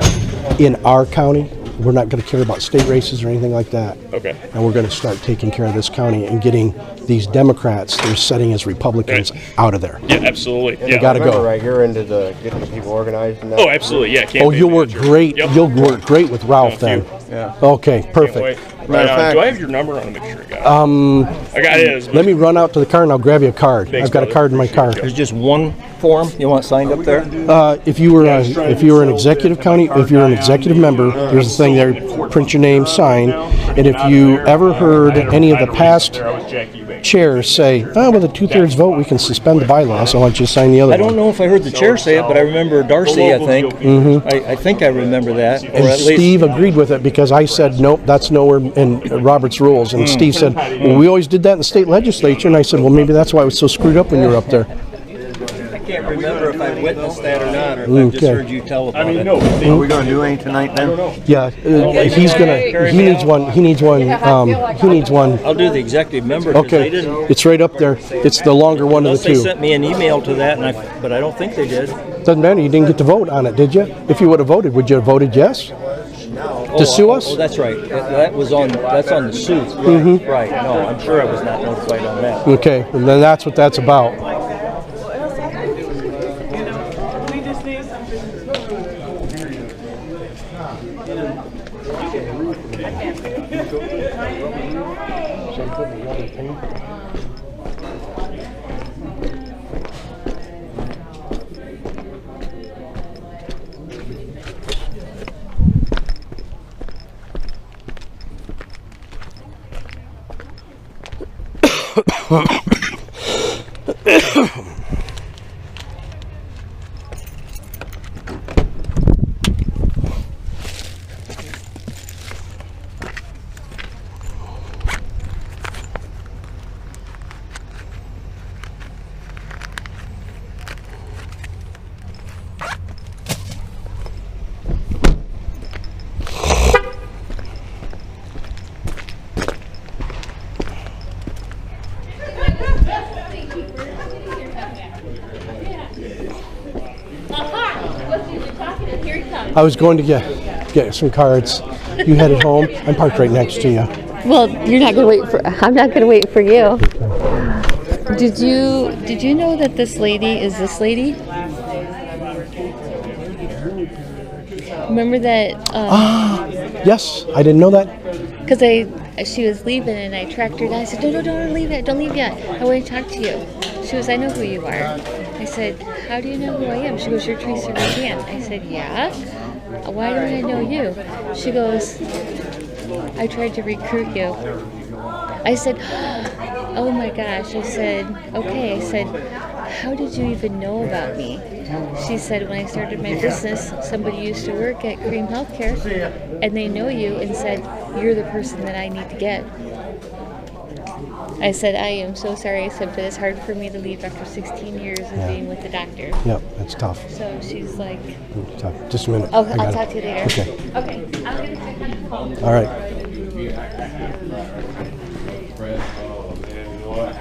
in our county, we're not going to care about state races or anything like that. Okay. And we're going to start taking care of this county and getting these Democrats that are setting as Republicans out of there. Yeah, absolutely. And You gotta go. Right, you're into getting the people organized and that. Oh, absolutely. Yeah. Oh, you'll work great. Yep. You'll work great with Ralph then. Yeah. Okay, Can't perfect. wait. Matter of fact- Do I have your number? I want to make sure I got it. I got his. Let me run out to the car and I'll grab you a card. Thanks, I've got a brother. card in my car. There's just one form you want signed up there? If you were an executive member, there's a thing there. Print your name, sign, and if you ever heard any of the past chairs say, "Oh, with a 2/3 vote, we can suspend the bylaws," I want you to sign the other I one. don't know if I heard the chair say it, but I remember Darcy, I think. I think I remember that, or And at least. Steve agreed with it because I said, nope, that's nowhere in Robert's rules. And Steve said, well, we always did that in the state legislature. And I said, well, maybe that's why it was so screwed up when you were up there. I can't remember if I witnessed that or not, or if I just Okay. heard you tell about it. Are we going to do any tonight then? Yeah, he needs one. He needs one. I'll do the executive member, 'cause Okay, they didn't. it's right up there. It's the longer one of Unless the they two. sent me an email to that, but I don't think they did. Doesn't matter, you didn't get to vote on it, did you? If you would have voted, would you have voted yes? To sue us? Oh, that's right. That's on the suit. Right. No, I'm sure I was not notified on that. Okay, and then that's what that's about. I was going to get some cards. You headed home. I'm parked right next to you. Well, you're not gonna wait for. I'm not gonna wait for you. Did you know that this lady is this lady? Remember that? Yes, I didn't know that. Because she was leaving and I tracked her down. I said, no, don't leave yet. Don't leave yet. I want to talk to you. She goes, I know who you are. I said, how do you know who I am? She goes, you're Teresa Rodan. I said, yeah. Why don't I know you? She goes, I tried to recruit you. I said, oh my gosh. I said, okay. I said, how did you even know about me? She said, when I started my business, somebody used to work at Cream Healthcare, and they know you and said, you're the person that I need to get. I said, I am so sorry. I said, but it's hard for me to leave after 16 years of being with the doctor. Yep, that's tough. So she's like, It's tough. Just a minute. oh, I got I'll it. talk to you later. Okay. Okay. I'm going to check on the phone. All right. Fred, oh man, you know what?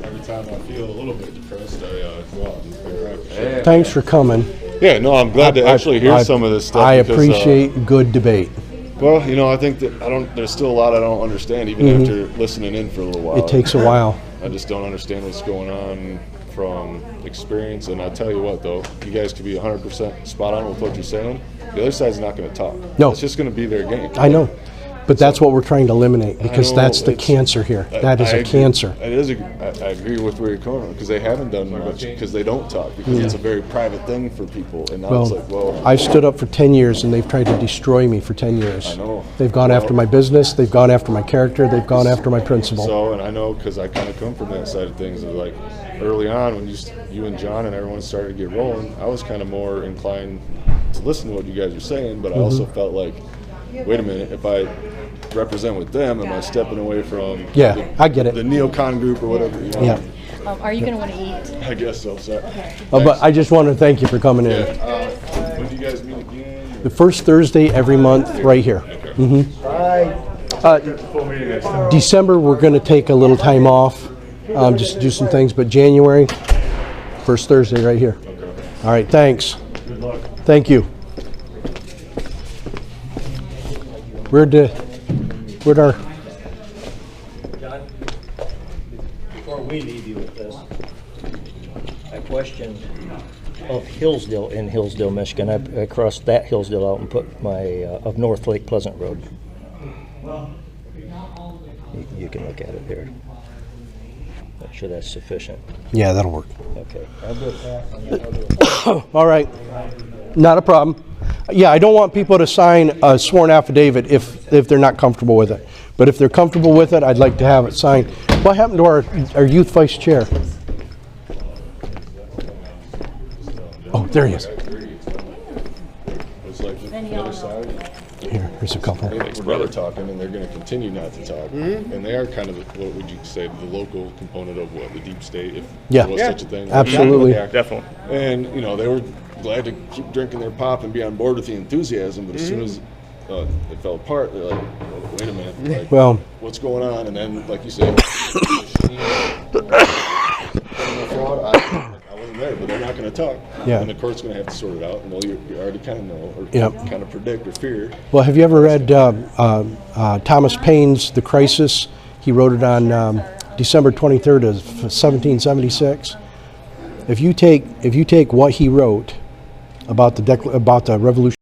Every time I feel a little bit depressed, I go out and play around. Thanks for coming. Yeah, no, I'm glad to actually hear some of this stuff. I because, appreciate good debate. Well, you know, I think that there's still a lot I don't understand, even after listening in for a little while. It takes a while. I just don't understand what's going on from experience. And I'll tell you what, though, you guys could be 100% spot on with what you're saying. The other side's not going to talk. No. It's just going to be their game. I know. But that's what we're trying to eliminate, because that's the cancer here. That is a cancer. It is. I agree with where you're coming from, because they haven't done much, because they don't talk, because it's a very private thing for people, and now it's like, well. I've stood up for 10 years, and they've tried to destroy me for 10 years. I know. They've gone after my business, they've gone after my character, they've gone after my principle. So, and I know, because I kind of come from that side of things, of like, early on, when you and John and everyone started to get rolling, I was kind of more inclined to listen to what you guys were saying, but I also felt like, wait a minute, if I represent with them, am I stepping away from I get it. the neocon group or whatever? You know? Yeah. Are you going to want to eat? I guess so, sorry. But I just want to thank you for coming in. When do you guys meet again? The first Thursday every month, right here. December, we're going to take a little time off, just to do some things, but January, first Thursday right here. All right, thanks. Good luck. Thank you. Where'd our... John, before we leave you with this, I questioned of Hillsdale in Hillsdale, Michigan. I crossed that Hillsdale out and put my of North Lake Pleasant Road. You can look at it there. I'm sure that's sufficient. Yeah, that'll work. Okay, I'll do a pass on that other. All right, not a problem. Yeah, I don't want people to sign a sworn affidavit if they're not comfortable with it. But if they're comfortable with it, I'd like to have it signed. What happened to our youth vice chair? Oh, there he is. It's like the other side. Here's a couple. We're talking, and they're going to continue not to talk. And they are kind of, what would you say, the local component of what, the deep state, if there was such a thing. Absolutely. Definitely. And, you know, they were glad to keep drinking their pop and be on board with the enthusiasm, but as soon as it fell apart, they're like, wait a minute, like, what's going on? And then, like you said, I wasn't there, but they're not going to talk. Yeah. And the court's going to have to sort it out. And well, you already kind of know, or kind of predict or fear. Well, have you ever read Thomas Paine's The Crisis? He wrote it on December 23rd of 1776. If you take what he wrote about the revolution